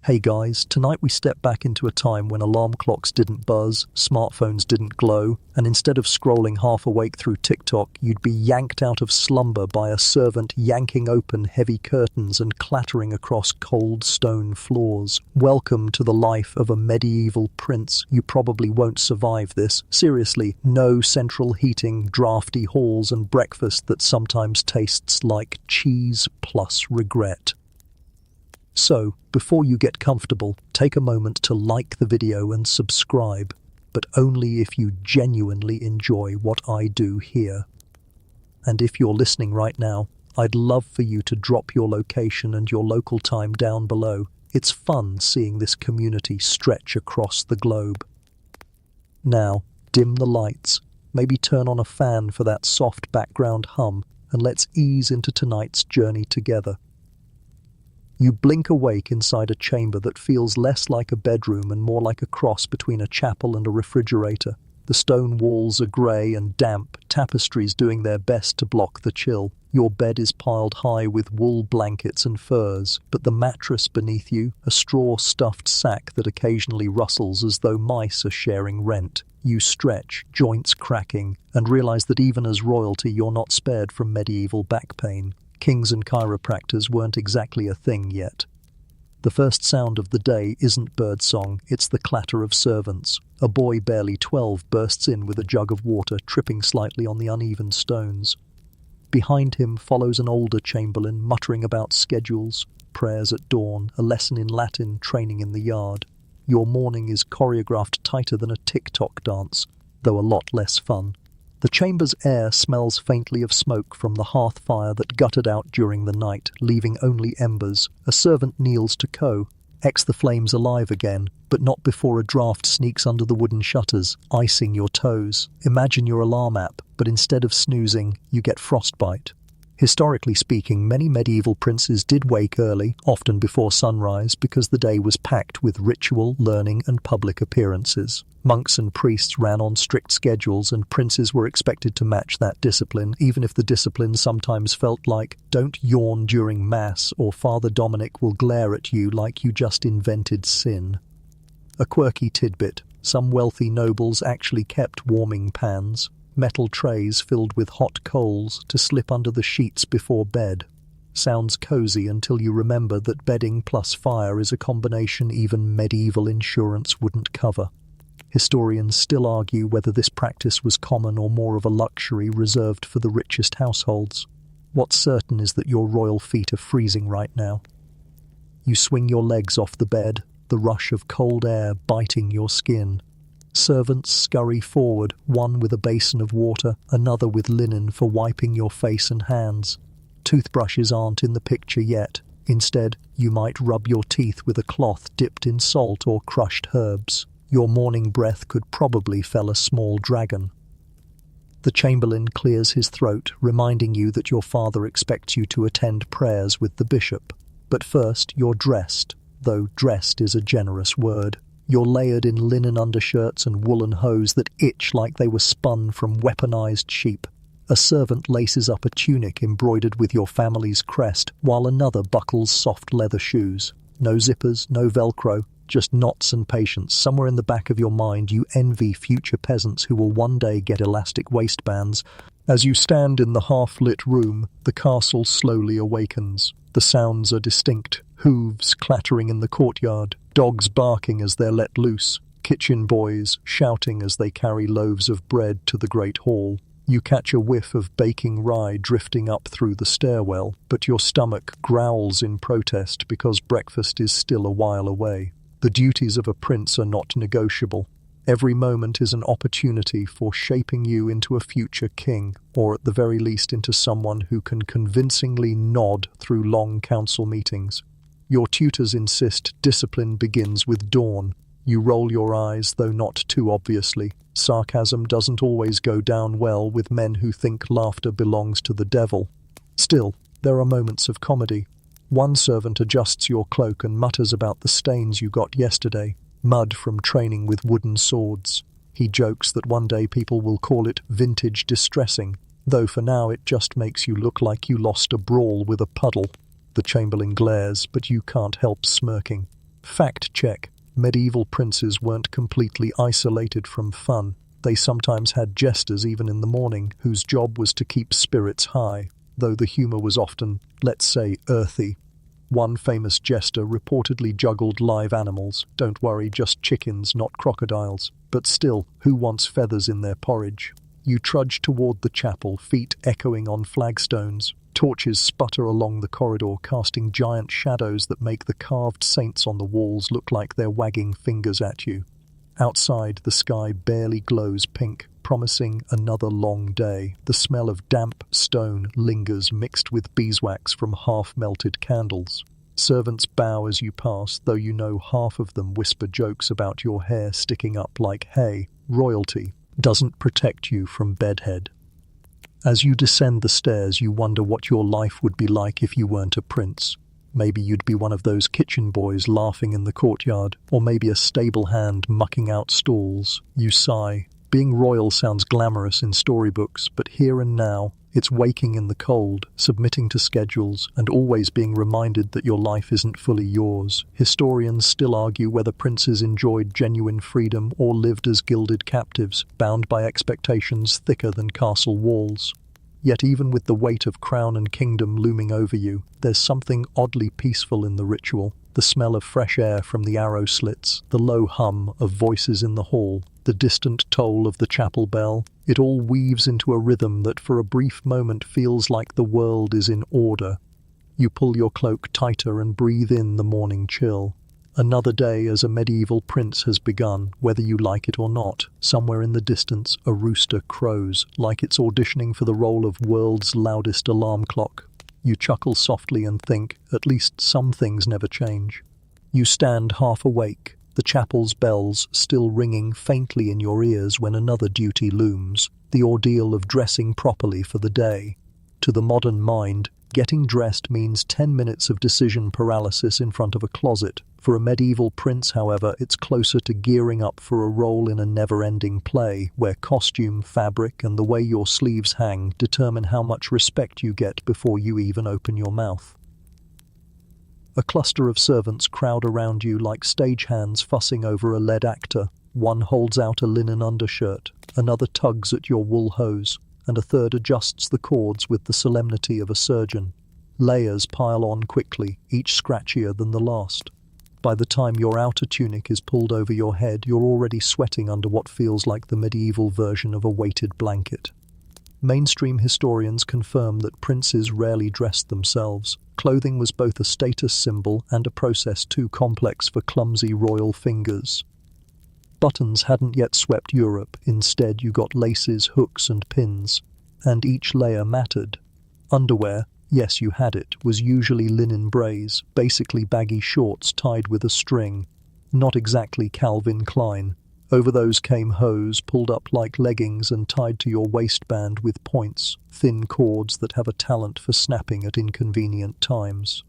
Hey guys, tonight we step back into a time when alarm clocks didn't buzz, smartphones didn't glow, and instead of scrolling half awake through TikTok, you'd be yanked out of slumber by a servant yanking open heavy curtains and clattering across cold stone floors. Welcome to the life of a medieval prince. You probably won't survive this. Seriously, no central heating, drafty halls, and breakfast that sometimes tastes like cheese plus regret. So, before you get comfortable, take a moment to like the video and subscribe, but only if you genuinely enjoy what I do here. And if you're listening right now, I'd love for you to drop your location and your local time down below. It's fun seeing this community stretch across the globe. Now, dim the lights, maybe turn on a fan for that soft background hum, and let's ease into tonight's journey together. You blink awake inside a chamber that feels less like a bedroom and more like a cross between a chapel and a refrigerator. The stone walls are grey and damp, tapestries doing their best to block the chill. Your bed is piled high with wool blankets and furs, but the mattress beneath you, a straw-stuffed sack that occasionally rustles as though mice are sharing rent. You stretch, joints cracking, and realize that even as royalty you're not spared from medieval back pain. Kings and chiropractors weren't exactly a thing yet. The first sound of the day isn't birdsong, it's the clatter of servants. A boy barely 12 bursts in with a jug of water, tripping slightly on the uneven stones. Behind him follows an older chamberlain, muttering about schedules, prayers at dawn, a lesson in Latin, training in the yard. Your morning is choreographed tighter than a TikTok dance, though a lot less fun. The chamber's air smells faintly of smoke from the hearth fire that guttered out during the night, leaving only embers. A servant kneels to X the flames alive again, but not before a draft sneaks under the wooden shutters, icing your toes. Imagine your alarm app, but instead of snoozing, you get frostbite. Historically speaking, many medieval princes did wake early, often before sunrise, because the day was packed with ritual, learning, and public appearances. Monks and priests ran on strict schedules, and princes were expected to match that discipline, even if the discipline sometimes felt like, "Don't yawn during Mass, or Father Dominic will glare at you like you just invented sin." A quirky tidbit: some wealthy nobles actually kept warming pans, metal trays filled with hot coals to slip under the sheets before bed. Sounds cozy until you remember that bedding plus fire is a combination even medieval insurance wouldn't cover. Historians still argue whether this practice was common or more of a luxury reserved for the richest households. What's certain is that your royal feet are freezing right now. You swing your legs off the bed, the rush of cold air biting your skin. Servants scurry forward, one with a basin of water, another with linen for wiping your face and hands. Toothbrushes aren't in the picture yet. Instead, you might rub your teeth with a cloth dipped in salt or crushed herbs. Your morning breath could probably fell a small dragon. The chamberlain clears his throat, reminding you that your father expects you to attend prayers with the bishop. But first, you're dressed, though dressed is a generous word. You're layered in linen undershirts and woolen hose that itch like they were spun from weaponized sheep. A servant laces up a tunic embroidered with your family's crest, while another buckles soft leather shoes. No zippers, no Velcro, just knots and patience. Somewhere in the back of your mind you envy future peasants who will one day get elastic waistbands. As you stand in the half-lit room, the castle slowly awakens. The sounds are distinct. Hooves clattering in the courtyard, dogs barking as they're let loose, kitchen boys shouting as they carry loaves of bread to the great hall. You catch a whiff of baking rye drifting up through the stairwell, but your stomach growls in protest because breakfast is still a while away. The duties of a prince are not negotiable. Every moment is an opportunity for shaping you into a future king, or at the very least into someone who can convincingly nod through long council meetings. Your tutors insist discipline begins with dawn. You roll your eyes, though not too obviously. Sarcasm doesn't always go down well with men who think laughter belongs to the devil. Still, there are moments of comedy. One servant adjusts your cloak and mutters about the stains you got yesterday, mud from training with wooden swords. He jokes that one day people will call it vintage distressing, though for now it just makes you look like you lost a brawl with a puddle. The chamberlain glares, but you can't help smirking. Fact check. Medieval princes weren't completely isolated from fun. They sometimes had jesters even in the morning, whose job was to keep spirits high, though the humour was often, let's say, earthy. One famous jester reportedly juggled live animals. Don't worry, just chickens, not crocodiles. But still, who wants feathers in their porridge? You trudge toward the chapel, feet echoing on flagstones. Torches sputter along the corridor, casting giant shadows that make the carved saints on the walls look like they're wagging fingers at you. Outside, the sky barely glows pink, promising another long day. The smell of damp stone lingers, mixed with beeswax from half-melted candles. Servants bow as you pass, though you know half of them whisper jokes about your hair sticking up like hay. Royalty doesn't protect you from bedhead. As you descend the stairs, you wonder what your life would be like if you weren't a prince. Maybe you'd be one of those kitchen boys laughing in the courtyard, or maybe a stable hand mucking out stalls. You sigh. Being royal sounds glamorous in storybooks, but here and now, it's waking in the cold, submitting to schedules, and always being reminded that your life isn't fully yours. Historians still argue whether princes enjoyed genuine freedom or lived as gilded captives, bound by expectations thicker than castle walls. Yet even with the weight of crown and kingdom looming over you, there's something oddly peaceful in the ritual. The smell of fresh air from the arrow slits, the low hum of voices in the hall, the distant toll of the chapel bell. It all weaves into a rhythm that for a brief moment feels like the world is in order. You pull your cloak tighter and breathe in the morning chill. Another day as a medieval prince has begun, whether you like it or not. Somewhere in the distance, a rooster crows, like it's auditioning for the role of world's loudest alarm clock. You chuckle softly and think, at least some things never change. You stand half awake, the chapel's bells still ringing faintly in your ears when another duty looms, the ordeal of dressing properly for the day. To the modern mind, getting dressed means 10 minutes of decision paralysis in front of a closet. For a medieval prince, however, it's closer to gearing up for a role in a never-ending play, where costume, fabric, and the way your sleeves hang determine how much respect you get before you even open your mouth. A cluster of servants crowd around you like stagehands fussing over a lead actor. One holds out a linen undershirt, another tugs at your wool hose, and a third adjusts the cords with the solemnity of a surgeon. Layers pile on quickly, each scratchier than the last. By the time your outer tunic is pulled over your head, you're already sweating under what feels like the medieval version of a weighted blanket. Mainstream historians confirm that princes rarely dressed themselves. Clothing was both a status symbol and a process too complex for clumsy royal fingers. Buttons hadn't yet swept Europe. Instead, you got laces, hooks, and pins, and each layer mattered. Underwear, yes, you had it, was usually linen braize, basically baggy shorts tied with a string. Not exactly Calvin Klein. Over those came hose, pulled up like leggings and tied to your waistband with points, thin cords that have a talent for snapping at inconvenient times.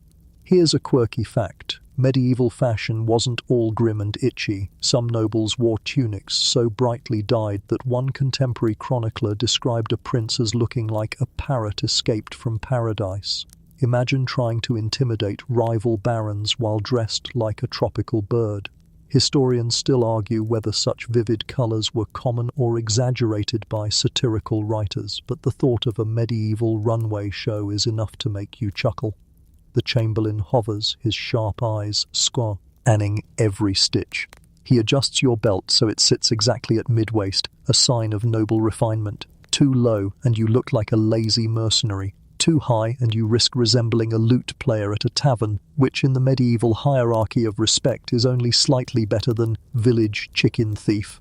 Here's a quirky fact. Medieval fashion wasn't all grim and itchy. Some nobles wore tunics so brightly dyed that one contemporary chronicler described a prince as looking like a parrot escaped from paradise. Imagine trying to intimidate rival barons while dressed like a tropical bird. Historians still argue whether such vivid colours were common or exaggerated by satirical writers, but the thought of a medieval runway show is enough to make you chuckle. The chamberlain hovers, his sharp eyes scanning every stitch. He adjusts your belt so it sits exactly at mid-waist, a sign of noble refinement. Too low, and you look like a lazy mercenary. Too high, and you risk resembling a lute player at a tavern, which in the medieval hierarchy of respect is only slightly better than village chicken thief.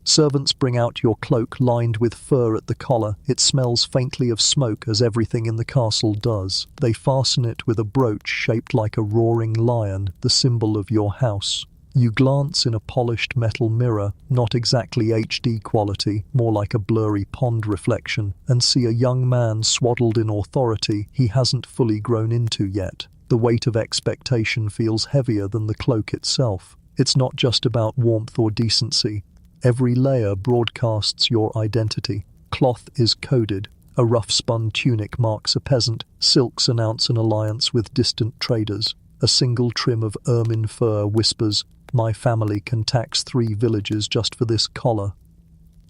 Servants bring out your cloak lined with fur at the collar. It smells faintly of smoke, as everything in the castle does. They fasten it with a brooch shaped like a roaring lion, the symbol of your house. You glance in a polished metal mirror, not exactly HD quality, more like a blurry pond reflection, and see a young man swaddled in authority he hasn't fully grown into yet. The weight of expectation feels heavier than the cloak itself. It's not just about warmth or decency. Every layer broadcasts your identity. Cloth is coded. A rough-spun tunic marks a peasant. Silks announce an alliance with distant traders. A single trim of ermine fur whispers, "My family can tax 3 villages just for this collar."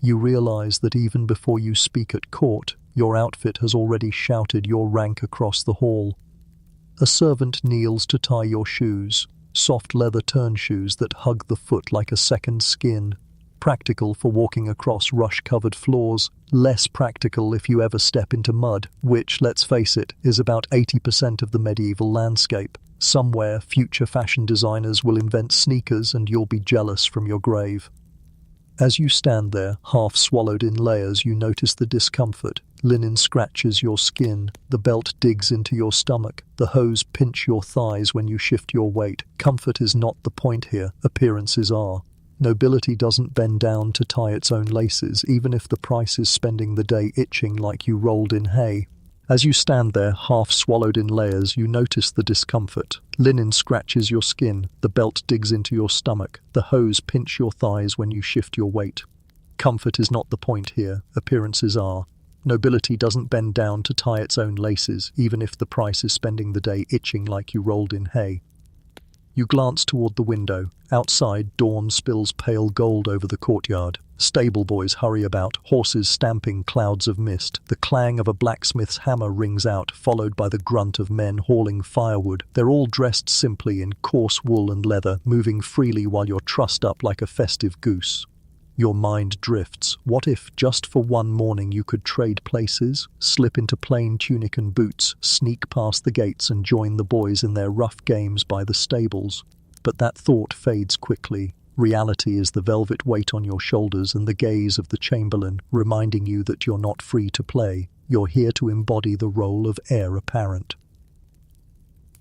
You realize that even before you speak at court, your outfit has already shouted your rank across the hall. A servant kneels to tie your shoes, soft leather turn shoes that hug the foot like a second skin. Practical for walking across rush-covered floors, less practical if you ever step into mud, which, let's face it, is about 80% of the medieval landscape. Somewhere, future fashion designers will invent sneakers and you'll be jealous from your grave. As you stand there, half swallowed in layers, you notice the discomfort. Linen scratches your skin, the belt digs into your stomach, the hose pinch your thighs when you shift your weight. Comfort is not the point here, appearances are. Nobility doesn't bend down to tie its own laces, even if the price is spending the day itching like you rolled in hay. As you stand there, half swallowed in layers, you notice the discomfort. Linen scratches your skin, the belt digs into your stomach, the hose pinch your thighs when you shift your weight. Comfort is not the point here, appearances are. Nobility doesn't bend down to tie its own laces, even if the price is spending the day itching like you rolled in hay. You glance toward the window. Outside, dawn spills pale gold over the courtyard. Stable boys hurry about, horses stamping clouds of mist. The clang of a blacksmith's hammer rings out, followed by the grunt of men hauling firewood. They're all dressed simply in coarse wool and leather, moving freely while you're trussed up like a festive goose. Your mind drifts. What if, just for one morning, you could trade places, slip into plain tunic and boots, sneak past the gates and join the boys in their rough games by the stables? But that thought fades quickly. Reality is the velvet weight on your shoulders and the gaze of the chamberlain, reminding you that you're not free to play. You're here to embody the role of heir apparent.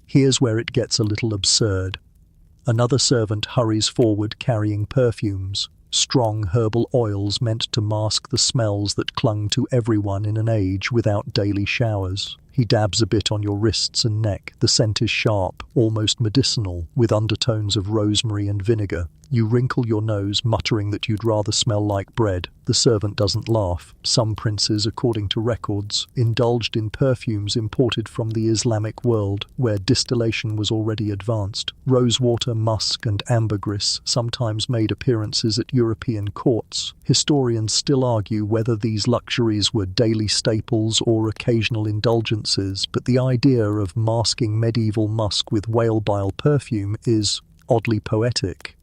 Here's where it gets a little absurd. Another servant hurries forward carrying perfumes. Strong herbal oils meant to mask the smells that clung to everyone in an age without daily showers. He dabs a bit on your wrists and neck. The scent is sharp, almost medicinal, with undertones of rosemary and vinegar. You wrinkle your nose, muttering that you'd rather smell like bread. The servant doesn't laugh. Some princes, according to records, indulged in perfumes imported from the Islamic world, where distillation was already advanced. Rosewater, musk, and ambergris sometimes made appearances at European courts. Historians still argue whether these luxuries were daily staples or occasional indulgences, but the idea of masking medieval musk with whale bile perfume is oddly poetic.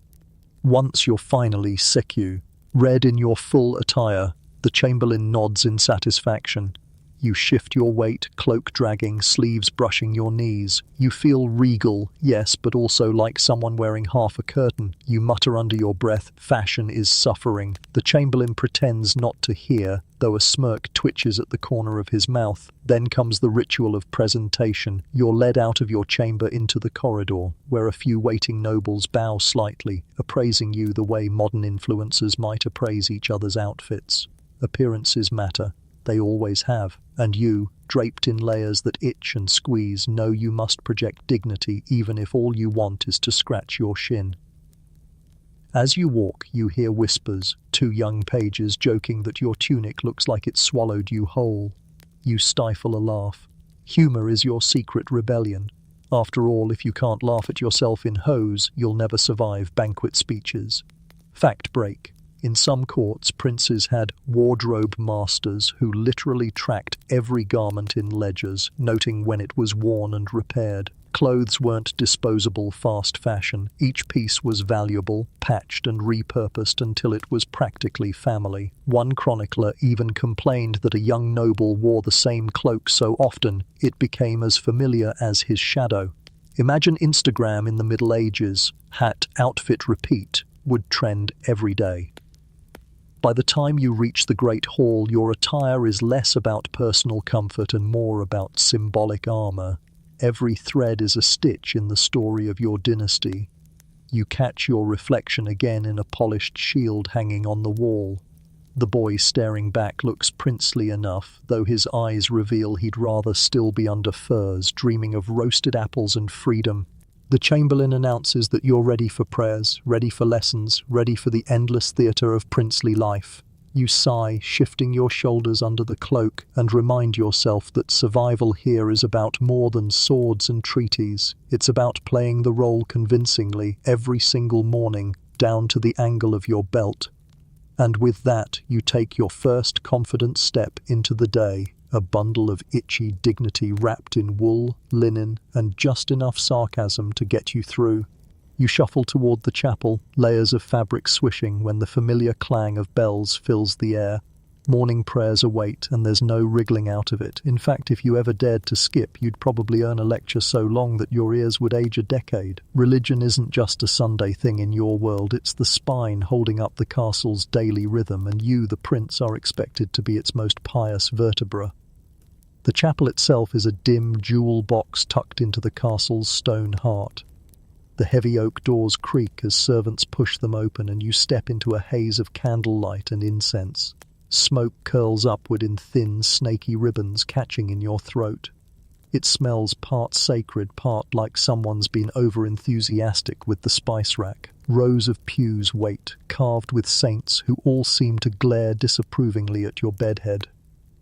Once you're finally secu, red in your full attire, the chamberlain nods in satisfaction. You shift your weight, cloak dragging, sleeves brushing your knees. You feel regal, yes, but also like someone wearing half a curtain. You mutter under your breath, "Fashion is suffering." The chamberlain pretends not to hear, though a smirk twitches at the corner of his mouth. Then comes the ritual of presentation. You're led out of your chamber into the corridor, where a few waiting nobles bow slightly, appraising you the way modern influencers might appraise each other's outfits. Appearances matter. They always have. And you, draped in layers that itch and squeeze, know you must project dignity even if all you want is to scratch your shin. As you walk, you hear whispers, 2 young pages joking that your tunic looks like it swallowed you whole. You stifle a laugh. Humor is your secret rebellion. After all, if you can't laugh at yourself in hose, you'll never survive banquet speeches. Fact break. In some courts, princes had wardrobe masters who literally tracked every garment in ledgers, noting when it was worn and repaired. Clothes weren't disposable fast fashion. Each piece was valuable, patched and repurposed until it was practically family. One chronicler even complained that a young noble wore the same cloak so often it became as familiar as his shadow. Imagine Instagram in the Middle Ages. Hat, outfit, repeat would trend every day. By the time you reach the Great Hall, your attire is less about personal comfort and more about symbolic armor. Every thread is a stitch in the story of your dynasty. You catch your reflection again in a polished shield hanging on the wall. The boy staring back looks princely enough, though his eyes reveal he'd rather still be under furs, dreaming of roasted apples and freedom. The chamberlain announces that you're ready for prayers, ready for lessons, ready for the endless theatre of princely life. You sigh, shifting your shoulders under the cloak, and remind yourself that survival here is about more than swords and treaties. It's about playing the role convincingly every single morning, down to the angle of your belt. And with that, you take your first confident step into the day, a bundle of itchy dignity wrapped in wool, linen, and just enough sarcasm to get you through. You shuffle toward the chapel, layers of fabric swishing when the familiar clang of bells fills the air. Morning prayers await, and there's no wriggling out of it. In fact, if you ever dared to skip, you'd probably earn a lecture so long that your ears would age a decade. Religion isn't just a Sunday thing in your world, it's the spine holding up the castle's daily rhythm, and you, the prince, are expected to be its most pious vertebra. The chapel itself is a dim jewel box tucked into the castle's stone heart. The heavy oak doors creak as servants push them open, and you step into a haze of candlelight and incense. Smoke curls upward in thin, snaky ribbons catching in your throat. It smells part sacred, part like someone's been over-enthusiastic with the spice rack. Rows of pews wait, carved with saints who all seem to glare disapprovingly at your bedhead.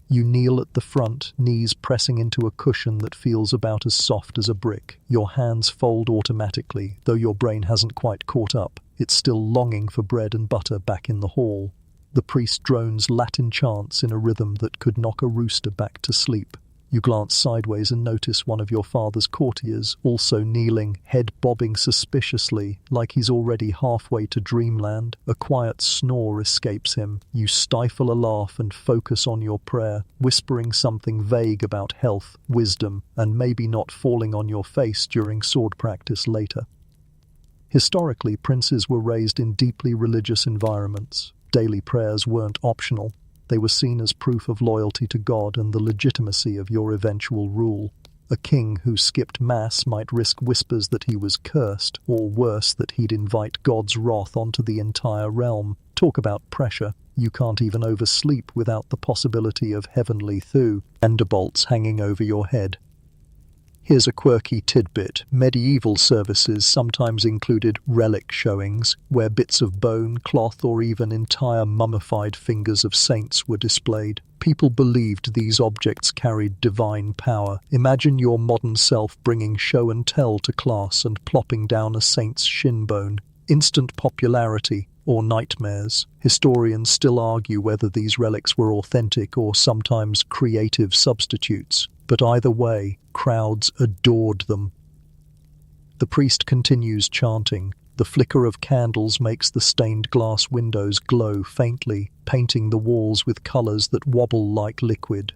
You kneel at the front, knees pressing into a cushion that feels about as soft as a brick. Your hands fold automatically, though your brain hasn't quite caught up. It's still longing for bread and butter back in the hall. The priest drones Latin chants in a rhythm that could knock a rooster back to sleep. You glance sideways and notice one of your father's courtiers, also kneeling, head bobbing suspiciously, like he's already halfway to dreamland. A quiet snore escapes him. You stifle a laugh and focus on your prayer, whispering something vague about health, wisdom, and maybe not falling on your face during sword practice later. Historically, princes were raised in deeply religious environments. Daily prayers weren't optional. They were seen as proof of loyalty to God and the legitimacy of your eventual rule. A king who skipped mass might risk whispers that he was cursed, or worse, that he'd invite God's wrath onto the entire realm. Talk about pressure. You can't even oversleep without the possibility of heavenly thunderbolts hanging over your head. Here's a quirky tidbit. Medieval services sometimes included relic showings, where bits of bone, cloth, or even entire mummified fingers of saints were displayed. People believed these objects carried divine power. Imagine your modern self bringing show and tell to class and plopping down a saint's shin bone. Instant popularity or nightmares. Historians still argue whether these relics were authentic or sometimes creative substitutes. But either way, crowds adored them. The priest continues chanting. The flicker of candles makes the stained glass windows glow faintly, painting the walls with colors that wobble like liquid.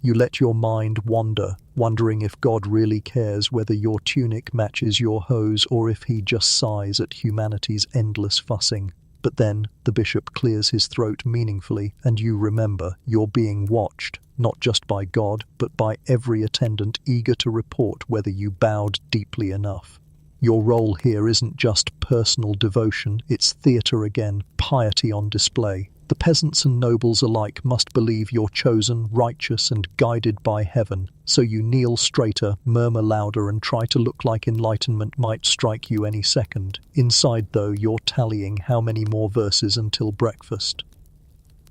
You let your mind wander, wondering if God really cares whether your tunic matches your hose or if he just sighs at humanity's endless fussing. But then, the bishop clears his throat meaningfully, and you remember you're being watched, not just by God, but by every attendant eager to report whether you bowed deeply enough. Your role here isn't just personal devotion, it's theatre again, piety on display. The peasants and nobles alike must believe you're chosen, righteous, and guided by heaven, so you kneel straighter, murmur louder, and try to look like enlightenment might strike you any second. Inside, though, you're tallying how many more verses until breakfast.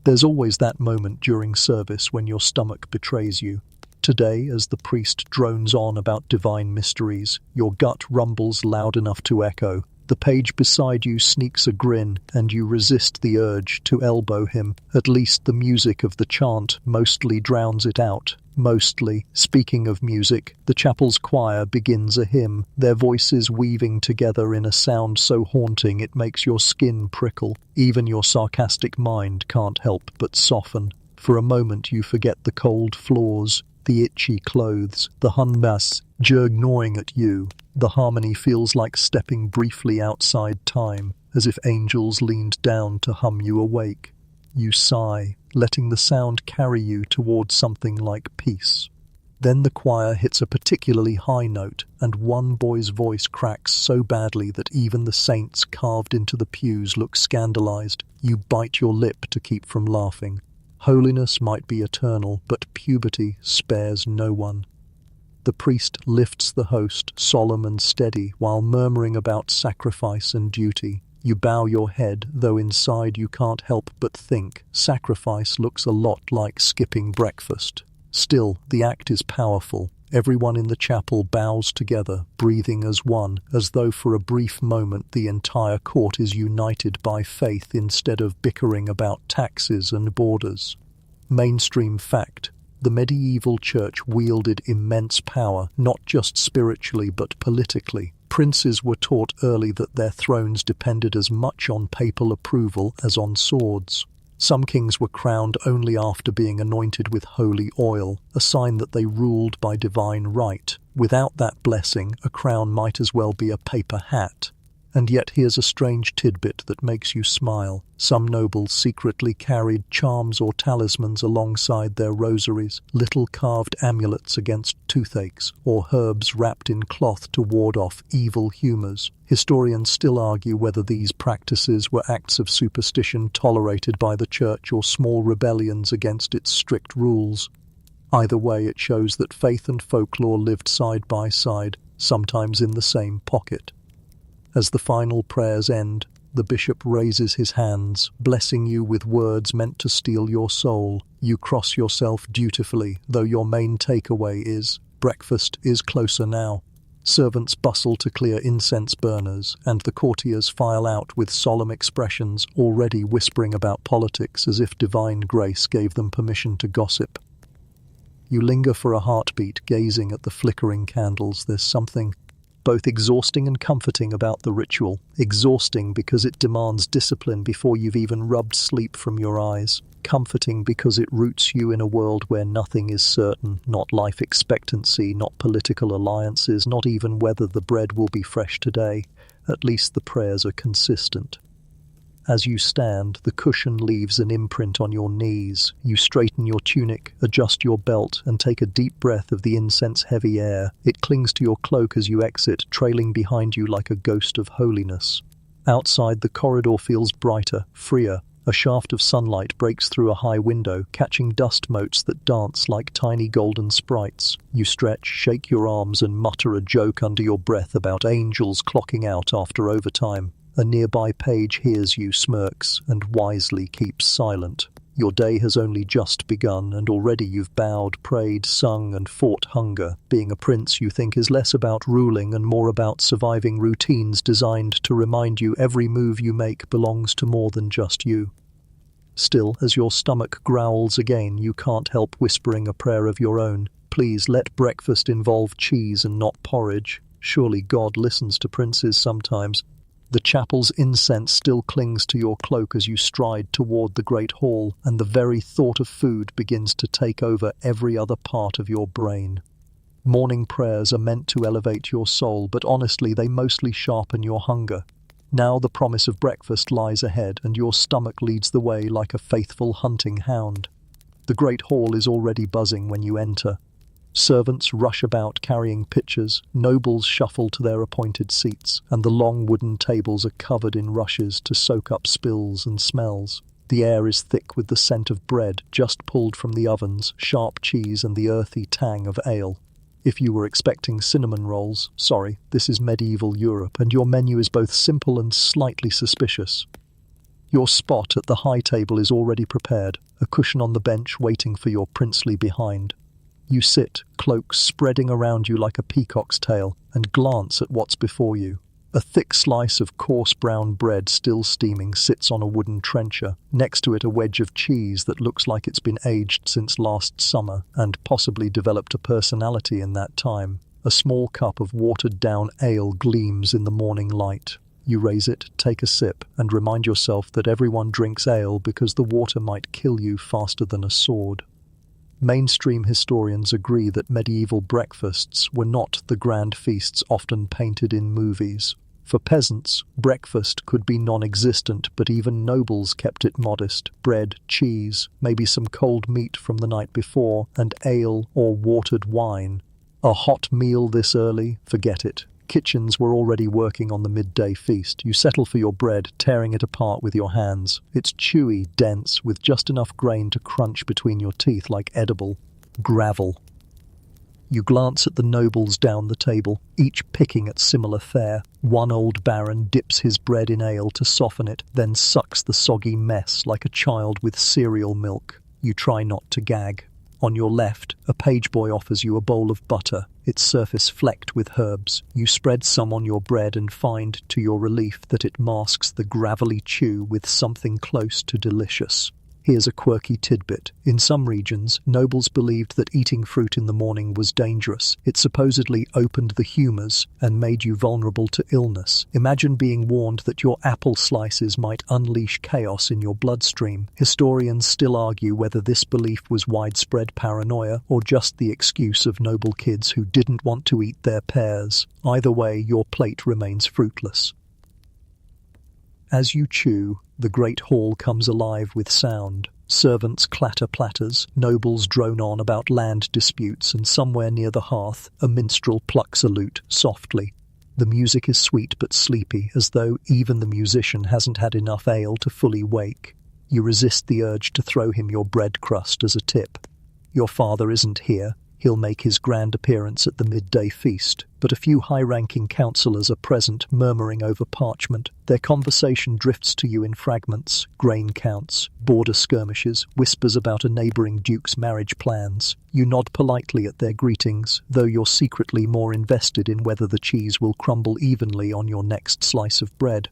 There's always that moment during service when your stomach betrays you. Today, as the priest drones on about divine mysteries, your gut rumbles loud enough to echo. The page beside you sneaks a grin, and you resist the urge to elbow him. At least the music of the chant mostly drowns it out. Mostly. Speaking of music, the chapel's choir begins a hymn, their voices weaving together in a sound so haunting it makes your skin prickle. Even your sarcastic mind can't help but soften. For a moment you forget the cold floors, the itchy clothes, the humbass gnawing at you. The harmony feels like stepping briefly outside time, as if angels leaned down to hum you awake. You sigh, letting the sound carry you towards something like peace. Then the choir hits a particularly high note, and one boy's voice cracks so badly that even the saints carved into the pews look scandalized. You bite your lip to keep from laughing. Holiness might be eternal, but puberty spares no one. The priest lifts the host, solemn and steady, while murmuring about sacrifice and duty. You bow your head, though inside you can't help but think sacrifice looks a lot like skipping breakfast. Still, the act is powerful. Everyone in the chapel bows together, breathing as one, as though for a brief moment the entire court is united by faith instead of bickering about taxes and borders. Mainstream fact: the medieval church wielded immense power, not just spiritually but politically. Princes were taught early that their thrones depended as much on papal approval as on swords. Some kings were crowned only after being anointed with holy oil, a sign that they ruled by divine right. Without that blessing, a crown might as well be a paper hat. And yet here's a strange tidbit that makes you smile. Some nobles secretly carried charms or talismans alongside their rosaries, little carved amulets against toothaches, or herbs wrapped in cloth to ward off evil humours. Historians still argue whether these practices were acts of superstition tolerated by the church or small rebellions against its strict rules. Either way, it shows that faith and folklore lived side by side, sometimes in the same pocket. As the final prayers end, the bishop raises his hands, blessing you with words meant to steal your soul. You cross yourself dutifully, though your main takeaway is, breakfast is closer now. Servants bustle to clear incense burners, and the courtiers file out with solemn expressions, already whispering about politics as if divine grace gave them permission to gossip. You linger for a heartbeat, gazing at the flickering candles. There's something both exhausting and comforting about the ritual. Exhausting because it demands discipline before you've even rubbed sleep from your eyes. Comforting because it roots you in a world where nothing is certain, not life expectancy, not political alliances, not even whether the bread will be fresh today. At least the prayers are consistent. As you stand, the cushion leaves an imprint on your knees. You straighten your tunic, adjust your belt, and take a deep breath of the incense-heavy air. It clings to your cloak as you exit, trailing behind you like a ghost of holiness. Outside, the corridor feels brighter, freer. A shaft of sunlight breaks through a high window, catching dust motes that dance like tiny golden sprites. You stretch, shake your arms, and mutter a joke under your breath about angels clocking out after overtime. A nearby page hears you, smirks, and wisely keeps silent. Your day has only just begun, and already you've bowed, prayed, sung, and fought hunger. Being a prince, you think, is less about ruling and more about surviving routines designed to remind you every move you make belongs to more than just you. Still, as your stomach growls again, you can't help whispering a prayer of your own. Please let breakfast involve cheese and not porridge. Surely God listens to princes sometimes. The chapel's incense still clings to your cloak as you stride toward the great hall, and the very thought of food begins to take over every other part of your brain. Morning prayers are meant to elevate your soul, but honestly, they mostly sharpen your hunger. Now the promise of breakfast lies ahead, and your stomach leads the way like a faithful hunting hound. The great hall is already buzzing when you enter. Servants rush about carrying pitchers, nobles shuffle to their appointed seats, and the long wooden tables are covered in rushes to soak up spills and smells. The air is thick with the scent of bread just pulled from the ovens, sharp cheese, and the earthy tang of ale. If you were expecting cinnamon rolls, sorry, this is medieval Europe, and your menu is both simple and slightly suspicious. Your spot at the high table is already prepared, a cushion on the bench waiting for your princely behind. You sit, cloak spreading around you like a peacock's tail, and glance at what's before you. A thick slice of coarse brown bread, still steaming, sits on a wooden trencher. Next to it, a wedge of cheese that looks like it's been aged since last summer, and possibly developed a personality in that time. A small cup of watered-down ale gleams in the morning light. You raise it, take a sip, and remind yourself that everyone drinks ale because the water might kill you faster than a sword. Mainstream historians agree that medieval breakfasts were not the grand feasts often painted in movies. For peasants, breakfast could be non-existent, but even nobles kept it modest. Bread, cheese, maybe some cold meat from the night before, and ale or watered wine. A hot meal this early? Forget it. Kitchens were already working on the midday feast. You settle for your bread, tearing it apart with your hands. It's chewy, dense, with just enough grain to crunch between your teeth like edible gravel. You glance at the nobles down the table, each picking at similar fare. One old baron dips his bread in ale to soften it, then sucks the soggy mess like a child with cereal milk. You try not to gag. On your left, a page boy offers you a bowl of butter, its surface flecked with herbs. You spread some on your bread and find, to your relief, that it masks the gravelly chew with something close to delicious. Here's a quirky tidbit. In some regions, nobles believed that eating fruit in the morning was dangerous. It supposedly opened the humours and made you vulnerable to illness. Imagine being warned that your apple slices might unleash chaos in your bloodstream. Historians still argue whether this belief was widespread paranoia or just the excuse of noble kids who didn't want to eat their pears. Either way, your plate remains fruitless. As you chew, the great hall comes alive with sound. Servants clatter platters, nobles drone on about land disputes, and somewhere near the hearth, a minstrel plucks a lute softly. The music is sweet but sleepy, as though even the musician hasn't had enough ale to fully wake. You resist the urge to throw him your bread crust as a tip. Your father isn't here. He'll make his grand appearance at the midday feast, but a few high-ranking councillors are present, murmuring over parchment. Their conversation drifts to you in fragments: grain counts, border skirmishes, whispers about a neighbouring duke's marriage plans. You nod politely at their greetings, though you're secretly more invested in whether the cheese will crumble evenly on your next slice of bread.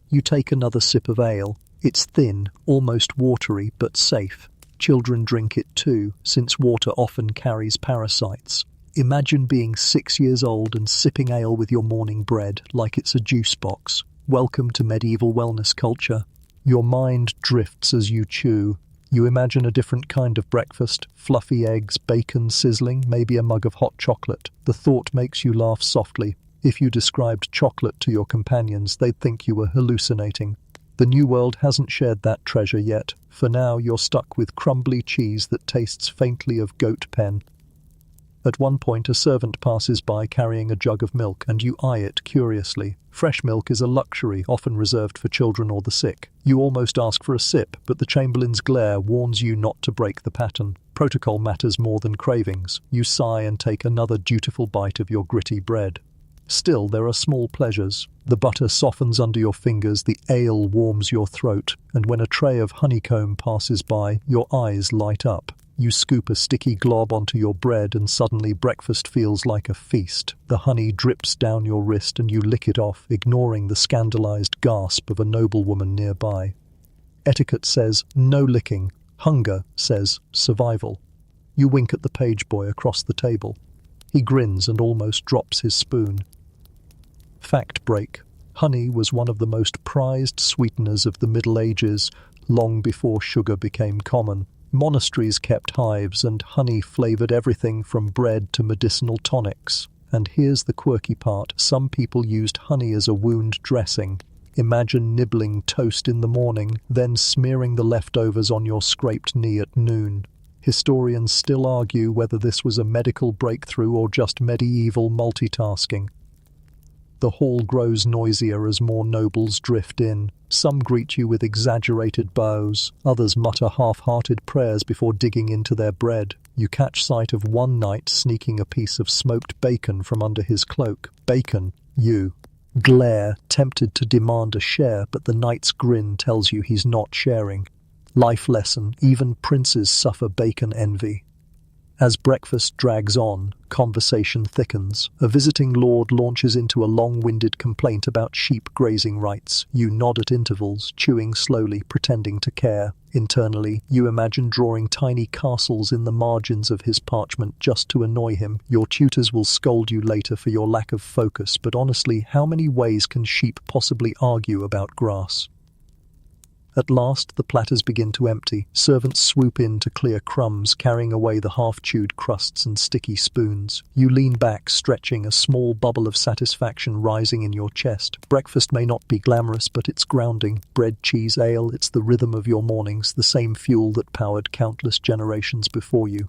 You take another sip of ale. It's thin, almost watery, but safe. Children drink it too, since water often carries parasites. Imagine being 6 years old and sipping ale with your morning bread like it's a juice box. Welcome to medieval wellness culture. Your mind drifts as you chew. You imagine a different kind of breakfast: fluffy eggs, bacon sizzling, maybe a mug of hot chocolate. The thought makes you laugh softly. If you described chocolate to your companions, they'd think you were hallucinating. The New World hasn't shared that treasure yet. For now, you're stuck with crumbly cheese that tastes faintly of goat pen. At one point, a servant passes by carrying a jug of milk, and you eye it curiously. Fresh milk is a luxury, often reserved for children or the sick. You almost ask for a sip, but the chamberlain's glare warns you not to break the pattern. Protocol matters more than cravings. You sigh and take another dutiful bite of your gritty bread. Still, there are small pleasures. The butter softens under your fingers, the ale warms your throat, and when a tray of honeycomb passes by, your eyes light up. You scoop a sticky glob onto your bread, and suddenly breakfast feels like a feast. The honey drips down your wrist and you lick it off, ignoring the scandalized gasp of a noblewoman nearby. Etiquette says no licking. Hunger says survival. You wink at the page boy across the table. He grins and almost drops his spoon. Fact break. Honey was one of the most prized sweeteners of the Middle Ages, long before sugar became common. Monasteries kept hives, and honey flavoured everything from bread to medicinal tonics. And here's the quirky part: some people used honey as a wound dressing. Imagine nibbling toast in the morning, then smearing the leftovers on your scraped knee at noon. Historians still argue whether this was a medical breakthrough or just medieval multitasking. The hall grows noisier as more nobles drift in. Some greet you with exaggerated bows, others mutter half-hearted prayers before digging into their bread. You catch sight of one knight sneaking a piece of smoked bacon from under his cloak. Bacon, you glare, tempted to demand a share, but the knight's grin tells you he's not sharing. Life lesson: even princes suffer bacon envy. As breakfast drags on, conversation thickens. A visiting lord launches into a long-winded complaint about sheep grazing rights. You nod at intervals, chewing slowly, pretending to care. Internally, you imagine drawing tiny castles in the margins of his parchment just to annoy him. Your tutors will scold you later for your lack of focus, but honestly, how many ways can sheep possibly argue about grass? At last, the platters begin to empty. Servants swoop in to clear crumbs, carrying away the half-chewed crusts and sticky spoons. You lean back, stretching, a small bubble of satisfaction rising in your chest. Breakfast may not be glamorous, but it's grounding. Bread, cheese, ale, it's the rhythm of your mornings, the same fuel that powered countless generations before you.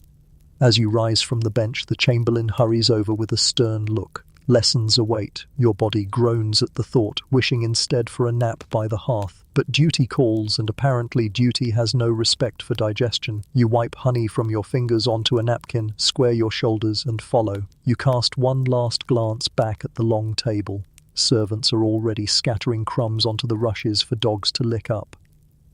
As you rise from the bench, the chamberlain hurries over with a stern look. Lessons await. Your body groans at the thought, wishing instead for a nap by the hearth. But duty calls, and apparently duty has no respect for digestion. You wipe honey from your fingers onto a napkin, square your shoulders, and follow. You cast one last glance back at the long table. Servants are already scattering crumbs onto the rushes for dogs to lick up.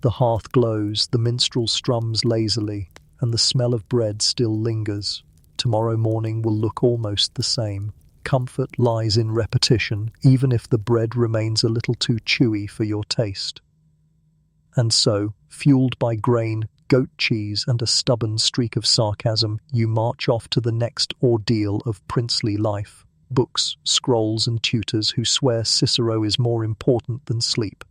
The hearth glows, the minstrel strums lazily, and the smell of bread still lingers. Tomorrow morning will look almost the same. Comfort lies in repetition, even if the bread remains a little too chewy for your taste. And so, fueled by grain, goat cheese, and a stubborn streak of sarcasm, you march off to the next ordeal of princely life. Books, scrolls, and tutors who swear Cicero is more important than sleep.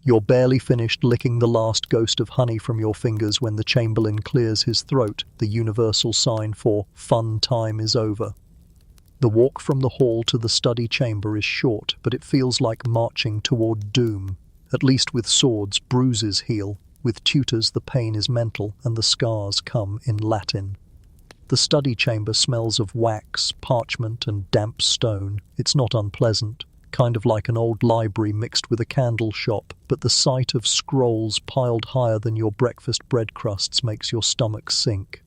You're barely finished licking the last ghost of honey from your fingers when the chamberlain clears his throat, the universal sign for fun time is over. The walk from the hall to the study chamber is short, but it feels like marching toward doom. At least with swords, bruises heal. With tutors, the pain is mental, and the scars come in Latin. The study chamber smells of wax, parchment, and damp stone. It's not unpleasant, kind of like an old library mixed with a candle shop, but the sight of scrolls piled higher than your breakfast bread crusts makes your stomach sink.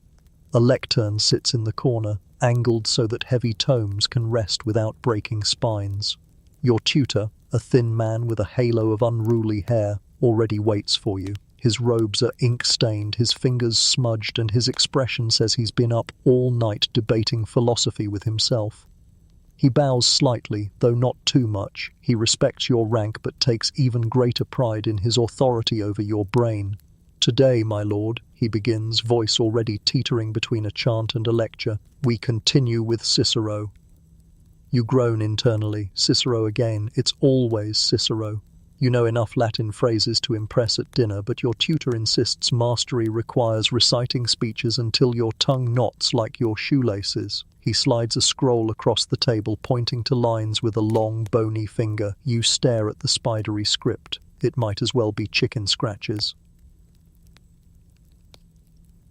A lectern sits in the corner, angled so that heavy tomes can rest without breaking spines. Your tutor, a thin man with a halo of unruly hair, already waits for you. His robes are ink-stained, his fingers smudged, and his expression says he's been up all night debating philosophy with himself. He bows slightly, though not too much. He respects your rank but takes even greater pride in his authority over your brain. "Today, my lord," he begins, voice already teetering between a chant and a lecture, "we continue with Cicero." You groan internally. Cicero again. It's always Cicero. You know enough Latin phrases to impress at dinner, but your tutor insists mastery requires reciting speeches until your tongue knots like your shoelaces. He slides a scroll across the table, pointing to lines with a long, bony finger. You stare at the spidery script. It might as well be chicken scratches.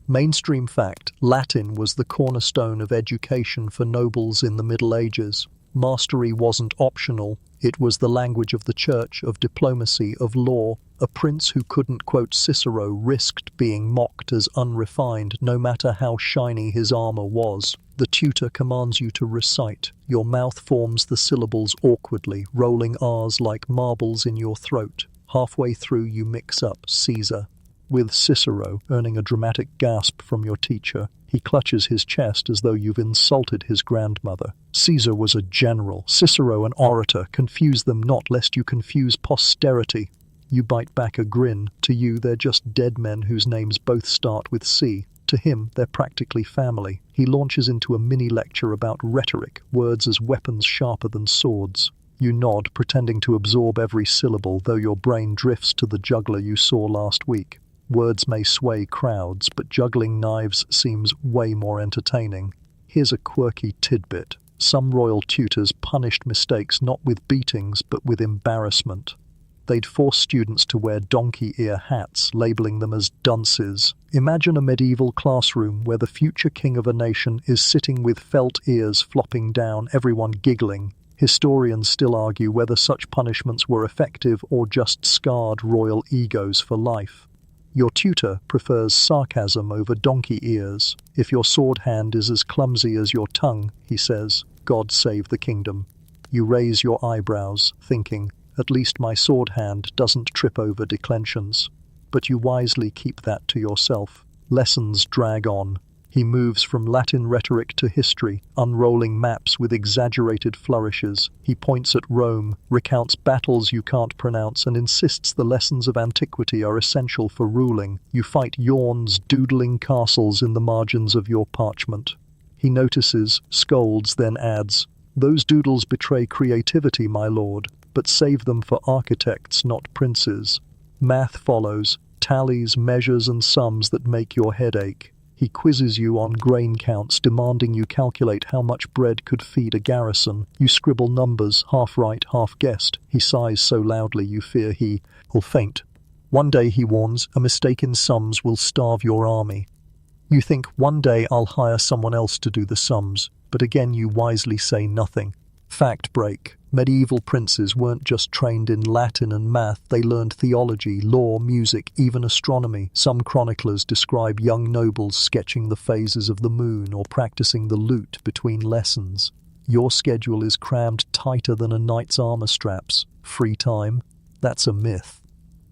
Mainstream fact: Latin was the cornerstone of education for nobles in the Middle Ages. Mastery wasn't optional. It was the language of the church, of diplomacy, of law. A prince who couldn't quote Cicero risked being mocked as unrefined, no matter how shiny his armor was. The tutor commands you to recite. Your mouth forms the syllables awkwardly, rolling R's like marbles in your throat. Halfway through you mix up Caesar with Cicero, earning a dramatic gasp from your teacher. He clutches his chest as though you've insulted his grandmother. Caesar was a general, Cicero an orator. Confuse them not, lest you confuse posterity. You bite back a grin. To you, they're just dead men whose names both start with C. To him, they're practically family. He launches into a mini-lecture about rhetoric, words as weapons sharper than swords. You nod, pretending to absorb every syllable, though your brain drifts to the juggler you saw last week. Words may sway crowds, but juggling knives seems way more entertaining. Here's a quirky tidbit. Some royal tutors punished mistakes not with beatings, but with embarrassment. They'd force students to wear donkey ear hats, labeling them as dunces. Imagine a medieval classroom where the future king of a nation is sitting with felt ears flopping down, everyone giggling. Historians still argue whether such punishments were effective or just scarred royal egos for life. Your tutor prefers sarcasm over donkey ears. If your sword hand is as clumsy as your tongue, he says, God save the kingdom. You raise your eyebrows, thinking, at least my sword hand doesn't trip over declensions. But you wisely keep that to yourself. Lessons drag on. He moves from Latin rhetoric to history, unrolling maps with exaggerated flourishes. He points at Rome, recounts battles you can't pronounce, and insists the lessons of antiquity are essential for ruling. You fight yawns, doodling castles in the margins of your parchment. He notices, scolds, then adds, "Those doodles betray creativity, my lord, but save them for architects, not princes." Math follows, tallies, measures, and sums that make your head ache. He quizzes you on grain counts, demanding you calculate how much bread could feed a garrison. You scribble numbers, half right, half guessed. He sighs so loudly you fear he will faint. One day, he warns, a mistake in sums will starve your army. You think, one day I'll hire someone else to do the sums, but again you wisely say nothing. Fact break. Medieval princes weren't just trained in Latin and math, they learned theology, law, music, even astronomy. Some chroniclers describe young nobles sketching the phases of the moon or practicing the lute between lessons. Your schedule is crammed tighter than a knight's armor straps. Free time? That's a myth.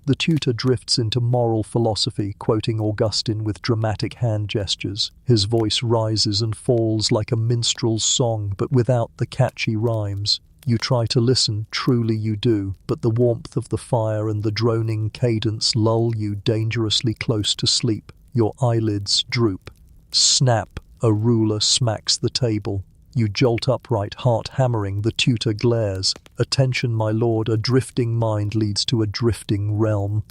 The tutor drifts into moral philosophy, quoting Augustine with dramatic hand gestures. His voice rises and falls like a minstrel's song, but without the catchy rhymes. You try to listen, truly you do, but the warmth of the fire and the droning cadence lull you dangerously close to sleep. Your eyelids droop. Snap! A ruler smacks the table. You jolt upright, heart hammering. The tutor glares. Attention, my lord, a drifting mind leads to a drifting realm.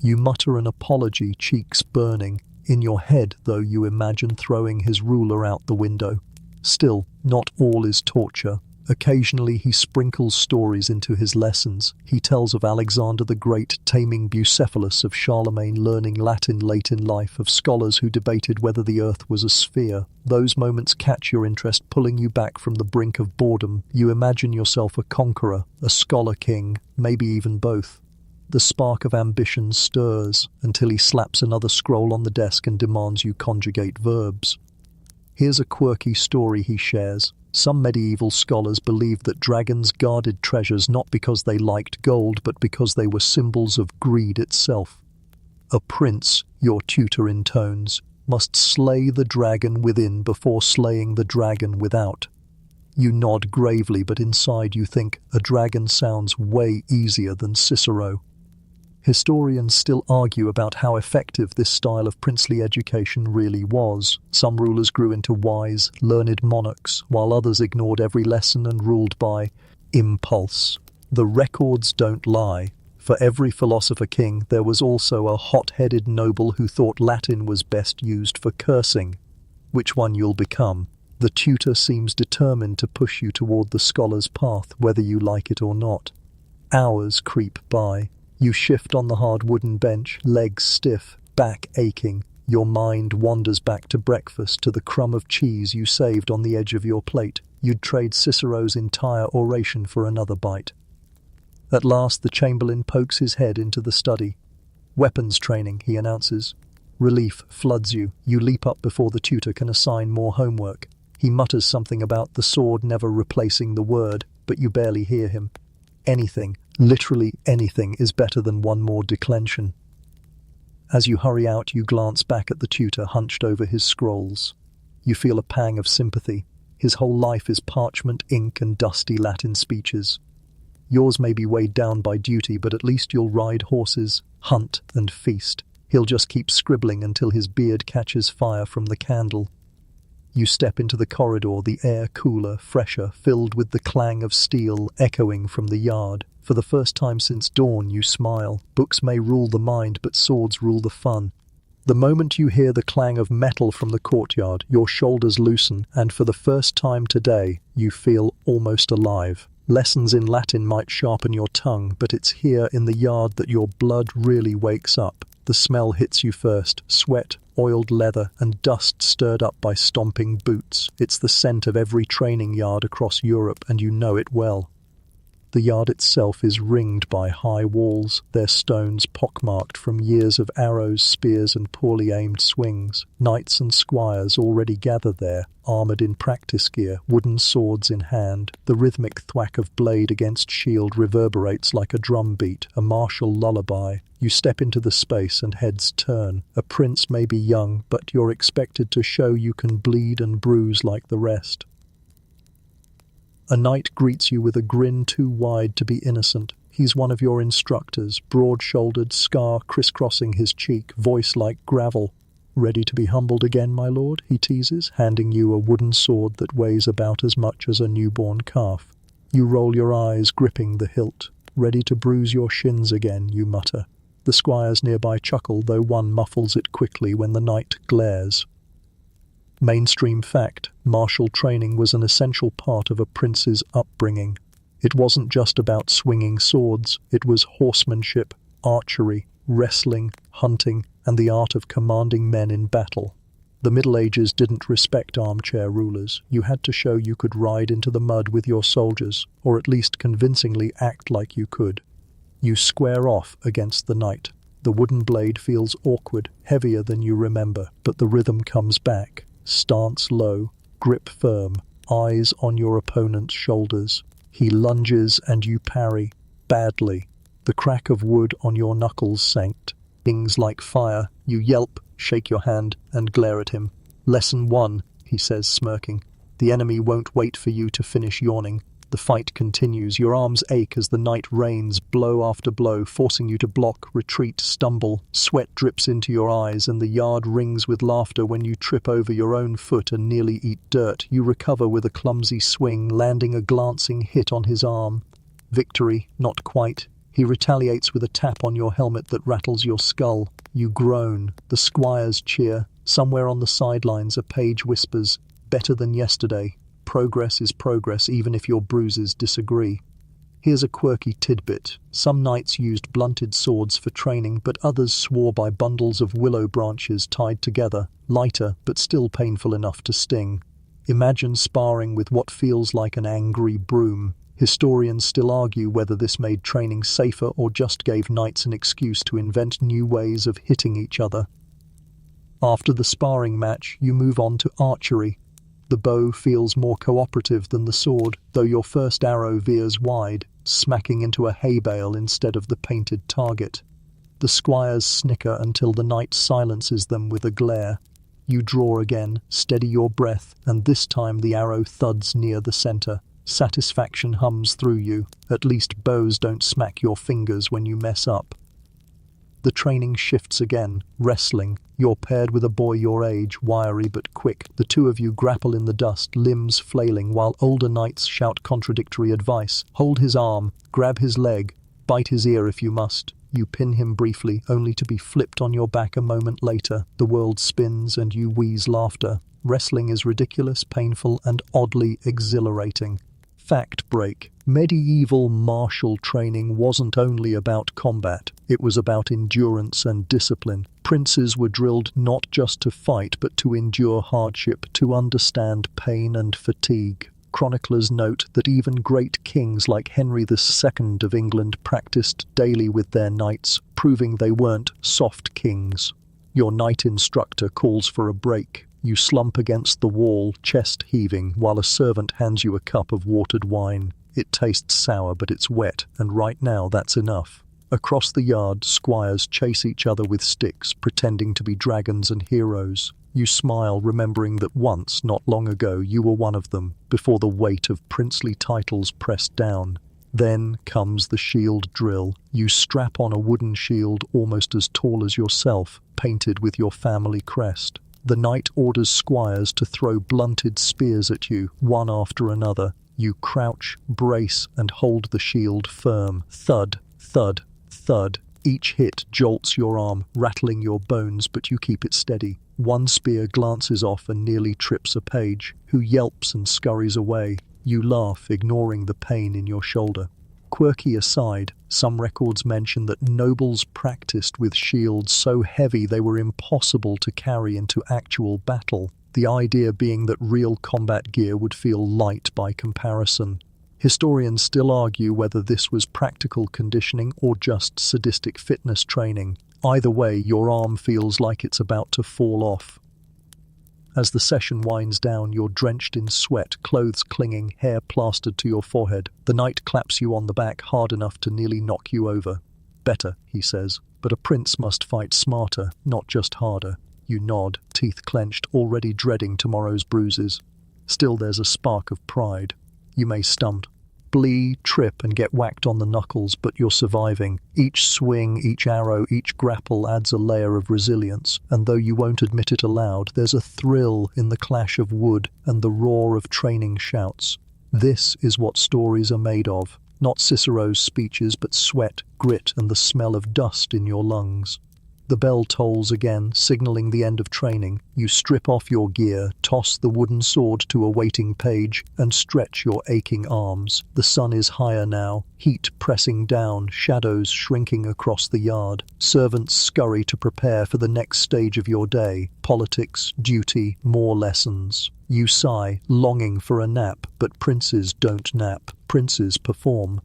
You mutter an apology, cheeks burning. In your head, though, you imagine throwing his ruler out the window. Still, not all is torture. Occasionally he sprinkles stories into his lessons. He tells of Alexander the Great taming Bucephalus, of Charlemagne learning Latin late in life, of scholars who debated whether the earth was a sphere. Those moments catch your interest, pulling you back from the brink of boredom. You imagine yourself a conqueror, a scholar king, maybe even both. The spark of ambition stirs until he slaps another scroll on the desk and demands you conjugate verbs. Here's a quirky story he shares. Some medieval scholars believed that dragons guarded treasures not because they liked gold, but because they were symbols of greed itself. A prince, your tutor intones, must slay the dragon within before slaying the dragon without. You nod gravely, but inside you think, a dragon sounds way easier than Cicero. Historians still argue about how effective this style of princely education really was. Some rulers grew into wise, learned monarchs, while others ignored every lesson and ruled by impulse. The records don't lie. For every philosopher king, there was also a hot-headed noble who thought Latin was best used for cursing. Which one you'll become? The tutor seems determined to push you toward the scholar's path, whether you like it or not. Hours creep by. You shift on the hard wooden bench, legs stiff, back aching. Your mind wanders back to breakfast, to the crumb of cheese you saved on the edge of your plate. You'd trade Cicero's entire oration for another bite. At last the chamberlain pokes his head into the study. Weapons training, he announces. Relief floods you. You leap up before the tutor can assign more homework. He mutters something about the sword never replacing the word, but you barely hear him. Anything, literally anything, is better than one more declension. As you hurry out, you glance back at the tutor hunched over his scrolls. You feel a pang of sympathy. His whole life is parchment, ink, and dusty Latin speeches. Yours may be weighed down by duty, but at least you'll ride horses, hunt, and feast. He'll just keep scribbling until his beard catches fire from the candle. You step into the corridor, the air cooler, fresher, filled with the clang of steel echoing from the yard. For the first time since dawn, you smile. Books may rule the mind, but swords rule the fun. The moment you hear the clang of metal from the courtyard, your shoulders loosen, and for the first time today, you feel almost alive. Lessons in Latin might sharpen your tongue, but it's here in the yard that your blood really wakes up. The smell hits you first, sweat, oiled leather, and dust stirred up by stomping boots. It's the scent of every training yard across Europe, and you know it well. The yard itself is ringed by high walls, their stones pockmarked from years of arrows, spears, and poorly aimed swings. Knights and squires already gather there, armoured in practice gear, wooden swords in hand. The rhythmic thwack of blade against shield reverberates like a drum beat, a martial lullaby. You step into the space and heads turn. A prince may be young, but you're expected to show you can bleed and bruise like the rest. A knight greets you with a grin too wide to be innocent. He's one of your instructors, broad-shouldered, scar crisscrossing his cheek, voice like gravel. Ready to be humbled again, my lord, he teases, handing you a wooden sword that weighs about as much as a newborn calf. You roll your eyes, gripping the hilt. Ready to bruise your shins again, you mutter. The squires nearby chuckle, though one muffles it quickly when the knight glares. Mainstream fact, martial training was an essential part of a prince's upbringing. It wasn't just about swinging swords, it was horsemanship, archery, wrestling, hunting, and the art of commanding men in battle. The Middle Ages didn't respect armchair rulers. You had to show you could ride into the mud with your soldiers, or at least convincingly act like you could. You square off against the knight. The wooden blade feels awkward, heavier than you remember, but the rhythm comes back. Stance low, grip firm, eyes on your opponent's shoulders. He lunges and you parry, badly. The crack of wood on your knuckles sank. Things like fire. You yelp, shake your hand, and glare at him. Lesson 1, he says, smirking. The enemy won't wait for you to finish yawning. The fight continues. Your arms ache as the knight rains, blow after blow, forcing you to block, retreat, stumble. Sweat drips into your eyes, and the yard rings with laughter when you trip over your own foot and nearly eat dirt. You recover with a clumsy swing, landing a glancing hit on his arm. Victory, not quite. He retaliates with a tap on your helmet that rattles your skull. You groan. The squires cheer. Somewhere on the sidelines a page whispers, "Better than yesterday. Progress is progress, even if your bruises disagree." Here's a quirky tidbit. Some knights used blunted swords for training, but others swore by bundles of willow branches tied together, lighter but still painful enough to sting. Imagine sparring with what feels like an angry broom. Historians still argue whether this made training safer or just gave knights an excuse to invent new ways of hitting each other. After the sparring match, you move on to archery. The bow feels more cooperative than the sword, though your first arrow veers wide, smacking into a hay bale instead of the painted target. The squires snicker until the knight silences them with a glare. You draw again, steady your breath, and this time the arrow thuds near the center. Satisfaction hums through you. At least bows don't smack your fingers when you mess up. The training shifts again. Wrestling. You're paired with a boy your age, wiry but quick. The two of you grapple in the dust, limbs flailing, while older knights shout contradictory advice. Hold his arm, grab his leg, bite his ear if you must. You pin him briefly, only to be flipped on your back a moment later. The world spins and you wheeze laughter. Wrestling is ridiculous, painful, and oddly exhilarating. Fact break. Medieval martial training wasn't only about combat, it was about endurance and discipline. Princes were drilled not just to fight, but to endure hardship, to understand pain and fatigue. Chroniclers note that even great kings like Henry II of England practiced daily with their knights, proving they weren't soft kings. Your knight instructor calls for a break. You slump against the wall, chest heaving, while a servant hands you a cup of watered wine. It tastes sour, but it's wet, and right now that's enough. Across the yard, squires chase each other with sticks, pretending to be dragons and heroes. You smile, remembering that once, not long ago, you were one of them, before the weight of princely titles pressed down. Then comes the shield drill. You strap on a wooden shield almost as tall as yourself, painted with your family crest. The knight orders squires to throw blunted spears at you, one after another. You crouch, brace, and hold the shield firm. Thud, thud, thud. Each hit jolts your arm, rattling your bones, but you keep it steady. One spear glances off and nearly trips a page, who yelps and scurries away. You laugh, ignoring the pain in your shoulder. Quirky aside, some records mention that nobles practiced with shields so heavy they were impossible to carry into actual battle, the idea being that real combat gear would feel light by comparison. Historians still argue whether this was practical conditioning or just sadistic fitness training. Either way, your arm feels like it's about to fall off. As the session winds down, you're drenched in sweat, clothes clinging, hair plastered to your forehead. The knight claps you on the back hard enough to nearly knock you over. "Better," he says, "but a prince must fight smarter, not just harder." You nod, teeth clenched, already dreading tomorrow's bruises. Still, there's a spark of pride. You may stumble, trip, and get whacked on the knuckles, but you're surviving. Each swing, each arrow, each grapple adds a layer of resilience, and though you won't admit it aloud, there's a thrill in the clash of wood and the roar of training shouts. This is what stories are made of. Not Cicero's speeches, but sweat, grit, and the smell of dust in your lungs. The bell tolls again, signaling the end of training. You strip off your gear, toss the wooden sword to a waiting page, and stretch your aching arms. The sun is higher now, heat pressing down, shadows shrinking across the yard. Servants scurry to prepare for the next stage of your day. Politics, duty, more lessons. You sigh, longing for a nap, but princes don't nap. Princes perform.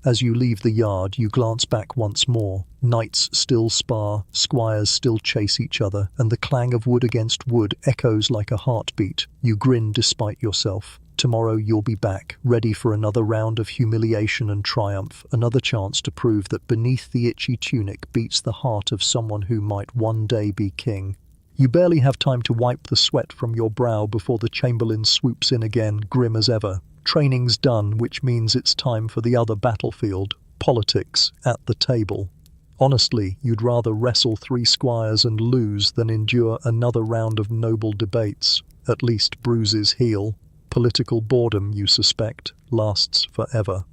As you leave the yard, you glance back once more. Knights still spar, squires still chase each other, and the clang of wood against wood echoes like a heartbeat. You grin despite yourself. Tomorrow you'll be back, ready for another round of humiliation and triumph, another chance to prove that beneath the itchy tunic beats the heart of someone who might one day be king. You barely have time to wipe the sweat from your brow before the chamberlain swoops in again, grim as ever. Training's done, which means it's time for the other battlefield, politics, at the table. Honestly, you'd rather wrestle 3 squires and lose than endure another round of noble debates. At least bruises heal. Political boredom, you suspect, lasts forever.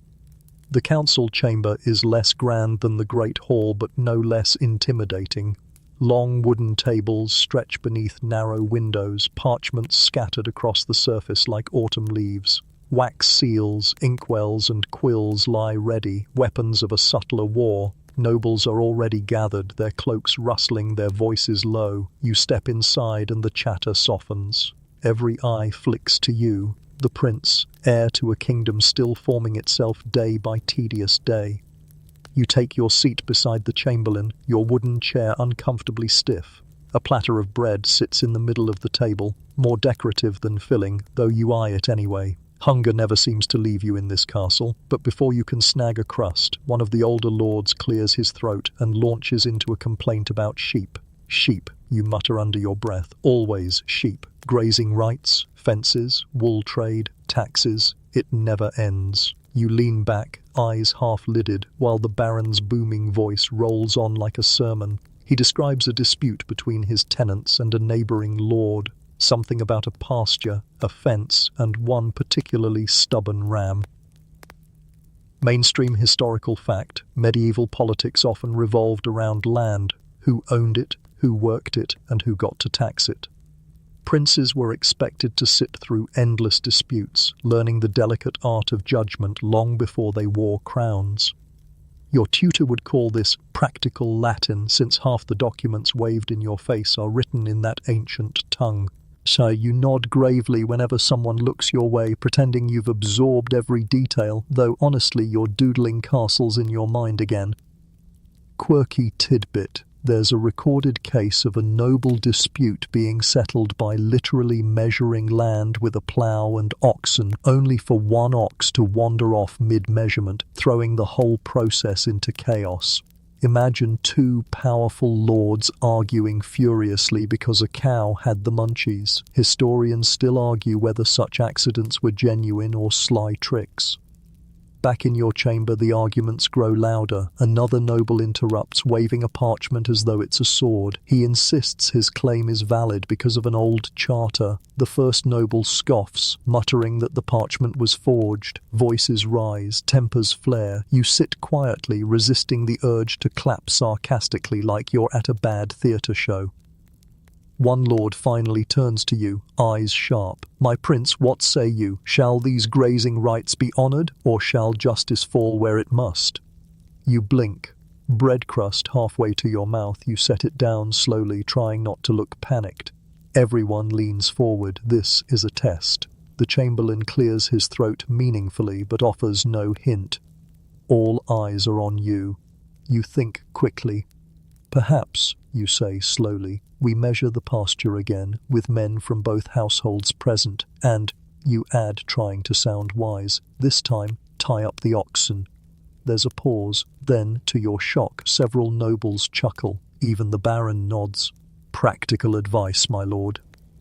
The council chamber is less grand than the Great Hall, but no less intimidating. Long wooden tables stretch beneath narrow windows, parchments scattered across the surface like autumn leaves. Wax seals, inkwells, and quills lie ready, weapons of a subtler war. Nobles are already gathered, their cloaks rustling, their voices low. You step inside and the chatter softens. Every eye flicks to you, the prince, heir to a kingdom still forming itself day by tedious day. You take your seat beside the chamberlain, your wooden chair uncomfortably stiff. A platter of bread sits in the middle of the table, more decorative than filling, though you eye it anyway. Hunger never seems to leave you in this castle, but before you can snag a crust, one of the older lords clears his throat and launches into a complaint about sheep. Sheep, you mutter under your breath, always sheep. Grazing rights, fences, wool trade, taxes, it never ends. You lean back, eyes half-lidded, while the baron's booming voice rolls on like a sermon. He describes a dispute between his tenants and a neighbouring lord. Something about a pasture, a fence, and one particularly stubborn ram. Mainstream historical fact, medieval politics often revolved around land, who owned it, who worked it, and who got to tax it. Princes were expected to sit through endless disputes, learning the delicate art of judgment long before they wore crowns. Your tutor would call this practical Latin, since half the documents waved in your face are written in that ancient tongue. So you nod gravely whenever someone looks your way, pretending you've absorbed every detail, though honestly you're doodling castles in your mind again. Quirky tidbit. There's a recorded case of a noble dispute being settled by literally measuring land with a plough and oxen, only for one ox to wander off mid-measurement, throwing the whole process into chaos. Imagine 2 powerful lords arguing furiously because a cow had the munchies. Historians still argue whether such accidents were genuine or sly tricks. Back in your chamber, the arguments grow louder. Another noble interrupts, waving a parchment as though it's a sword. He insists his claim is valid because of an old charter. The first noble scoffs, muttering that the parchment was forged. Voices rise, tempers flare. You sit quietly, resisting the urge to clap sarcastically like you're at a bad theatre show. One lord finally turns to you, eyes sharp. "My prince, what say you? Shall these grazing rights be honoured, or shall justice fall where it must?" You blink. Bread crust halfway to your mouth, you set it down slowly, trying not to look panicked. Everyone leans forward. This is a test. The chamberlain clears his throat meaningfully, but offers no hint. All eyes are on you. You think quickly. "Perhaps," you say slowly, "we measure the pasture again, with men from both households present, and," you add, trying to sound wise, "this time tie up the oxen." There's a pause. Then, to your shock, several nobles chuckle. Even the baron nods. "Practical advice, my lord."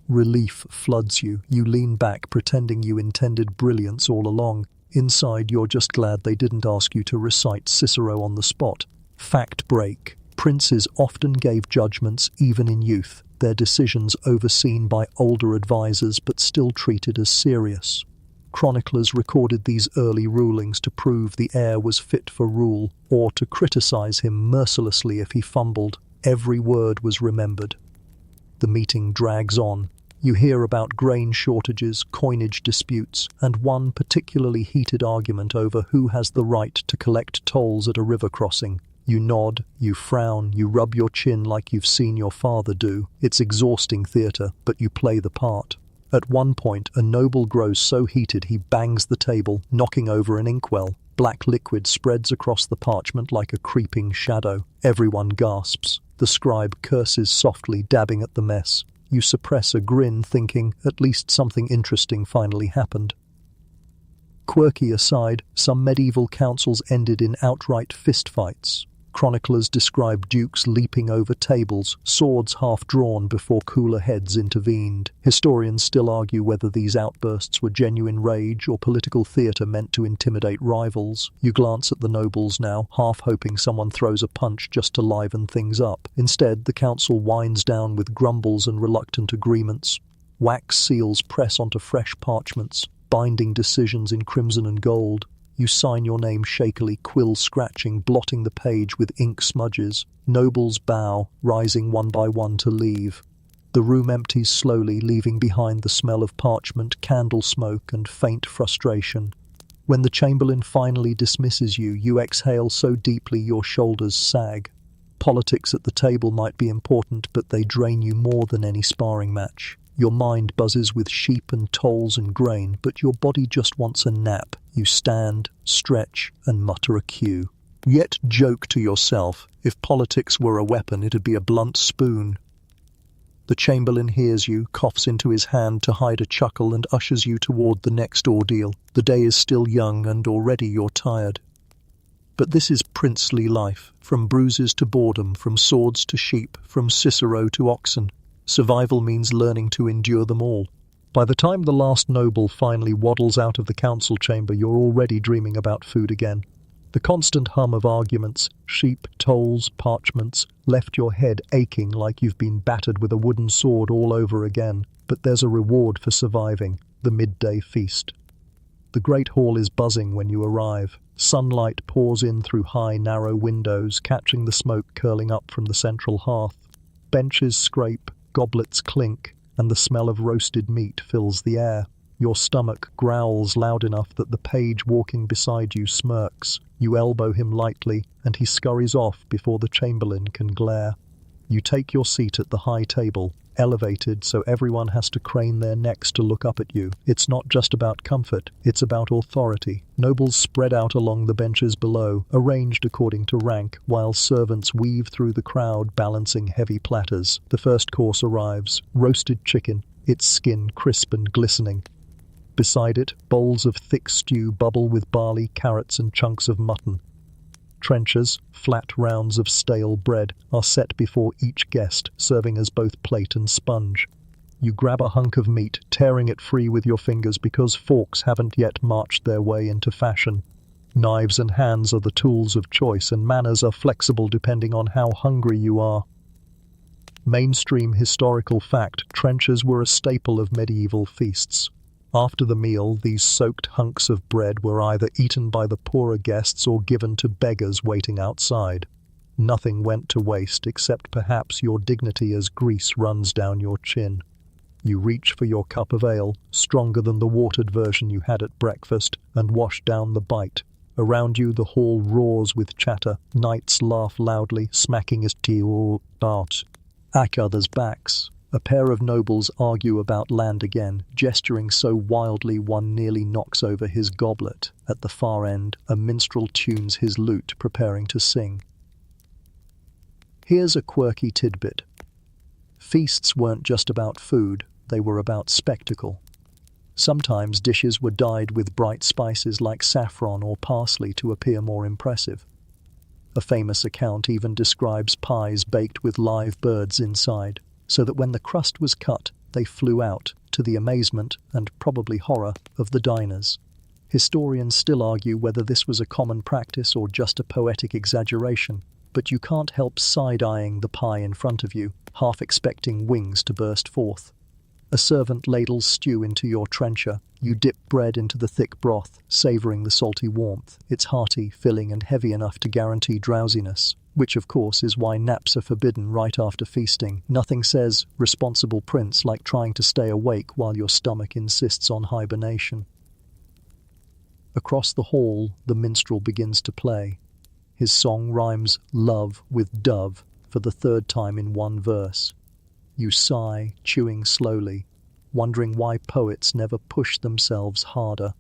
Relief floods you. You lean back, pretending you intended brilliance all along. Inside, you're just glad they didn't ask you to recite Cicero on the spot. Fact break. Princes often gave judgments even in youth, their decisions overseen by older advisors but still treated as serious. Chroniclers recorded these early rulings to prove the heir was fit for rule, or to criticize him mercilessly if he fumbled. Every word was remembered. The meeting drags on. You hear about grain shortages, coinage disputes, and one particularly heated argument over who has the right to collect tolls at a river crossing. You nod, you frown, you rub your chin like you've seen your father do. It's exhausting theatre, but you play the part. At one point, a noble grows so heated he bangs the table, knocking over an inkwell. Black liquid spreads across the parchment like a creeping shadow. Everyone gasps. The scribe curses softly, dabbing at the mess. You suppress a grin, thinking, at least something interesting finally happened. Quirky aside, some medieval councils ended in outright fistfights. Chroniclers describe dukes leaping over tables, swords half drawn before cooler heads intervened. Historians still argue whether these outbursts were genuine rage or political theatre meant to intimidate rivals. You glance at the nobles now, half hoping someone throws a punch just to liven things up. Instead, the council winds down with grumbles and reluctant agreements. Wax seals press onto fresh parchments, binding decisions in crimson and gold. You sign your name shakily, quill scratching, blotting the page with ink smudges. Nobles bow, rising one by one to leave. The room empties slowly, leaving behind the smell of parchment, candle smoke, and faint frustration. When the chamberlain finally dismisses you, you exhale so deeply your shoulders sag. Politics at the table might be important, but they drain you more than any sparring match. Your mind buzzes with sheep and tolls and grain, but your body just wants a nap. You stand, stretch, and mutter a cue. Yet joke to yourself, if politics were a weapon, it'd be a blunt spoon. The chamberlain hears you, coughs into his hand to hide a chuckle, and ushers you toward the next ordeal. The day is still young, and already you're tired. But this is princely life, from bruises to boredom, from swords to sheep, from Cicero to oxen. Survival means learning to endure them all. By the time the last noble finally waddles out of the council chamber, you're already dreaming about food again. The constant hum of arguments, sheep, tolls, parchments, left your head aching like you've been battered with a wooden sword all over again. But there's a reward for surviving, the midday feast. The great hall is buzzing when you arrive. Sunlight pours in through high, narrow windows, catching the smoke curling up from the central hearth. Benches scrape, goblets clink, and the smell of roasted meat fills the air. Your stomach growls loud enough that the page walking beside you smirks. You elbow him lightly, and he scurries off before the chamberlain can glare. You take your seat at the high table, elevated so everyone has to crane their necks to look up at you. It's not just about comfort, it's about authority. Nobles spread out along the benches below, arranged according to rank, while servants weave through the crowd balancing heavy platters. The first course arrives, roasted chicken, its skin crisp and glistening. Beside it, bowls of thick stew bubble with barley, carrots, and chunks of mutton. Trenchers, flat rounds of stale bread, are set before each guest, serving as both plate and sponge. You grab a hunk of meat, tearing it free with your fingers because forks haven't yet marched their way into fashion. Knives and hands are the tools of choice, and manners are flexible depending on how hungry you are. Mainstream historical fact, trenchers were a staple of medieval feasts. After the meal, these soaked hunks of bread were either eaten by the poorer guests or given to beggars waiting outside. Nothing went to waste except perhaps your dignity as grease runs down your chin. You reach for your cup of ale, stronger than the watered version you had at breakfast, and wash down the bite. Around you the hall roars with chatter. Knights laugh loudly, smacking his teal out at others' backs. A pair of nobles argue about land again, gesturing so wildly one nearly knocks over his goblet. At the far end, a minstrel tunes his lute, preparing to sing. Here's a quirky tidbit. Feasts weren't just about food, they were about spectacle. Sometimes dishes were dyed with bright spices like saffron or parsley to appear more impressive. A famous account even describes pies baked with live birds inside, so that when the crust was cut, they flew out, to the amazement and probably horror of the diners. Historians still argue whether this was a common practice or just a poetic exaggeration, but you can't help side-eyeing the pie in front of you, half expecting wings to burst forth. A servant ladles stew into your trencher. You dip bread into the thick broth, savouring the salty warmth. It's hearty, filling, and heavy enough to guarantee drowsiness. Which, of course, is why naps are forbidden right after feasting. Nothing says responsible prince like trying to stay awake while your stomach insists on hibernation. Across the hall, the minstrel begins to play. His song rhymes love with dove for the third time in one verse. You sigh, chewing slowly, wondering why poets never push themselves harder.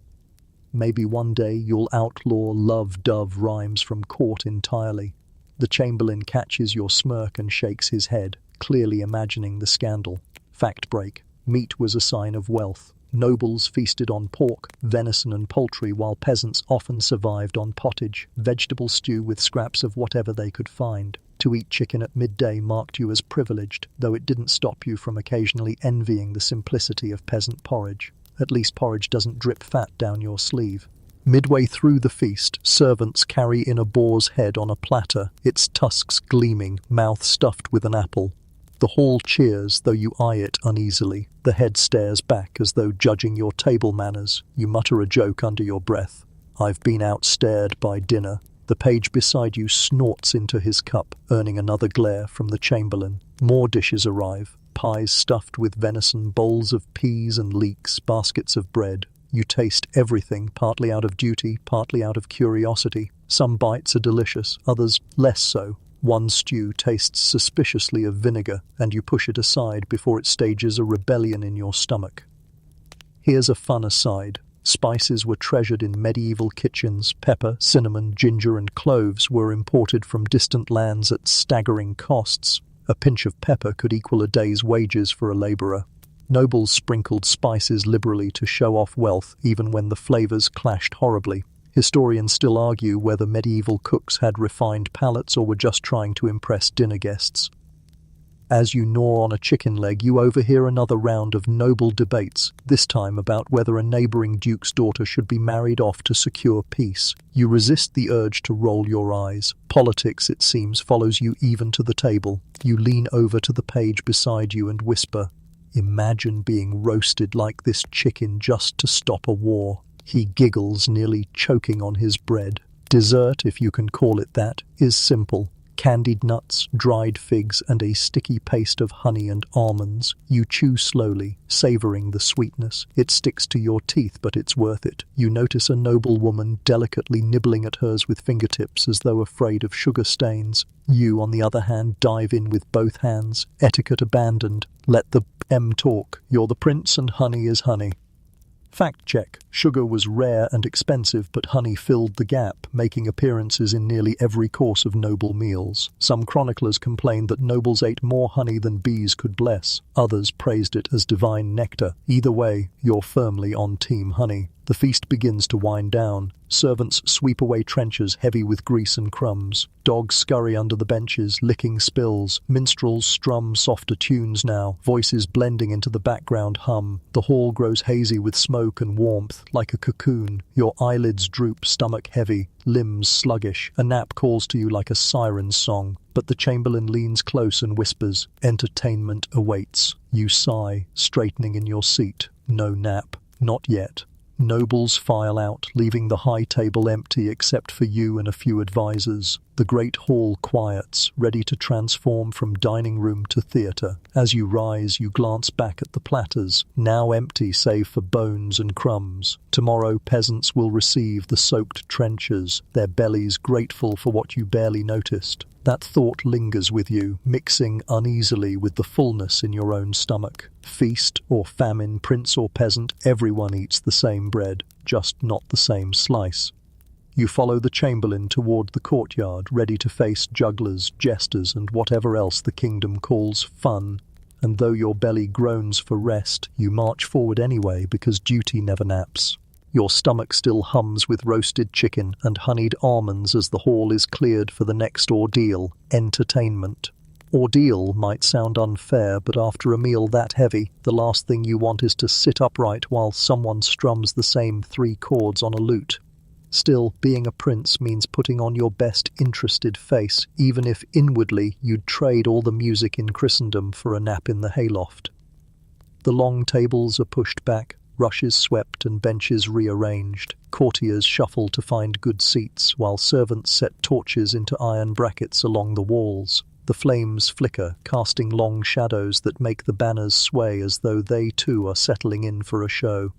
Maybe one day you'll outlaw love-dove rhymes from court entirely. The chamberlain catches your smirk and shakes his head, clearly imagining the scandal. Fact break. Meat was a sign of wealth. Nobles feasted on pork, venison and poultry, while peasants often survived on pottage, vegetable stew with scraps of whatever they could find. To eat chicken at midday marked you as privileged, though it didn't stop you from occasionally envying the simplicity of peasant porridge. At least porridge doesn't drip fat down your sleeve. Midway through the feast, servants carry in a boar's head on a platter, its tusks gleaming, mouth stuffed with an apple. The hall cheers, though you eye it uneasily. The head stares back as though judging your table manners. You mutter a joke under your breath. I've been outstared by dinner. The page beside you snorts into his cup, earning another glare from the chamberlain. More dishes arrive. Pies stuffed with venison, bowls of peas and leeks, baskets of bread. You taste everything, partly out of duty, partly out of curiosity. Some bites are delicious, others less so. One stew tastes suspiciously of vinegar, and you push it aside before it stages a rebellion in your stomach. Here's a fun aside. Spices were treasured in medieval kitchens. Pepper, cinnamon, ginger and cloves were imported from distant lands at staggering costs. A pinch of pepper could equal a day's wages for a laborer. Nobles sprinkled spices liberally to show off wealth, even when the flavors clashed horribly. Historians still argue whether medieval cooks had refined palates or were just trying to impress dinner guests. As you gnaw on a chicken leg, you overhear another round of noble debates, this time about whether a neighboring duke's daughter should be married off to secure peace. You resist the urge to roll your eyes. Politics, it seems, follows you even to the table. You lean over to the page beside you and whisper, "Imagine being roasted like this chicken just to stop a war." He giggles, nearly choking on his bread. Dessert, if you can call it that, is simple. Candied nuts, dried figs, and a sticky paste of honey and almonds. You chew slowly, savoring the sweetness. It sticks to your teeth, but it's worth it. You notice a noble woman delicately nibbling at hers with fingertips as though afraid of sugar stains. You, on the other hand, dive in with both hands. Etiquette abandoned. Let the talk. You're the prince and honey is honey. Fact check. Sugar was rare and expensive, but honey filled the gap, making appearances in nearly every course of noble meals. Some chroniclers complained that nobles ate more honey than bees could bless. Others praised it as divine nectar. Either way, you're firmly on Team Honey. The feast begins to wind down. Servants sweep away trenchers heavy with grease and crumbs. Dogs scurry under the benches, licking spills. Minstrels strum softer tunes now, voices blending into the background hum. The hall grows hazy with smoke and warmth, like a cocoon. Your eyelids droop, stomach heavy, limbs sluggish. A nap calls to you like a siren's song. But the chamberlain leans close and whispers, "Entertainment awaits." You sigh, straightening in your seat. No nap. Not yet. Nobles file out, leaving the high table empty except for you and a few advisors. The great hall quiets, ready to transform from dining room to theatre. As you rise, you glance back at the platters, now empty save for bones and crumbs. Tomorrow peasants will receive the soaked trenchers, their bellies grateful for what you barely noticed. That thought lingers with you, mixing uneasily with the fullness in your own stomach. Feast or famine, prince or peasant, everyone eats the same bread, just not the same slice. You follow the chamberlain toward the courtyard, ready to face jugglers, jesters, and whatever else the kingdom calls fun. And though your belly groans for rest, you march forward anyway because duty never naps. Your stomach still hums with roasted chicken and honeyed almonds as the hall is cleared for the next ordeal, entertainment. Ordeal might sound unfair, but after a meal that heavy, the last thing you want is to sit upright while someone strums the same 3 chords on a lute. Still, being a prince means putting on your best interested face, even if inwardly you'd trade all the music in Christendom for a nap in the hayloft. The long tables are pushed back, Rushes swept and benches rearranged. Courtiers shuffle to find good seats, while servants set torches into iron brackets along the walls. The flames flicker, casting long shadows that make the banners sway as though they too are settling in for a show.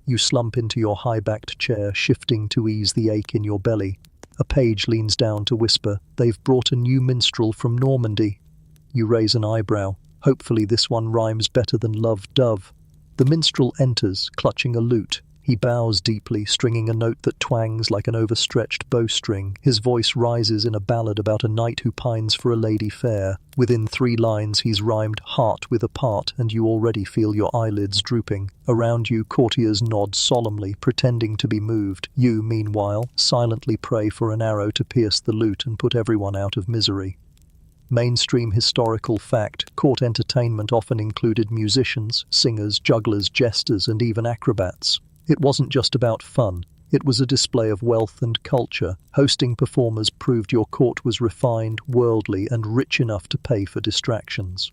You slump into your high-backed chair, shifting to ease the ache in your belly. A page leans down to whisper, "They've brought a new minstrel from Normandy." You raise an eyebrow. Hopefully this one rhymes better than love dove. The minstrel enters, clutching a lute. He bows deeply, stringing a note that twangs like an overstretched bowstring. His voice rises in a ballad about a knight who pines for a lady fair. Within 3 lines he's rhymed heart with a part, and you already feel your eyelids drooping. Around you, courtiers nod solemnly, pretending to be moved. You, meanwhile, silently pray for an arrow to pierce the lute and put everyone out of misery. Mainstream historical fact: court entertainment often included musicians, singers, jugglers, jesters, and even acrobats. It wasn't just about fun. It was a display of wealth and culture. Hosting performers proved your court was refined, worldly, and rich enough to pay for distractions.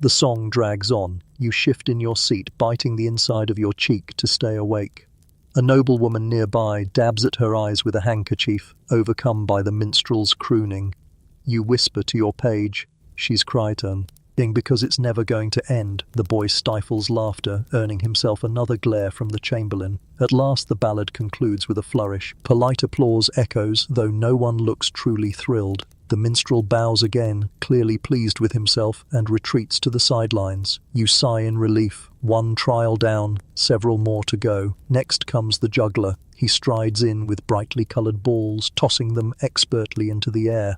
The song drags on. You shift in your seat, biting the inside of your cheek to stay awake. A noblewoman nearby dabs at her eyes with a handkerchief, overcome by the minstrel's crooning. You whisper to your page, "She's Crichton." Because it's never going to end. The boy stifles laughter, earning himself another glare from the chamberlain. At last the ballad concludes with a flourish. Polite applause echoes, though no one looks truly thrilled. The minstrel bows again, clearly pleased with himself, and retreats to the sidelines. You sigh in relief. One trial down, several more to go. Next comes the juggler. He strides in with brightly coloured balls, tossing them expertly into the air.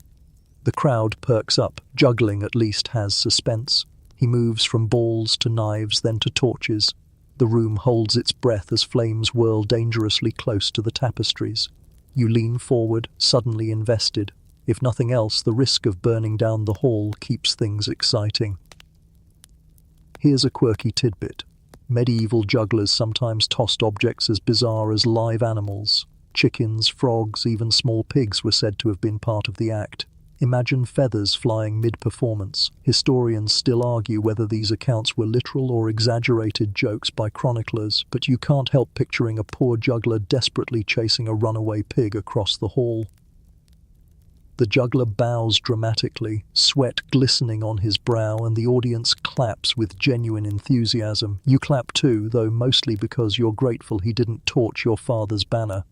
The crowd perks up. Juggling at least has suspense. He moves from balls to knives, then to torches. The room holds its breath as flames whirl dangerously close to the tapestries. You lean forward, suddenly invested. If nothing else, the risk of burning down the hall keeps things exciting. Here's a quirky tidbit. Medieval jugglers sometimes tossed objects as bizarre as live animals. Chickens, frogs, even small pigs were said to have been part of the act. Imagine feathers flying mid-performance. Historians still argue whether these accounts were literal or exaggerated jokes by chroniclers, but you can't help picturing a poor juggler desperately chasing a runaway pig across the hall. The juggler bows dramatically, sweat glistening on his brow, and the audience claps with genuine enthusiasm. You clap too, though mostly because you're grateful he didn't torch your father's banner.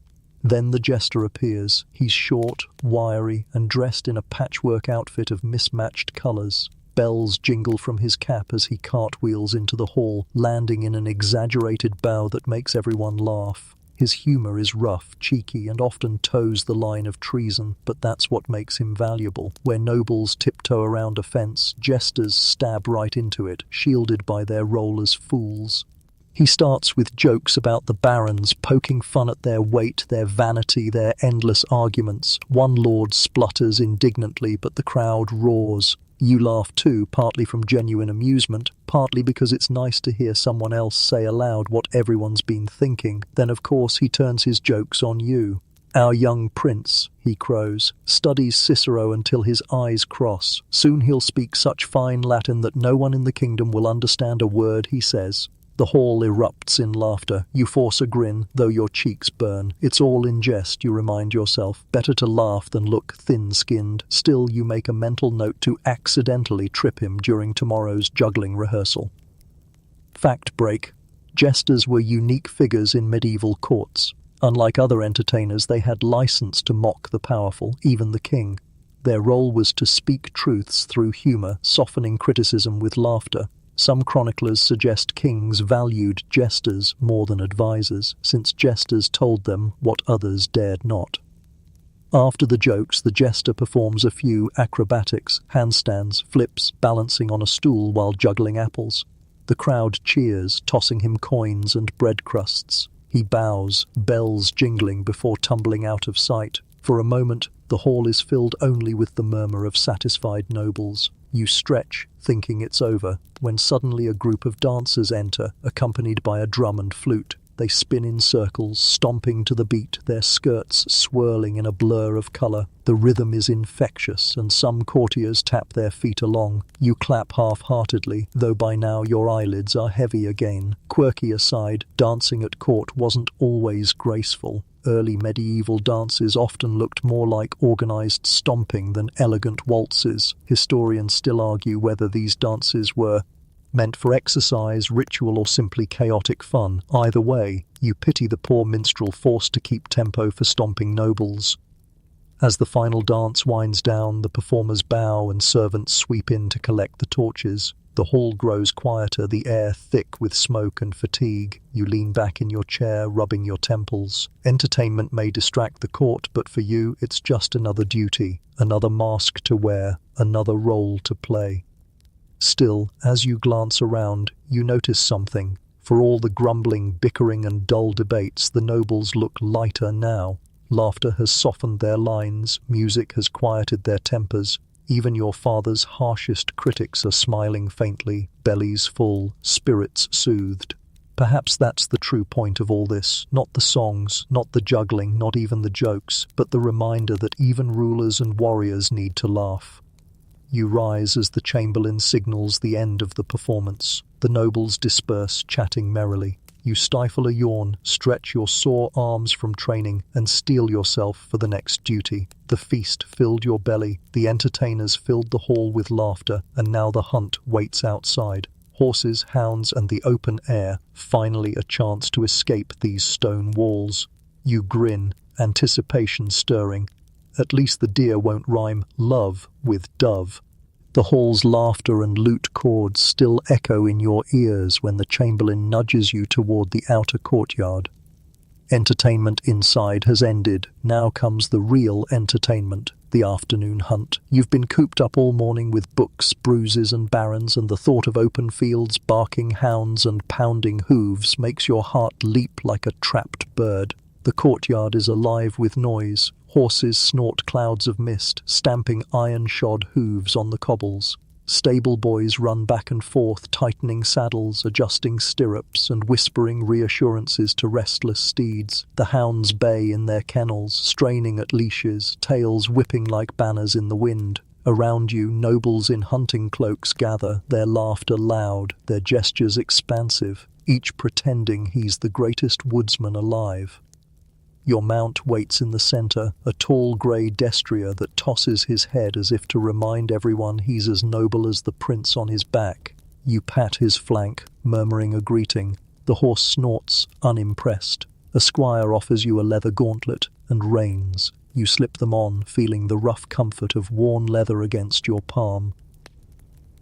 Then the jester appears. He's short, wiry, and dressed in a patchwork outfit of mismatched colours. Bells jingle from his cap as he cartwheels into the hall, landing in an exaggerated bow that makes everyone laugh. His humour is rough, cheeky, and often toes the line of treason, but that's what makes him valuable. Where nobles tiptoe around a fence, jesters stab right into it, shielded by their role as fools. He starts with jokes about the barons, poking fun at their weight, their vanity, their endless arguments. One lord splutters indignantly, but the crowd roars. You laugh too, partly from genuine amusement, partly because it's nice to hear someone else say aloud what everyone's been thinking. Then, of course, he turns his jokes on you. "Our young prince," he crows, "studies Cicero until his eyes cross. Soon he'll speak such fine Latin that no one in the kingdom will understand a word he says." The hall erupts in laughter. You force a grin, though your cheeks burn. It's all in jest, you remind yourself. Better to laugh than look thin-skinned. Still, you make a mental note to accidentally trip him during tomorrow's juggling rehearsal. Fact break. Jesters were unique figures in medieval courts. Unlike other entertainers, they had license to mock the powerful, even the king. Their role was to speak truths through humour, softening criticism with laughter. Some chroniclers suggest kings valued jesters more than advisors, since jesters told them what others dared not. After the jokes, the jester performs a few acrobatics, handstands, flips, balancing on a stool while juggling apples. The crowd cheers, tossing him coins and bread crusts. He bows, bells jingling before tumbling out of sight. For a moment, the hall is filled only with the murmur of satisfied nobles. You stretch, thinking it's over, when suddenly a group of dancers enter, accompanied by a drum and flute. They spin in circles, stomping to the beat, their skirts swirling in a blur of colour. The rhythm is infectious, and some courtiers tap their feet along. You clap half-heartedly, though by now your eyelids are heavy again. Quirky aside, dancing at court wasn't always graceful. Early medieval dances often looked more like organised stomping than elegant waltzes. Historians still argue whether these dances were meant for exercise, ritual, or simply chaotic fun. Either way, you pity the poor minstrel forced to keep tempo for stomping nobles. As the final dance winds down, the performers bow and servants sweep in to collect the torches. The hall grows quieter, the air thick with smoke and fatigue. You lean back in your chair, rubbing your temples. Entertainment may distract the court, but for you, it's just another duty, another mask to wear, another role to play. Still, as you glance around, you notice something. For all the grumbling, bickering, and dull debates, the nobles look lighter now. Laughter has softened their lines, music has quieted their tempers. Even your father's harshest critics are smiling faintly, bellies full, spirits soothed. Perhaps that's the true point of all this, not the songs, not the juggling, not even the jokes, but the reminder that even rulers and warriors need to laugh. You rise as the chamberlain signals the end of the performance. The nobles disperse, chatting merrily. You stifle a yawn, stretch your sore arms from training, and steel yourself for the next duty. The feast filled your belly, the entertainers filled the hall with laughter, and now the hunt waits outside. Horses, hounds, and the open air, finally a chance to escape these stone walls. You grin, anticipation stirring. At least the deer won't rhyme love with dove. The hall's laughter and lute chords still echo in your ears when the chamberlain nudges you toward the outer courtyard. Entertainment inside has ended. Now comes the real entertainment, the afternoon hunt. You've been cooped up all morning with books, bruises, and barons, and the thought of open fields, barking hounds, and pounding hooves makes your heart leap like a trapped bird. The courtyard is alive with noise. Horses snort clouds of mist, stamping iron-shod hooves on the cobbles. Stable boys run back and forth, tightening saddles, adjusting stirrups, and whispering reassurances to restless steeds. The hounds bay in their kennels, straining at leashes, tails whipping like banners in the wind. Around you, nobles in hunting cloaks gather, their laughter loud, their gestures expansive, each pretending he's the greatest woodsman alive. Your mount waits in the center, a tall grey destrier that tosses his head as if to remind everyone he's as noble as the prince on his back. You pat his flank, murmuring a greeting. The horse snorts, unimpressed. A squire offers you a leather gauntlet and reins. You slip them on, feeling the rough comfort of worn leather against your palm.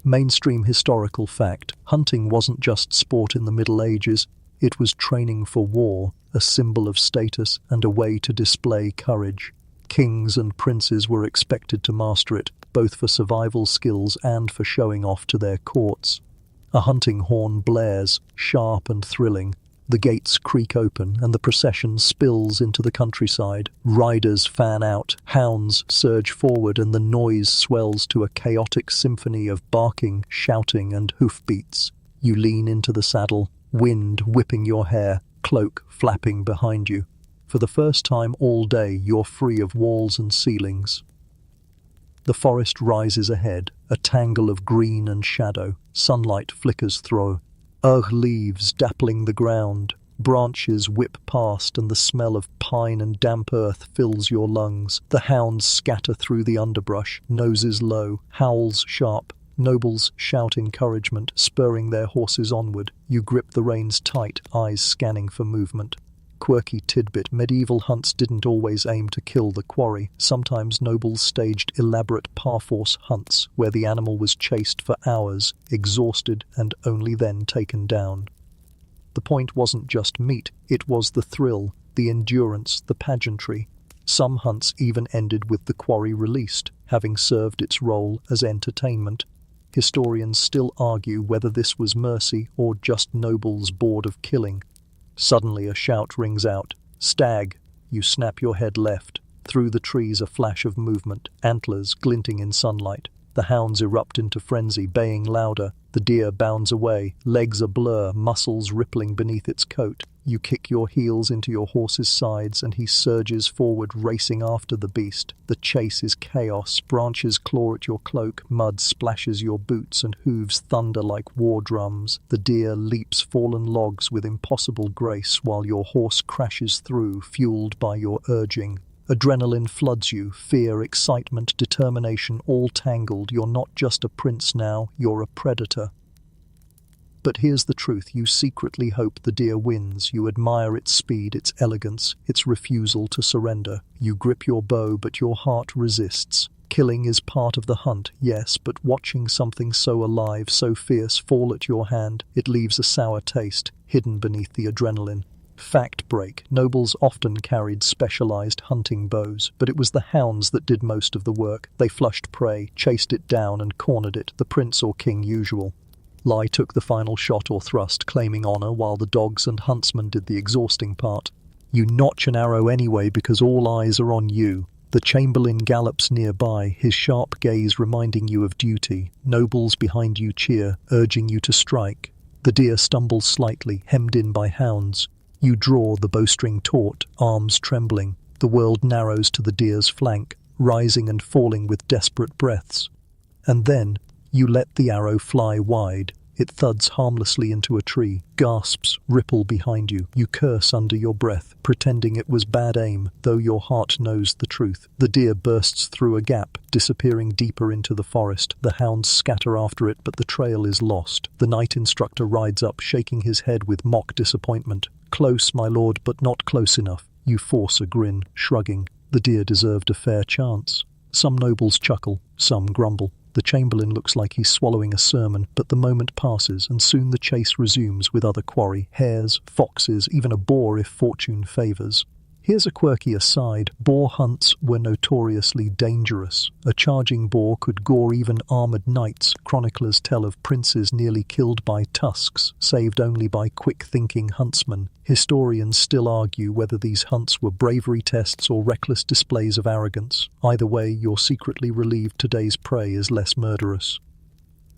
Mainstream historical fact: hunting wasn't just sport in the Middle Ages, it was training for war, a symbol of status and a way to display courage. Kings and princes were expected to master it, both for survival skills and for showing off to their courts. A hunting horn blares, sharp and thrilling. The gates creak open and the procession spills into the countryside. Riders fan out, hounds surge forward, and the noise swells to a chaotic symphony of barking, shouting, and hoofbeats. You lean into the saddle, wind whipping your hair, cloak flapping behind you. For the first time all day, you're free of walls and ceilings. The forest rises ahead, a tangle of green and shadow. Sunlight flickers through. Leaves dappling the ground. Branches whip past, and the smell of pine and damp earth fills your lungs. The hounds scatter through the underbrush, noses low, howls sharp. Nobles shout encouragement, spurring their horses onward. You grip the reins tight, eyes scanning for movement. Quirky tidbit: medieval hunts didn't always aim to kill the quarry. Sometimes nobles staged elaborate par-force hunts, where the animal was chased for hours, exhausted, and only then taken down. The point wasn't just meat, it was the thrill, the endurance, the pageantry. Some hunts even ended with the quarry released, having served its role as entertainment. Historians still argue whether this was mercy or just nobles bored of killing. Suddenly a shout rings out. "Stag!" You snap your head left. Through the trees a flash of movement, antlers glinting in sunlight. The hounds erupt into frenzy, baying louder. The deer bounds away, legs a blur, muscles rippling beneath its coat. You kick your heels into your horse's sides and he surges forward, racing after the beast. The chase is chaos. Branches claw at your cloak, mud splashes your boots, and hooves thunder like war drums. The deer leaps fallen logs with impossible grace while your horse crashes through, fueled by your urging. Adrenaline floods you, fear, excitement, determination, all tangled. You're not just a prince now, you're a predator. But here's the truth, you secretly hope the deer wins. You admire its speed, its elegance, its refusal to surrender. You grip your bow, but your heart resists. Killing is part of the hunt, yes, but watching something so alive, so fierce, fall at your hand, it leaves a sour taste, hidden beneath the adrenaline. Fact break. Nobles often carried specialized hunting bows, but it was the hounds that did most of the work. They flushed prey, chased it down and cornered it, the prince or king usual. Lie took the final shot or thrust, claiming honor, while the dogs and huntsmen did the exhausting part. You notch an arrow anyway because all eyes are on you. The chamberlain gallops nearby, his sharp gaze reminding you of duty. Nobles behind you cheer, urging you to strike. The deer stumbles slightly, hemmed in by hounds. You draw the bowstring taut, arms trembling. The world narrows to the deer's flank, rising and falling with desperate breaths. And then, you let the arrow fly wide. It thuds harmlessly into a tree. Gasps ripple behind you. You curse under your breath, pretending it was bad aim, though your heart knows the truth. The deer bursts through a gap, disappearing deeper into the forest. The hounds scatter after it, but the trail is lost. The night instructor rides up, shaking his head with mock disappointment. Close, my lord, but not close enough. You force a grin, shrugging. The deer deserved a fair chance. Some nobles chuckle, some grumble. The chamberlain looks like he's swallowing a sermon, but the moment passes, and soon the chase resumes with other quarry, hares, foxes, even a boar if fortune favors. Here's a quirky aside. Boar hunts were notoriously dangerous. A charging boar could gore even armored knights. Chroniclers tell of princes nearly killed by tusks, saved only by quick-thinking huntsmen. Historians still argue whether these hunts were bravery tests or reckless displays of arrogance. Either way, you're secretly relieved today's prey is less murderous.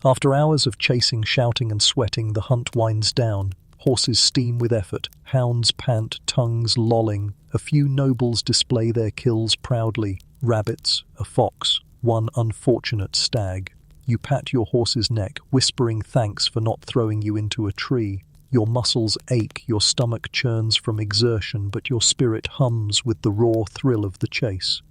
After hours of chasing, shouting and sweating, the hunt winds down. Horses steam with effort, hounds pant, tongues lolling. A few nobles display their kills proudly. Rabbits, a fox, one unfortunate stag. You pat your horse's neck, whispering thanks for not throwing you into a tree. Your muscles ache, your stomach churns from exertion, but your spirit hums with the raw thrill of the chase.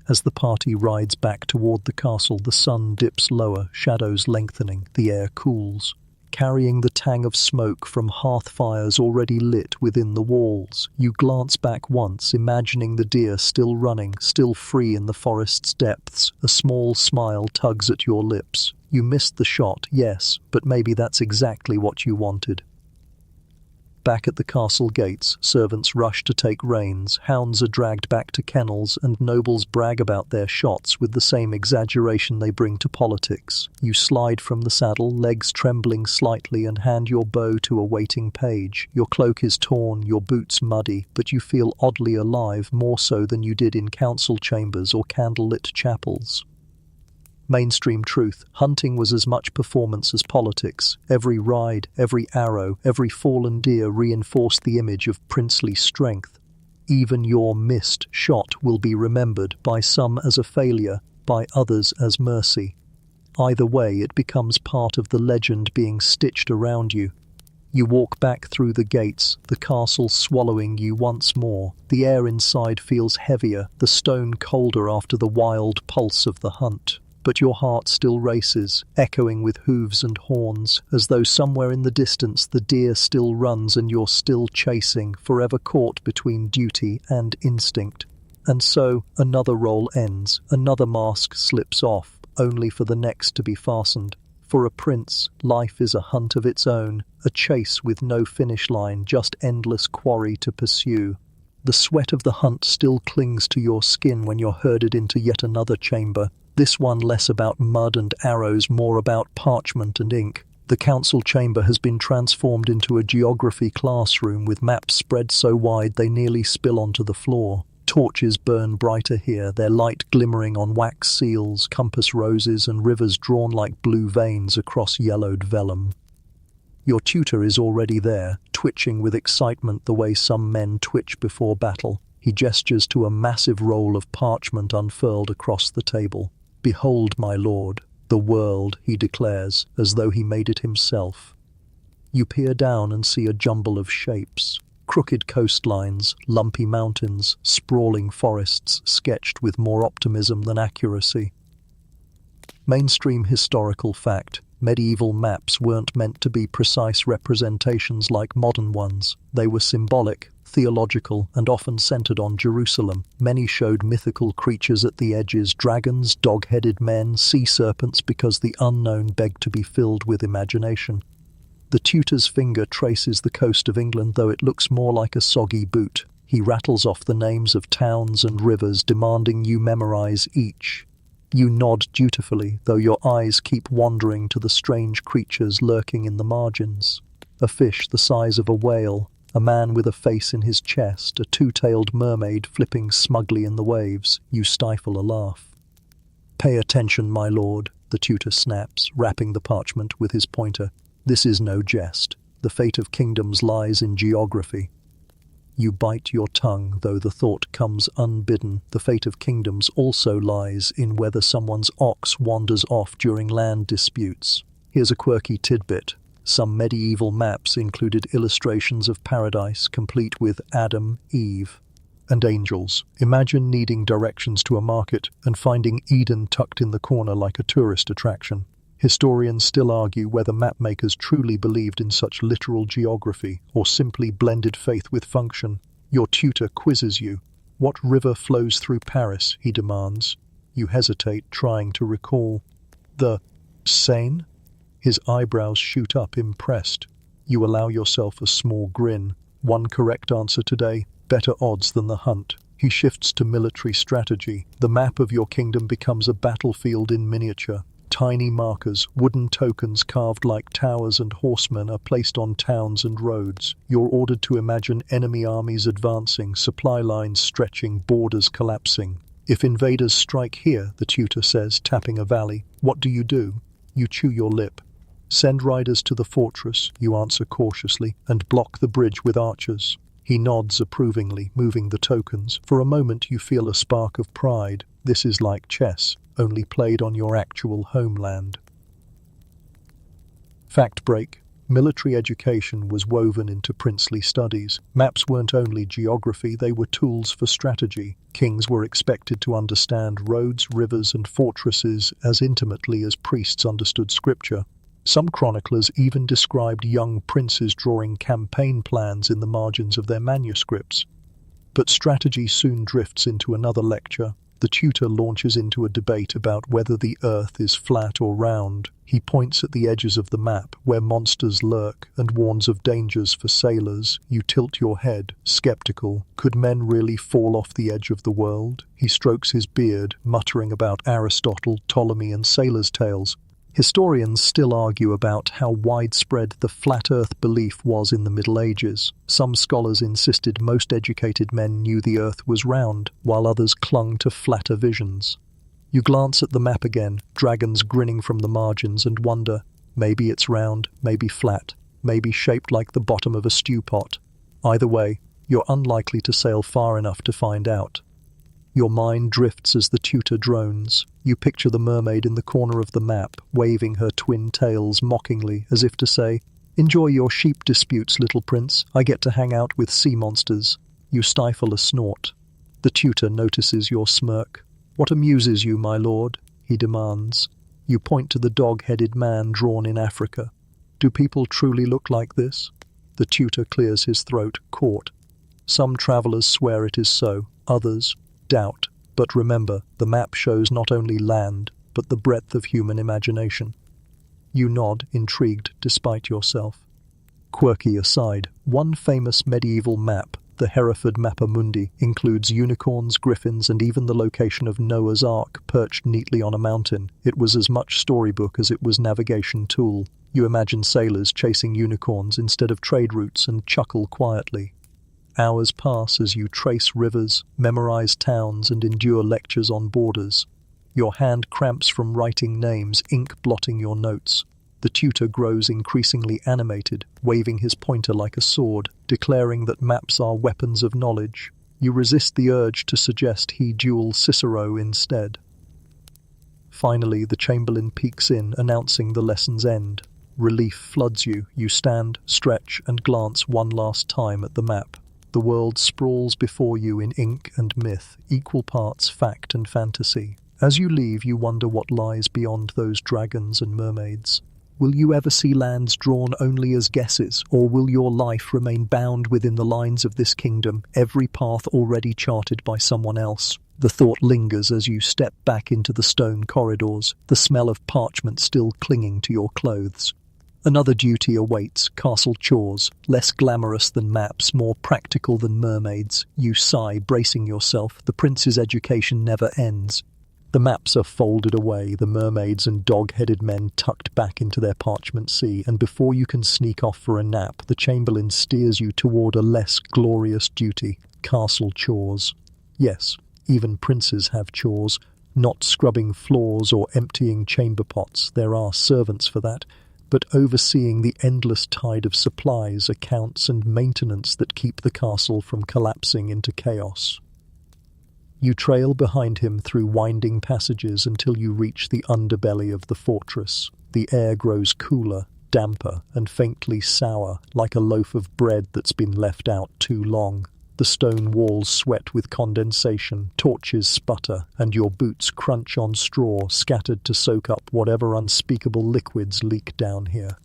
As the party rides back toward the castle, the sun dips lower, shadows lengthening, the air cools. Carrying the tang of smoke from hearth fires already lit within the walls. You glance back once, imagining the deer still running, still free in the forest's depths. A small smile tugs at your lips. You missed the shot, yes, but maybe that's exactly what you wanted. Back at the castle gates, servants rush to take reins, hounds are dragged back to kennels, and nobles brag about their shots with the same exaggeration they bring to politics. You slide from the saddle, legs trembling slightly, and hand your bow to a waiting page. Your cloak is torn, your boots muddy, but you feel oddly alive, more so than you did in council chambers or candlelit chapels. Mainstream truth. Hunting was as much performance as politics. Every ride, every arrow, every fallen deer reinforced the image of princely strength. Even your missed shot will be remembered, by some as a failure, by others as mercy. Either way, it becomes part of the legend being stitched around you. You walk back through the gates, the castle swallowing you once more. The air inside feels heavier, the stone colder after the wild pulse of the hunt. But your heart still races, echoing with hooves and horns, as though somewhere in the distance the deer still runs and you're still chasing, forever caught between duty and instinct. And so, another role ends, another mask slips off, only for the next to be fastened. For a prince, life is a hunt of its own, a chase with no finish line, just endless quarry to pursue. The sweat of the hunt still clings to your skin when you're herded into yet another chamber. This one less about mud and arrows, more about parchment and ink. The council chamber has been transformed into a geography classroom with maps spread so wide they nearly spill onto the floor. Torches burn brighter here, their light glimmering on wax seals, compass roses and rivers drawn like blue veins across yellowed vellum. Your tutor is already there, twitching with excitement the way some men twitch before battle. He gestures to a massive roll of parchment unfurled across the table. "Behold, my lord, the world," he declares, as though he made it himself. You peer down and see a jumble of shapes. Crooked coastlines, lumpy mountains, sprawling forests sketched with more optimism than accuracy. Mainstream historical fact: medieval maps weren't meant to be precise representations like modern ones. They were symbolic, theological, and often centered on Jerusalem. Many showed mythical creatures at the edges: dragons, dog-headed men, sea serpents, because the unknown begged to be filled with imagination. The tutor's finger traces the coast of England, though it looks more like a soggy boot. He rattles off the names of towns and rivers, demanding you memorize each. You nod dutifully, though your eyes keep wandering to the strange creatures lurking in the margins. A fish the size of a whale, a man with a face in his chest, a two-tailed mermaid flipping smugly in the waves. You stifle a laugh. "Pay attention, my lord," the tutor snaps, rapping the parchment with his pointer. "This is no jest. The fate of kingdoms lies in geography." You bite your tongue, though the thought comes unbidden. The fate of kingdoms also lies in whether someone's ox wanders off during land disputes. Here's a quirky tidbit. Some medieval maps included illustrations of paradise, complete with Adam, Eve, and angels. Imagine needing directions to a market and finding Eden tucked in the corner like a tourist attraction. Historians still argue whether mapmakers truly believed in such literal geography or simply blended faith with function. Your tutor quizzes you. "What river flows through Paris?" he demands. You hesitate, trying to recall. "The Seine?" His eyebrows shoot up, impressed. You allow yourself a small grin. One correct answer today, better odds than the hunt. He shifts to military strategy. The map of your kingdom becomes a battlefield in miniature. Tiny markers, wooden tokens carved like towers and horsemen, are placed on towns and roads. You're ordered to imagine enemy armies advancing, supply lines stretching, borders collapsing. "If invaders strike here," the tutor says, tapping a valley, "what do? You chew your lip. "Send riders to the fortress," you answer cautiously, "and block the bridge with archers." He nods approvingly, moving the tokens. For a moment you feel a spark of pride. This is like chess, only played on your actual homeland. Fact break. Military education was woven into princely studies. Maps weren't only geography, they were tools for strategy. Kings were expected to understand roads, rivers, and fortresses as intimately as priests understood scripture. Some chroniclers even described young princes drawing campaign plans in the margins of their manuscripts. But strategy soon drifts into another lecture. The tutor launches into a debate about whether the earth is flat or round. He points at the edges of the map, where monsters lurk, and warns of dangers for sailors. You tilt your head, skeptical. Could men really fall off the edge of the world? He strokes his beard, muttering about Aristotle, Ptolemy, and sailors' tales. Historians still argue about how widespread the flat earth belief was in the Middle Ages. Some scholars insisted most educated men knew the earth was round, while others clung to flatter visions. You glance at the map again, dragons grinning from the margins, and wonder, maybe it's round, maybe flat, maybe shaped like the bottom of a stew pot. Either way, you're unlikely to sail far enough to find out. Your mind drifts as the tutor drones. You picture the mermaid in the corner of the map, waving her twin tails mockingly, as if to say, "Enjoy your sheep disputes, little prince. I get to hang out with sea monsters." You stifle a snort. The tutor notices your smirk. "What amuses you, my lord?" he demands. You point to the dog-headed man drawn in Africa. "Do people truly look like this?" The tutor clears his throat, caught. "Some travelers swear it is so, others doubt. But remember, the map shows not only land, but the breadth of human imagination." You nod, intrigued despite yourself. Quirky aside, one famous medieval map, the Hereford Mappa Mundi, includes unicorns, griffins, and even the location of Noah's Ark perched neatly on a mountain. It was as much storybook as it was navigation tool. You imagine sailors chasing unicorns instead of trade routes and chuckle quietly. Hours pass as you trace rivers, memorize towns, and endure lectures on borders. Your hand cramps from writing names, ink blotting your notes. The tutor grows increasingly animated, waving his pointer like a sword, declaring that maps are weapons of knowledge. You resist the urge to suggest he duel Cicero instead. Finally, the chamberlain peeks in, announcing the lesson's end. Relief floods you. You stand, stretch, and glance one last time at the map. The world sprawls before you in ink and myth, equal parts fact and fantasy. As you leave, you wonder what lies beyond those dragons and mermaids. Will you ever see lands drawn only as guesses, or will your life remain bound within the lines of this kingdom, every path already charted by someone else? The thought lingers as you step back into the stone corridors, the smell of parchment still clinging to your clothes. Another duty awaits, castle chores, less glamorous than maps, more practical than mermaids. You sigh, bracing yourself. The prince's education never ends. The maps are folded away, the mermaids and dog-headed men tucked back into their parchment sea, and before you can sneak off for a nap, the chamberlain steers you toward a less glorious duty, castle chores. Yes, even princes have chores, not scrubbing floors or emptying chamber pots. There are servants for that. But overseeing the endless tide of supplies, accounts, and maintenance that keep the castle from collapsing into chaos. You trail behind him through winding passages until you reach the underbelly of the fortress. The air grows cooler, damper, and faintly sour, like a loaf of bread that's been left out too long. The stone walls sweat with condensation, torches sputter, and your boots crunch on straw scattered to soak up whatever unspeakable liquids leak down here.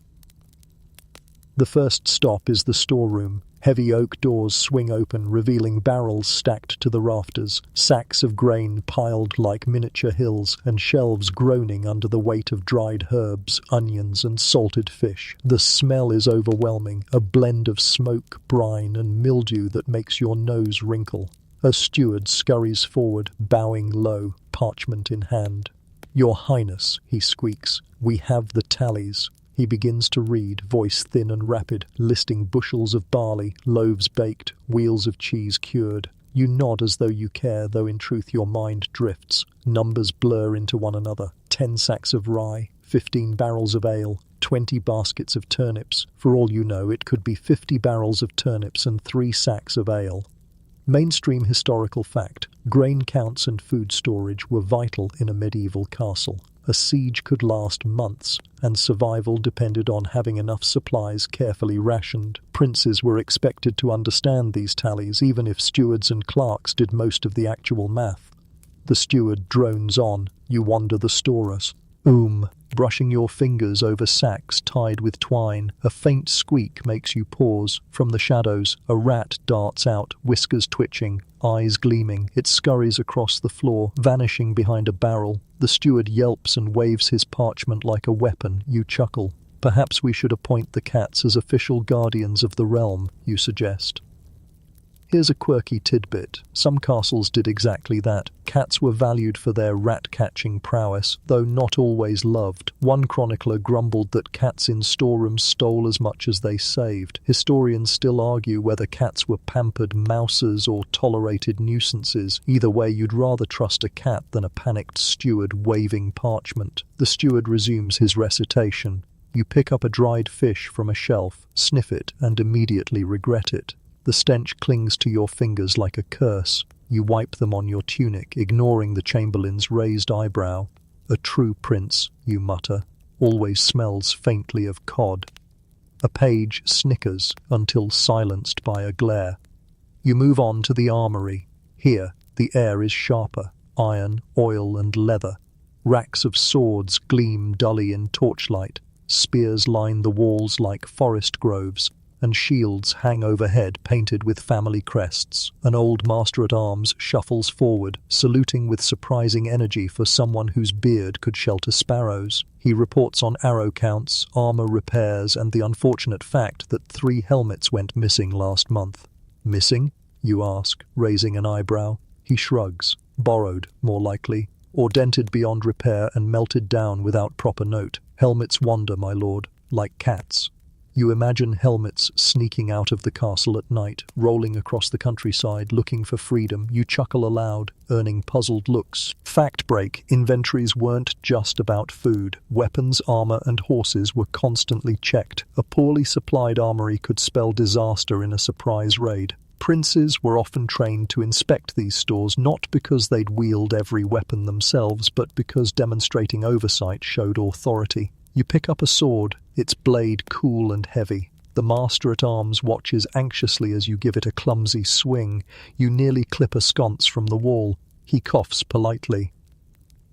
The first stop is the storeroom. Heavy oak doors swing open, revealing barrels stacked to the rafters, sacks of grain piled like miniature hills, and shelves groaning under the weight of dried herbs, onions, and salted fish. The smell is overwhelming, a blend of smoke, brine, and mildew that makes your nose wrinkle. A steward scurries forward, bowing low, parchment in hand. "Your Highness," he squeaks, "we have the tallies." He begins to read, voice thin and rapid, listing bushels of barley, loaves baked, wheels of cheese cured. You nod as though you care, though in truth your mind drifts. Numbers blur into one another. 10 sacks of rye, 15 barrels of ale, 20 baskets of turnips. For all you know, it could be 50 barrels of turnips and 3 sacks of ale. Mainstream historical fact: grain counts and food storage were vital in a medieval castle. A siege could last months, and survival depended on having enough supplies carefully rationed. Princes were expected to understand these tallies, even if stewards and clerks did most of the actual math. The steward drones on. You wander the stores. Brushing your fingers over sacks tied with twine. A faint squeak makes you pause. From the shadows, a rat darts out, whiskers twitching, eyes gleaming. It scurries across the floor, vanishing behind a barrel. The steward yelps and waves his parchment like a weapon. You chuckle. "Perhaps we should appoint the cats as official guardians of the realm," you suggest. Here's a quirky tidbit. Some castles did exactly that. Cats were valued for their rat-catching prowess, though not always loved. One chronicler grumbled that cats in storerooms stole as much as they saved. Historians still argue whether cats were pampered mouses or tolerated nuisances. Either way, you'd rather trust a cat than a panicked steward waving parchment. The steward resumes his recitation. You pick up a dried fish from a shelf, sniff it, and immediately regret it. The stench clings to your fingers like a curse. You wipe them on your tunic, ignoring the chamberlain's raised eyebrow. "A true prince," you mutter, "always smells faintly of cod." A page snickers until silenced by a glare. You move on to the armory. Here, the air is sharper. Iron, oil, and leather. Racks of swords gleam dully in torchlight. Spears line the walls like forest groves, and shields hang overhead painted with family crests. An old master-at-arms shuffles forward, saluting with surprising energy for someone whose beard could shelter sparrows. He reports on arrow counts, armor repairs, and the unfortunate fact that 3 helmets went missing last month. "Missing?" you ask, raising an eyebrow. He shrugs. "Borrowed, more likely, or dented beyond repair and melted down without proper note. Helmets wander, my lord, like cats." You imagine helmets sneaking out of the castle at night, rolling across the countryside, looking for freedom. You chuckle aloud, earning puzzled looks. Fact break: inventories weren't just about food. Weapons, armor, and horses were constantly checked. A poorly supplied armory could spell disaster in a surprise raid. Princes were often trained to inspect these stores, not because they'd wield every weapon themselves, but because demonstrating oversight showed authority. You pick up a sword, its blade cool and heavy. The master-at-arms watches anxiously as you give it a clumsy swing. You nearly clip a sconce from the wall. He coughs politely.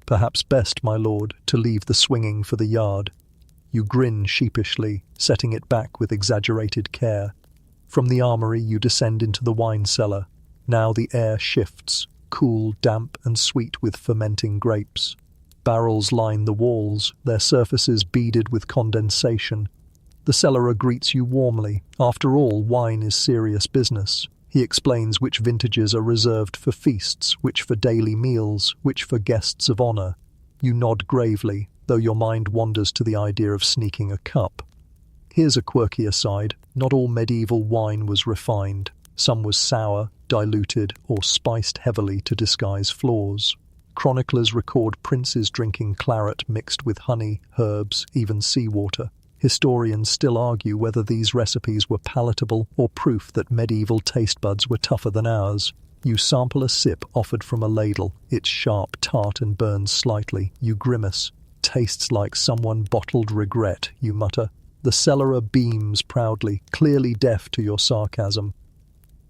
"Perhaps best, my lord, to leave the swinging for the yard." You grin sheepishly, setting it back with exaggerated care. From the armory you descend into the wine cellar. Now the air shifts, cool, damp, and sweet with fermenting grapes. Barrels line the walls, their surfaces beaded with condensation. The cellarer greets you warmly. After all, wine is serious business. He explains which vintages are reserved for feasts, which for daily meals, which for guests of honor. You nod gravely, though your mind wanders to the idea of sneaking a cup. Here's a quirky aside: not all medieval wine was refined. Some was sour, diluted, or spiced heavily to disguise flaws. Chroniclers record princes drinking claret mixed with honey, herbs, even seawater. Historians still argue whether these recipes were palatable or proof that medieval taste buds were tougher than ours. You sample a sip offered from a ladle. It's sharp, tart, and burns slightly. You grimace. "Tastes like someone bottled regret," you mutter. The cellarer beams proudly, clearly deaf to your sarcasm.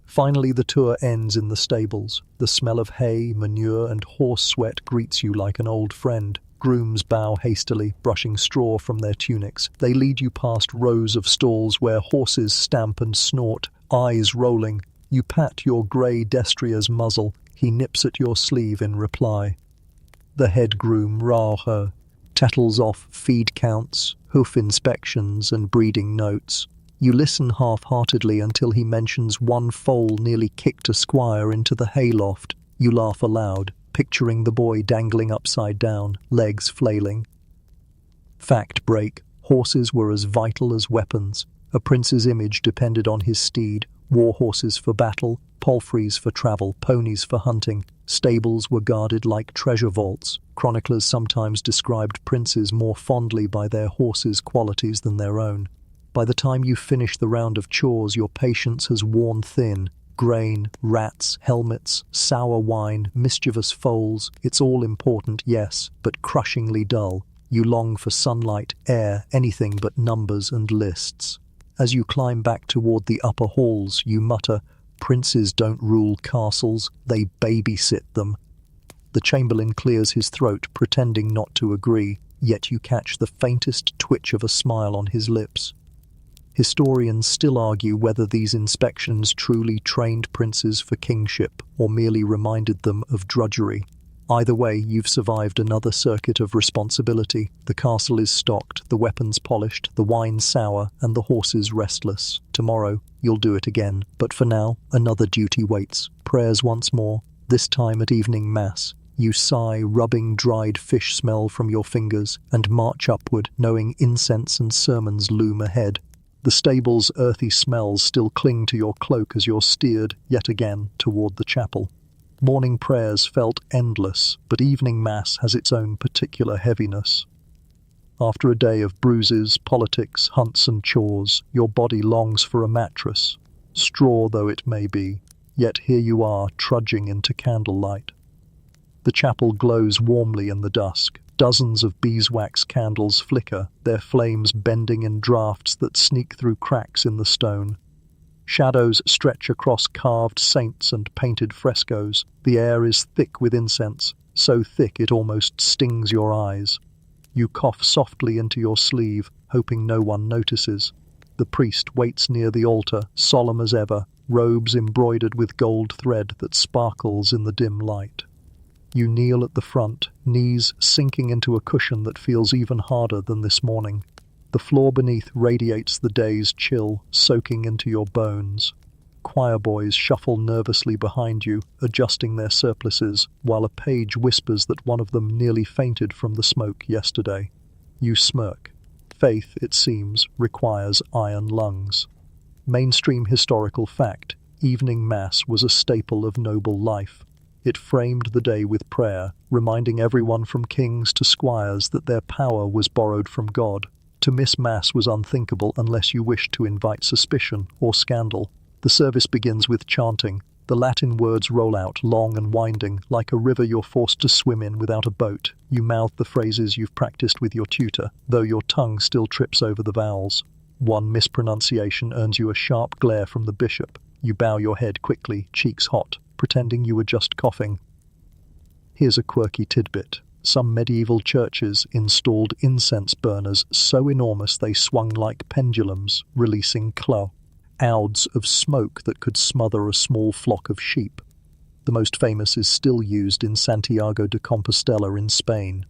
Finally, the tour ends in the stables. The smell of hay, manure, and horse sweat greets you like an old friend. Grooms bow hastily, brushing straw from their tunics. They lead you past rows of stalls where horses stamp and snort, eyes rolling. You pat your grey destrier's muzzle. He nips at your sleeve in reply. The head groom, raucous, tattles off feed counts, hoof inspections, and breeding notes. You listen half-heartedly until he mentions one foal nearly kicked a squire into the hayloft. You laugh aloud, picturing the boy dangling upside down, legs flailing. Fact break: horses were as vital as weapons. A prince's image depended on his steed. War horses for battle, palfreys for travel, ponies for hunting. Stables were guarded like treasure vaults. Chroniclers sometimes described princes more fondly by their horses' qualities than their own. By the time you finish the round of chores, your patience has worn thin. Grain, rats, helmets, sour wine, mischievous foals. It's all important, yes, but crushingly dull. You long for sunlight, air, anything but numbers and lists. As you climb back toward the upper halls, you mutter, "Princes don't rule castles, they babysit them." The chamberlain clears his throat, pretending not to agree, yet you catch the faintest twitch of a smile on his lips. Historians still argue whether these inspections truly trained princes for kingship or merely reminded them of drudgery. Either way, you've survived another circuit of responsibility. The castle is stocked, the weapons polished, the wine sour, and the horses restless. Tomorrow, you'll do it again. But for now, another duty waits. Prayers once more, this time at evening mass. You sigh, rubbing dried fish smell from your fingers, and march upward, knowing incense and sermons loom ahead. The stable's earthy smells still cling to your cloak as you're steered, yet again, toward the chapel. Morning prayers felt endless, but evening mass has its own particular heaviness. After a day of bruises, politics, hunts and chores, your body longs for a mattress, straw though it may be, yet here you are, trudging into candlelight. The chapel glows warmly in the dusk. Dozens of beeswax candles flicker, their flames bending in draughts that sneak through cracks in the stone. Shadows stretch across carved saints and painted frescoes. The air is thick with incense, so thick it almost stings your eyes. You cough softly into your sleeve, hoping no one notices. The priest waits near the altar, solemn as ever, robes embroidered with gold thread that sparkles in the dim light. You kneel at the front, knees sinking into a cushion that feels even harder than this morning. The floor beneath radiates the day's chill, soaking into your bones. Choir boys shuffle nervously behind you, adjusting their surplices, while a page whispers that one of them nearly fainted from the smoke yesterday. You smirk. Faith, it seems, requires iron lungs. Mainstream historical fact: evening mass was a staple of noble life. It framed the day with prayer, reminding everyone from kings to squires that their power was borrowed from God. To miss mass was unthinkable unless you wished to invite suspicion or scandal. The service begins with chanting. The Latin words roll out, long and winding, like a river you're forced to swim in without a boat. You mouth the phrases you've practiced with your tutor, though your tongue still trips over the vowels. One mispronunciation earns you a sharp glare from the bishop. You bow your head quickly, cheeks hot, pretending you were just coughing. Here's a quirky tidbit. Some medieval churches installed incense burners so enormous they swung like pendulums, releasing clouds of smoke that could smother a small flock of sheep. The most famous is still used in Santiago de Compostela in Spain.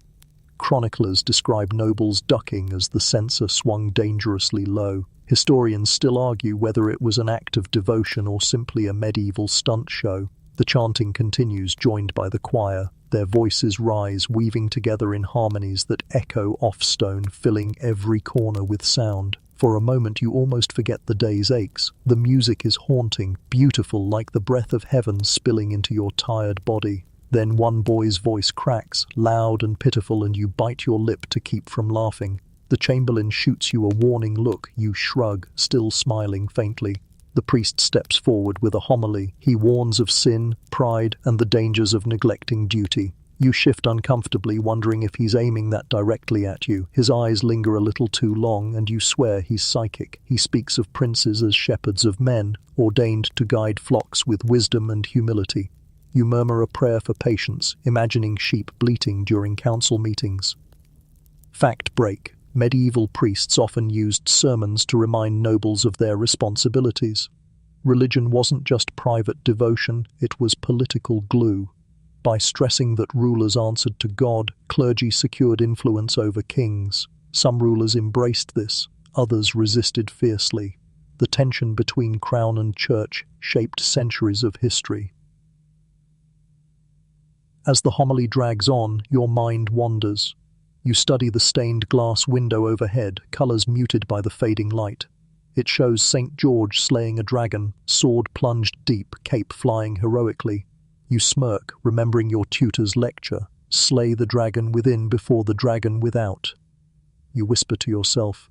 Chroniclers describe nobles ducking as the censer swung dangerously low. Historians still argue whether it was an act of devotion or simply a medieval stunt show. The chanting continues, joined by the choir. Their voices rise, weaving together in harmonies that echo off stone, filling every corner with sound. For a moment you almost forget the day's aches. The music is haunting, beautiful, like the breath of heaven spilling into your tired body. Then one boy's voice cracks, loud and pitiful, and you bite your lip to keep from laughing. The chamberlain shoots you a warning look. You shrug, still smiling faintly. The priest steps forward with a homily. He warns of sin, pride, and the dangers of neglecting duty. You shift uncomfortably, wondering if he's aiming that directly at you. His eyes linger a little too long, and you swear he's psychic. He speaks of princes as shepherds of men, ordained to guide flocks with wisdom and humility. You murmur a prayer for patience, imagining sheep bleating during council meetings. Fact break. Medieval priests often used sermons to remind nobles of their responsibilities. Religion wasn't just private devotion, it was political glue. By stressing that rulers answered to God, clergy secured influence over kings. Some rulers embraced this, others resisted fiercely. The tension between crown and church shaped centuries of history. As the homily drags on, your mind wanders. You study the stained glass window overhead, colours muted by the fading light. It shows St. George slaying a dragon, sword plunged deep, cape flying heroically. You smirk, remembering your tutor's lecture. Slay the dragon within before the dragon without. You whisper to yourself,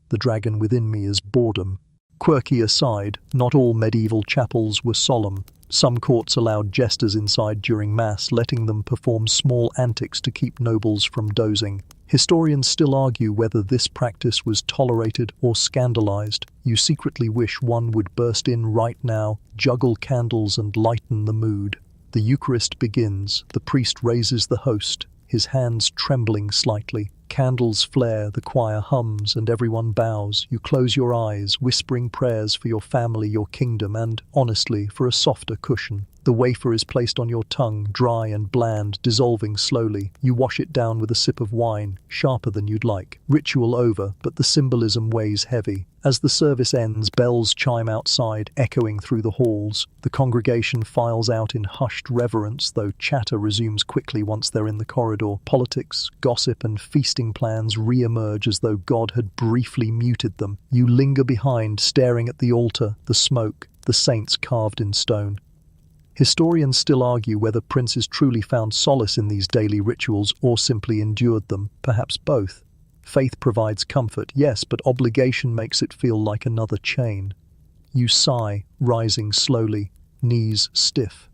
the dragon within me is boredom. Quirky aside, not all medieval chapels were solemn. Some courts allowed jesters inside during Mass, letting them perform small antics to keep nobles from dozing. Historians still argue whether this practice was tolerated or scandalized. You secretly wish one would burst in right now, juggle candles and lighten the mood. The Eucharist begins. The priest raises the host, his hands trembling slightly. Candles flare, the choir hums, and everyone bows. You close your eyes, whispering prayers for your family, your kingdom, and, honestly, for a softer cushion. The wafer is placed on your tongue, dry and bland, dissolving slowly. You wash it down with a sip of wine, sharper than you'd like. Ritual over, but the symbolism weighs heavy. As the service ends, bells chime outside, echoing through the halls. The congregation files out in hushed reverence, though chatter resumes quickly once they're in the corridor. Politics, gossip, and feasting plans re-emerge as though God had briefly muted them. You linger behind, staring at the altar, the smoke, the saints carved in stone. Historians still argue whether princes truly found solace in these daily rituals or simply endured them, perhaps both. Faith provides comfort, yes, but obligation makes it feel like another chain. You sigh, rising slowly, knees stiff.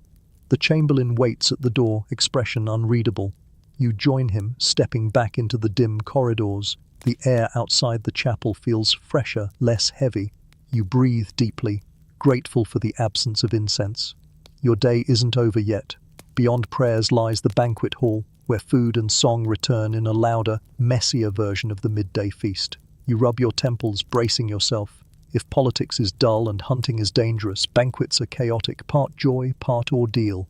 The chamberlain waits at the door, expression unreadable. You join him, stepping back into the dim corridors. The air outside the chapel feels fresher, less heavy. You breathe deeply, grateful for the absence of incense. Your day isn't over yet. Beyond prayers lies the banquet hall, where food and song return in a louder, messier version of the midday feast. You rub your temples, bracing yourself. If politics is dull and hunting is dangerous, banquets are chaotic, part joy, part ordeal.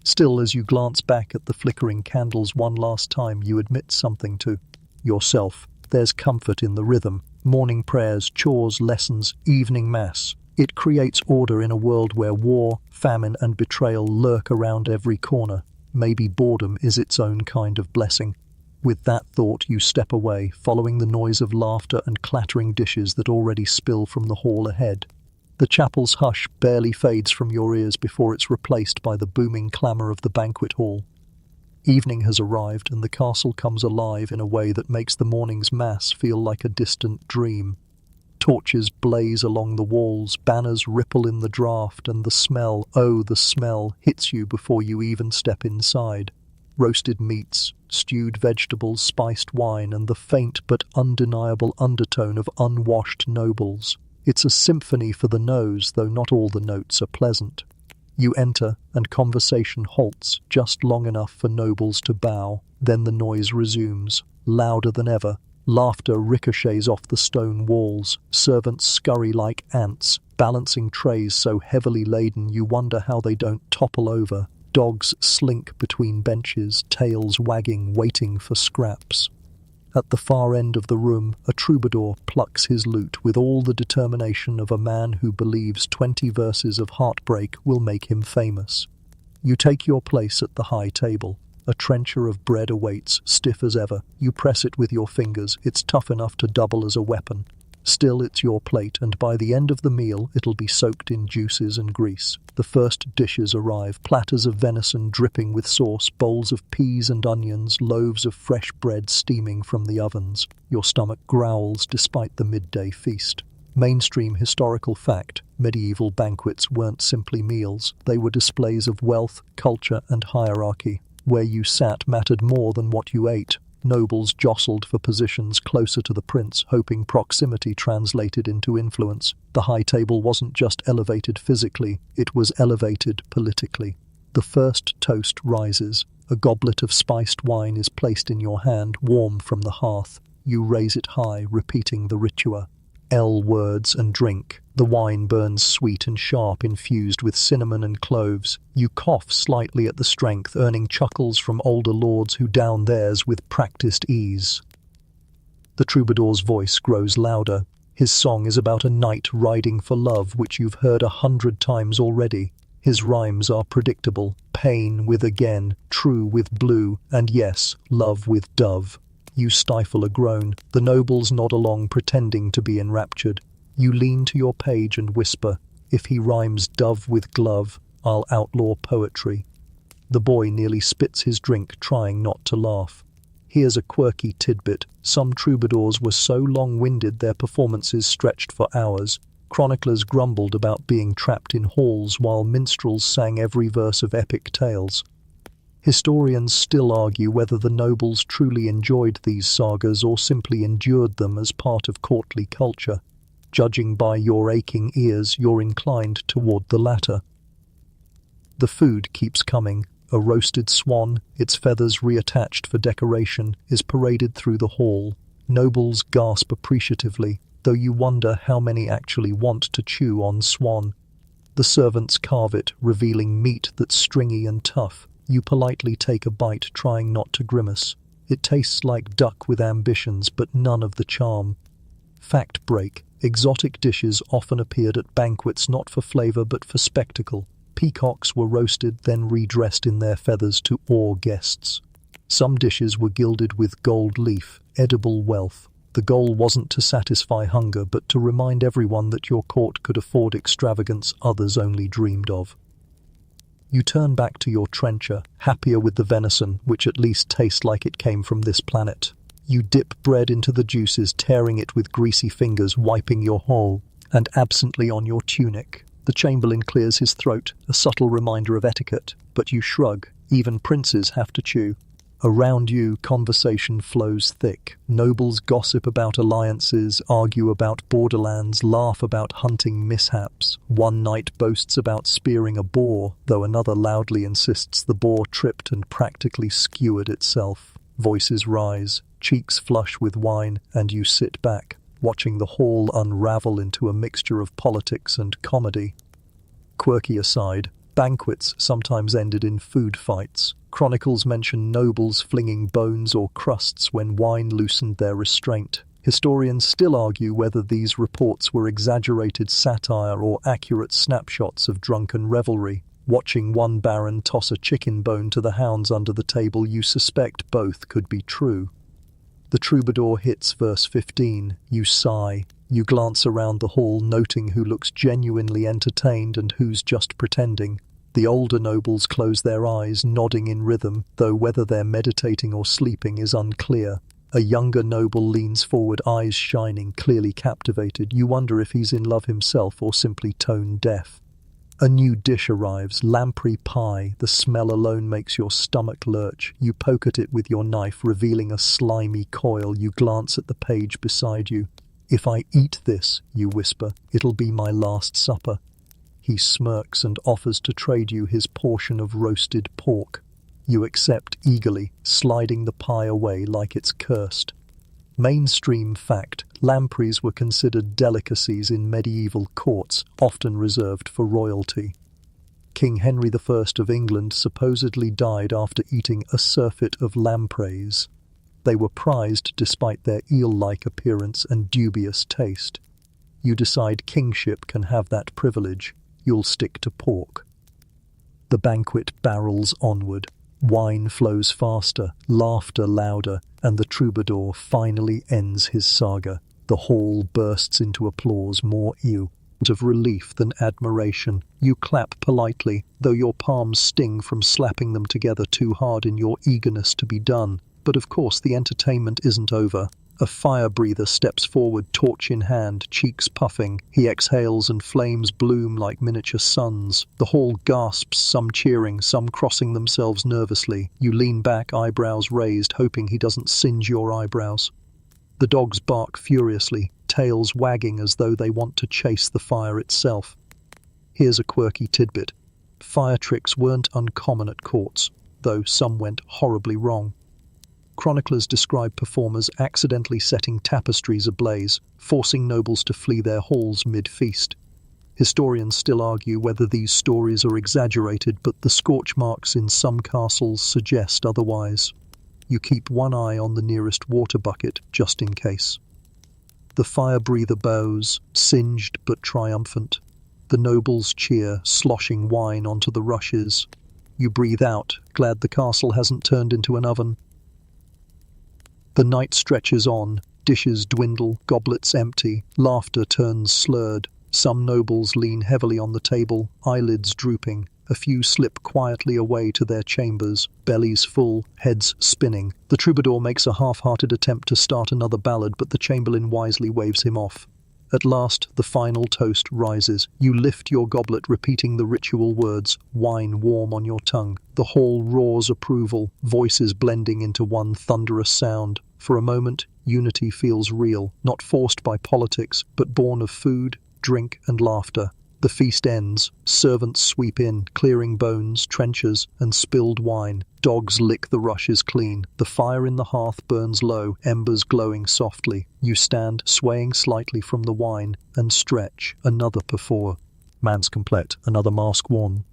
Still, as you glance back at the flickering candles one last time, you admit something to yourself. There's comfort in the rhythm. Morning prayers, chores, lessons, evening mass. It creates order in a world where war, famine, and betrayal lurk around every corner. Maybe boredom is its own kind of blessing. With that thought, you step away, following the noise of laughter and clattering dishes that already spill from the hall ahead. The chapel's hush barely fades from your ears before it's replaced by the booming clamour of the banquet hall. Evening has arrived, and the castle comes alive in a way that makes the morning's mass feel like a distant dream. Torches blaze along the walls, banners ripple in the draught, and the smell, oh, the smell, hits you before you even step inside. Roasted meats, stewed vegetables, spiced wine, and the faint but undeniable undertone of unwashed nobles. It's a symphony for the nose, though not all the notes are pleasant. You enter, and conversation halts just long enough for nobles to bow. Then the noise resumes, louder than ever. Laughter ricochets off the stone walls. Servants scurry like ants, balancing trays so heavily laden you wonder how they don't topple over. Dogs slink between benches, tails wagging, waiting for scraps. At the far end of the room, a troubadour plucks his lute with all the determination of a man who believes 20 verses of heartbreak will make him famous. You take your place at the high table. A trencher of bread awaits, stiff as ever. You press it with your fingers. It's tough enough to double as a weapon. Still, it's your plate, and by the end of the meal, it'll be soaked in juices and grease. The first dishes arrive, platters of venison dripping with sauce, bowls of peas and onions, loaves of fresh bread steaming from the ovens. Your stomach growls despite the midday feast. Mainstream historical fact, medieval banquets weren't simply meals. They were displays of wealth, culture, and hierarchy. Where you sat mattered more than what you ate. Nobles jostled for positions closer to the prince, hoping proximity translated into influence. The high table wasn't just elevated physically, it was elevated politically. The first toast rises. A goblet of spiced wine is placed in your hand, warm from the hearth. You raise it high, repeating the ritual. L words and drink. The wine burns sweet and sharp, infused with cinnamon and cloves. You cough slightly at the strength, earning chuckles from older lords who down theirs with practiced ease. The troubadour's voice grows louder. His song is about a knight riding for love, which you've heard 100 times already. His rhymes are predictable. Pain with again, true with blue, and yes, love with dove. You stifle a groan. The nobles nod along, pretending to be enraptured. You lean to your page and whisper, "If he rhymes dove with glove, I'll outlaw poetry." The boy nearly spits his drink, trying not to laugh. Here's a quirky tidbit. Some troubadours were so long-winded their performances stretched for hours. Chroniclers grumbled about being trapped in halls while minstrels sang every verse of epic tales. Historians still argue whether the nobles truly enjoyed these sagas or simply endured them as part of courtly culture. Judging by your aching ears, you're inclined toward the latter. The food keeps coming. A roasted swan, its feathers reattached for decoration, is paraded through the hall. Nobles gasp appreciatively, though you wonder how many actually want to chew on swan. The servants carve it, revealing meat that's stringy and tough. You politely take a bite, trying not to grimace. It tastes like duck with ambitions, but none of the charm. Fact break. Exotic dishes often appeared at banquets not for flavor but for spectacle. Peacocks were roasted, then redressed in their feathers to awe guests. Some dishes were gilded with gold leaf, edible wealth. The goal wasn't to satisfy hunger, but to remind everyone that your court could afford extravagance others only dreamed of. You turn back to your trencher, happier with the venison, which at least tastes like it came from this planet. You dip bread into the juices, tearing it with greasy fingers, wiping your hole, and absently on your tunic. The chamberlain clears his throat, a subtle reminder of etiquette, but you shrug. Even princes have to chew. Around you, conversation flows thick. Nobles gossip about alliances, argue about borderlands, laugh about hunting mishaps. One knight boasts about spearing a boar, though another loudly insists the boar tripped and practically skewered itself. Voices rise, cheeks flush with wine, and you sit back, watching the hall unravel into a mixture of politics and comedy. Quirky aside, banquets sometimes ended in food fights. Chronicles mention nobles flinging bones or crusts when wine loosened their restraint. Historians still argue whether these reports were exaggerated satire or accurate snapshots of drunken revelry. Watching one baron toss a chicken bone to the hounds under the table, you suspect both could be true. The troubadour hits verse 15. You sigh. You glance around the hall, noting who looks genuinely entertained and who's just pretending. The older nobles close their eyes, nodding in rhythm, though whether they're meditating or sleeping is unclear. A younger noble leans forward, eyes shining, clearly captivated. You wonder if he's in love himself or simply tone deaf. A new dish arrives, lamprey pie. The smell alone makes your stomach lurch. You poke at it with your knife, revealing a slimy coil. You glance at the page beside you. If I eat this, you whisper, it'll be my last supper. He smirks and offers to trade you his portion of roasted pork. You accept eagerly, sliding the pie away like it's cursed. Mainstream fact: lampreys were considered delicacies in medieval courts, often reserved for royalty. King Henry I of England supposedly died after eating a surfeit of lampreys. They were prized despite their eel-like appearance and dubious taste. You decide kingship can have that privilege. You'll stick to pork. The banquet barrels onward. Wine flows faster, laughter louder, and the troubadour finally ends his saga. The hall bursts into applause, more of relief than admiration. You clap politely, though your palms sting from slapping them together too hard in your eagerness to be done. But of course the entertainment isn't over. A fire breather steps forward, torch in hand, cheeks puffing. He exhales and flames bloom like miniature suns. The hall gasps, some cheering, some crossing themselves nervously. You lean back, eyebrows raised, hoping he doesn't singe your eyebrows. The dogs bark furiously, tails wagging as though they want to chase the fire itself. Here's a quirky tidbit. Fire tricks weren't uncommon at courts, though some went horribly wrong. Chroniclers describe performers accidentally setting tapestries ablaze, forcing nobles to flee their halls mid-feast. Historians still argue whether these stories are exaggerated, but the scorch marks in some castles suggest otherwise. You keep one eye on the nearest water bucket, just in case. The fire breather bows, singed but triumphant. The nobles cheer, sloshing wine onto the rushes. You breathe out, glad the castle hasn't turned into an oven. The night stretches on, dishes dwindle, goblets empty, laughter turns slurred. Some nobles lean heavily on the table, eyelids drooping. A few slip quietly away to their chambers, bellies full, heads spinning. The troubadour makes a half-hearted attempt to start another ballad, but the chamberlain wisely waves him off. At last, the final toast rises. You lift your goblet, repeating the ritual words, wine warm on your tongue. The hall roars approval, voices blending into one thunderous sound. For a moment, unity feels real, not forced by politics, but born of food, drink, and laughter. The feast ends. Servants sweep in, clearing bones, trenchers, and spilled wine. Dogs lick the rushes clean. The fire in the hearth burns low, embers glowing softly. You stand, swaying slightly from the wine, and stretch. Another performance complete, another mask worn.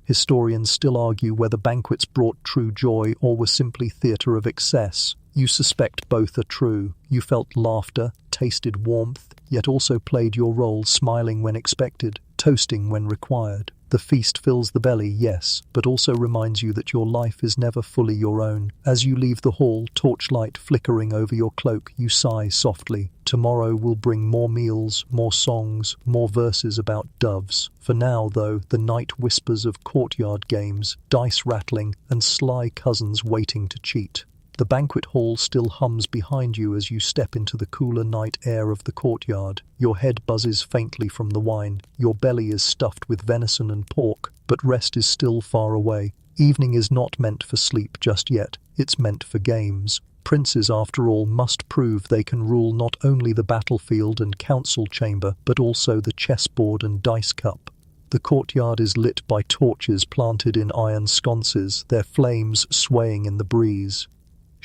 Historians still argue whether banquets brought true joy or were simply theatre of excess. You suspect both are true. You felt laughter, tasted warmth, yet also played your role, smiling when expected, toasting when required. The feast fills the belly, yes, but also reminds you that your life is never fully your own. As you leave the hall, torchlight flickering over your cloak, you sigh softly. Tomorrow will bring more meals, more songs, more verses about doves. For now, though, the night whispers of courtyard games, dice rattling, and sly cousins waiting to cheat. The banquet hall still hums behind you as you step into the cooler night air of the courtyard. Your head buzzes faintly from the wine. Your belly is stuffed with venison and pork, but rest is still far away. Evening is not meant for sleep just yet. It's meant for games. Princes, after all, must prove they can rule not only the battlefield and council chamber, but also the chessboard and dice cup. The courtyard is lit by torches planted in iron sconces, their flames swaying in the breeze.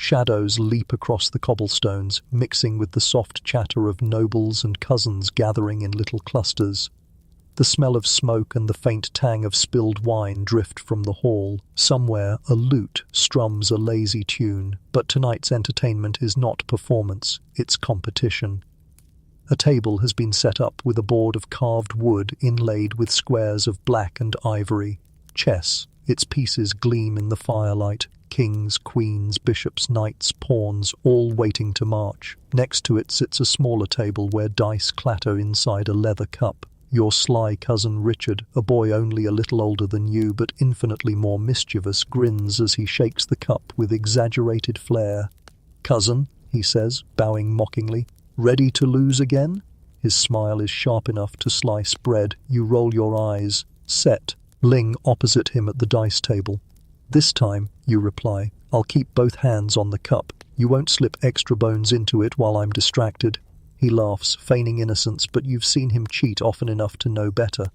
Shadows leap across the cobblestones, mixing with the soft chatter of nobles and cousins gathering in little clusters. The smell of smoke and the faint tang of spilled wine drift from the hall. Somewhere, a lute strums a lazy tune, but tonight's entertainment is not performance, it's competition. A table has been set up with a board of carved wood inlaid with squares of black and ivory. Chess. Its pieces gleam in the firelight. Kings, queens, bishops, knights, pawns, all waiting to march. Next to it sits a smaller table where dice clatter inside a leather cup. Your sly cousin Richard, a boy only a little older than you but infinitely more mischievous, grins as he shakes the cup with exaggerated flair. "Cousin," he says, bowing mockingly, "ready to lose again?" His smile is sharp enough to slice bread. You roll your eyes. Set. Ling opposite him at the dice table. "This time," you reply, "I'll keep both hands on the cup. You won't slip extra bones into it while I'm distracted." He laughs, feigning innocence, but you've seen him cheat often enough to know better.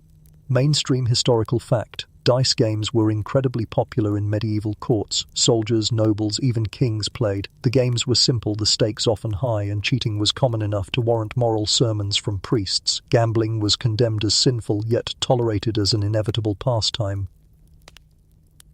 Mainstream historical fact. Dice games were incredibly popular in medieval courts. Soldiers, nobles, even kings played. The games were simple, the stakes often high, and cheating was common enough to warrant moral sermons from priests. Gambling was condemned as sinful, yet tolerated as an inevitable pastime.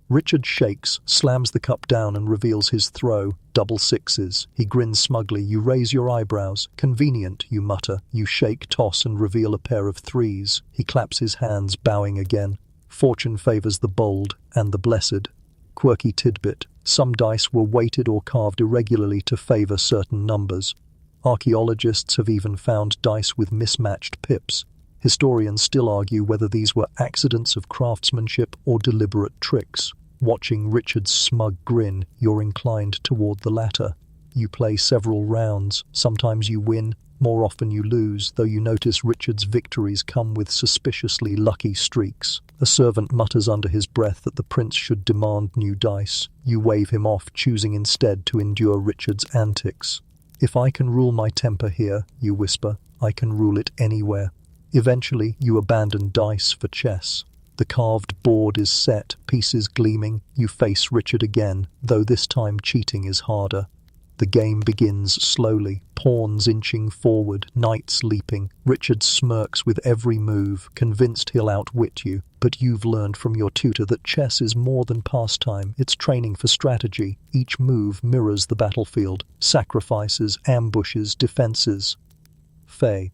Richard shakes, slams the cup down and reveals his throw. Double sixes. He grins smugly. You raise your eyebrows. "Convenient," you mutter. You shake, toss and reveal a pair of threes. He claps his hands, bowing again. Fortune favors the bold and the blessed. Quirky tidbit. Some dice were weighted or carved irregularly to favor certain numbers. Archaeologists have even found dice with mismatched pips. Historians still argue whether these were accidents of craftsmanship or deliberate tricks. Watching Richard's smug grin, you're inclined toward the latter. You play several rounds. Sometimes you win, more often you lose, though you notice Richard's victories come with suspiciously lucky streaks. A servant mutters under his breath that the prince should demand new dice. You wave him off, choosing instead to endure Richard's antics. "If I can rule my temper here," you whisper, "I can rule it anywhere." Eventually, you abandon dice for chess. The carved board is set, pieces gleaming. You face Richard again, though this time cheating is harder. The game begins slowly, pawns inching forward, knights leaping. Richard smirks with every move, convinced he'll outwit you. But you've learned from your tutor that chess is more than pastime, it's training for strategy. Each move mirrors the battlefield, sacrifices, ambushes, defenses. Faye.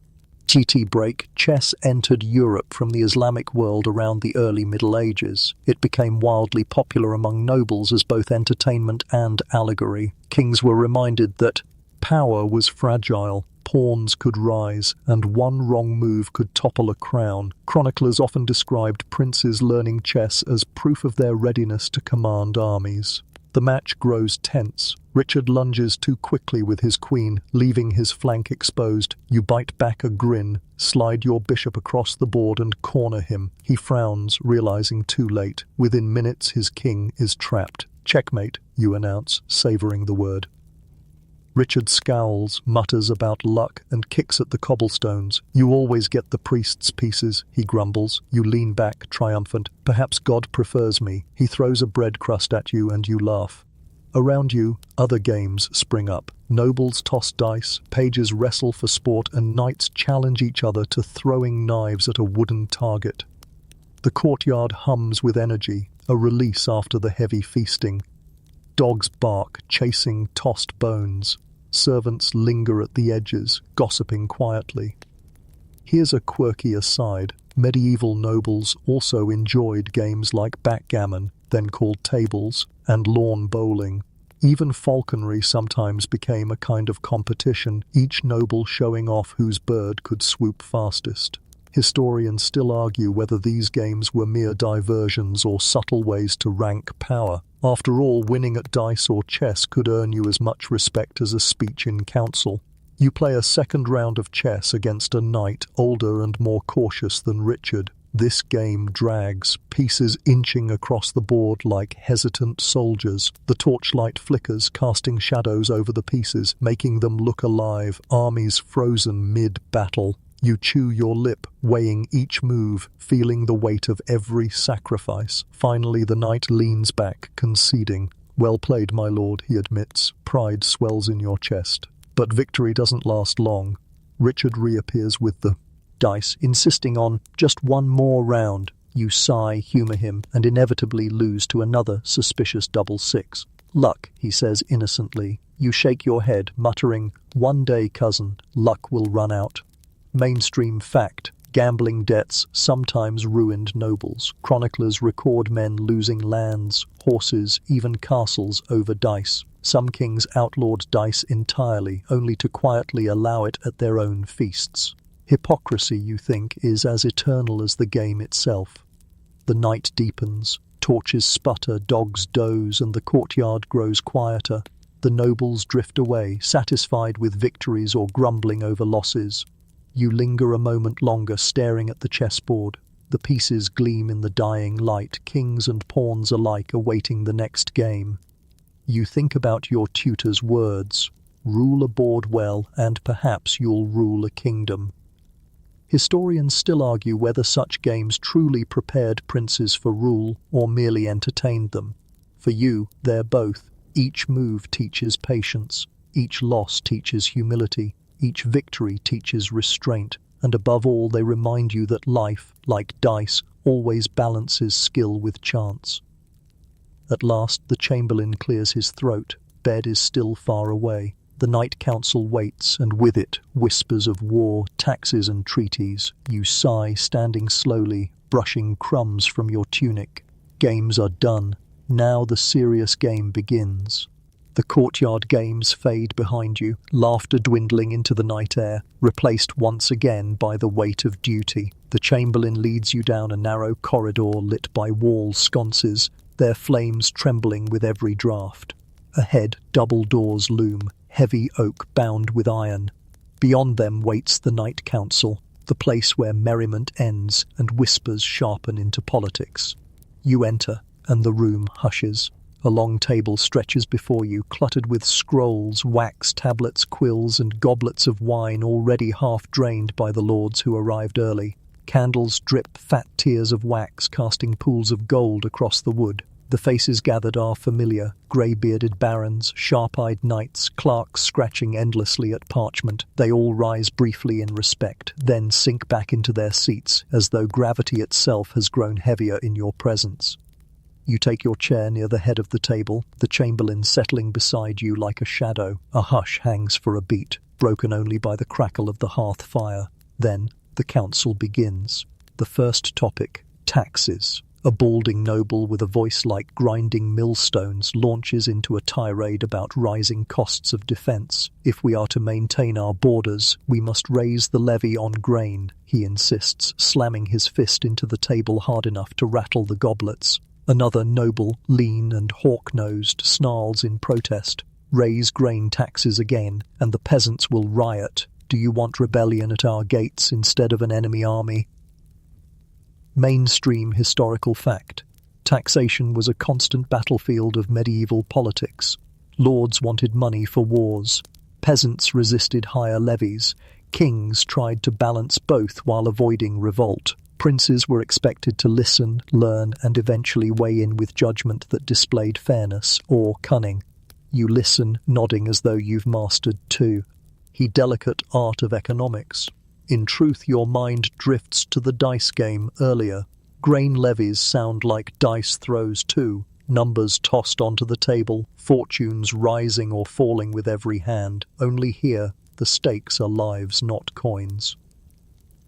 TT break. Chess entered Europe from the Islamic world around the early Middle Ages. It became wildly popular among nobles as both entertainment and allegory. Kings were reminded that power was fragile, pawns could rise, and one wrong move could topple a crown. Chroniclers often described princes learning chess as proof of their readiness to command armies. The match grows tense. Richard lunges too quickly with his queen, leaving his flank exposed. You bite back a grin, slide your bishop across the board and corner him. He frowns, realizing too late. Within minutes, his king is trapped. "Checkmate," you announce, savoring the word. Richard scowls, mutters about luck, and kicks at the cobblestones. "You always get the priest's pieces," he grumbles. You lean back, triumphant. "Perhaps God prefers me." He throws a bread crust at you and you laugh. Around you, other games spring up. Nobles toss dice, pages wrestle for sport, and knights challenge each other to throwing knives at a wooden target. The courtyard hums with energy, a release after the heavy feasting. Dogs bark, chasing tossed bones. Servants linger at the edges, gossiping quietly. Here's a quirky aside. Medieval nobles also enjoyed games like backgammon, then called tables, and lawn bowling. Even falconry sometimes became a kind of competition, each noble showing off whose bird could swoop fastest. Historians still argue whether these games were mere diversions or subtle ways to rank power. After all, winning at dice or chess could earn you as much respect as a speech in council. You play a second round of chess against a knight older and more cautious than Richard. This game drags, pieces inching across the board like hesitant soldiers. The torchlight flickers, casting shadows over the pieces, making them look alive, armies frozen mid-battle. You chew your lip, weighing each move, feeling the weight of every sacrifice. Finally, the knight leans back, conceding. "Well played, my lord," he admits. Pride swells in your chest. But victory doesn't last long. Richard reappears with the dice, insisting on just one more round. You sigh, humor him, and inevitably lose to another suspicious double six. "Luck," he says innocently. You shake your head, muttering, "One day, cousin, luck will run out." Mainstream fact. Gambling debts sometimes ruined nobles. Chroniclers record men losing lands, horses, even castles over dice. Some kings outlawed dice entirely, only to quietly allow it at their own feasts. Hypocrisy, you think, is as eternal as the game itself. The night deepens, torches sputter, dogs doze, and the courtyard grows quieter. The nobles drift away, satisfied with victories or grumbling over losses. You linger a moment longer, staring at the chessboard. The pieces gleam in the dying light, kings and pawns alike awaiting the next game. You think about your tutor's words: rule a board well, and perhaps you'll rule a kingdom. Historians still argue whether such games truly prepared princes for rule or merely entertained them. For you, they're both. Each move teaches patience, each loss teaches humility, each victory teaches restraint, and above all they remind you that life, like dice, always balances skill with chance. At last the chamberlain clears his throat. Bed is still far away. The night council waits, and with it whispers of war, taxes and treaties. You sigh, standing slowly, brushing crumbs from your tunic. Games are done. Now the serious game begins. The courtyard games fade behind you, laughter dwindling into the night air, replaced once again by the weight of duty. The chamberlain leads you down a narrow corridor lit by wall sconces, their flames trembling with every draught. Ahead, double doors loom, heavy oak bound with iron. Beyond them waits the night council, the place where merriment ends and whispers sharpen into politics. You enter, and the room hushes. A long table stretches before you, cluttered with scrolls, wax tablets, quills, and goblets of wine already half drained by the lords who arrived early. Candles drip fat tears of wax, casting pools of gold across the wood. The faces gathered are familiar: grey-bearded barons, sharp-eyed knights, clerks scratching endlessly at parchment. They all rise briefly in respect, then sink back into their seats, as though gravity itself has grown heavier in your presence. You take your chair near the head of the table, the chamberlain settling beside you like a shadow. A hush hangs for a beat, broken only by the crackle of the hearth fire. Then the council begins. The first topic: taxes. A balding noble with a voice like grinding millstones launches into a tirade about rising costs of defense. If we are to maintain our borders, we must raise the levy on grain, he insists, slamming his fist into the table hard enough to rattle the goblets. Another noble, lean and hawk-nosed, snarls in protest. Raise grain taxes again, and the peasants will riot. Do you want rebellion at our gates instead of an enemy army? Mainstream historical fact. Taxation was a constant battlefield of medieval politics. Lords wanted money for wars. Peasants resisted higher levies. Kings tried to balance both while avoiding revolt. Princes were expected to listen, learn, and eventually weigh in with judgment that displayed fairness or cunning. You listen, nodding as though you've mastered too. The delicate art of economics. In truth, your mind drifts to the dice game earlier. Grain levies sound like dice throws too. Numbers tossed onto the table, fortunes rising or falling with every hand. Only here, the stakes are lives, not coins.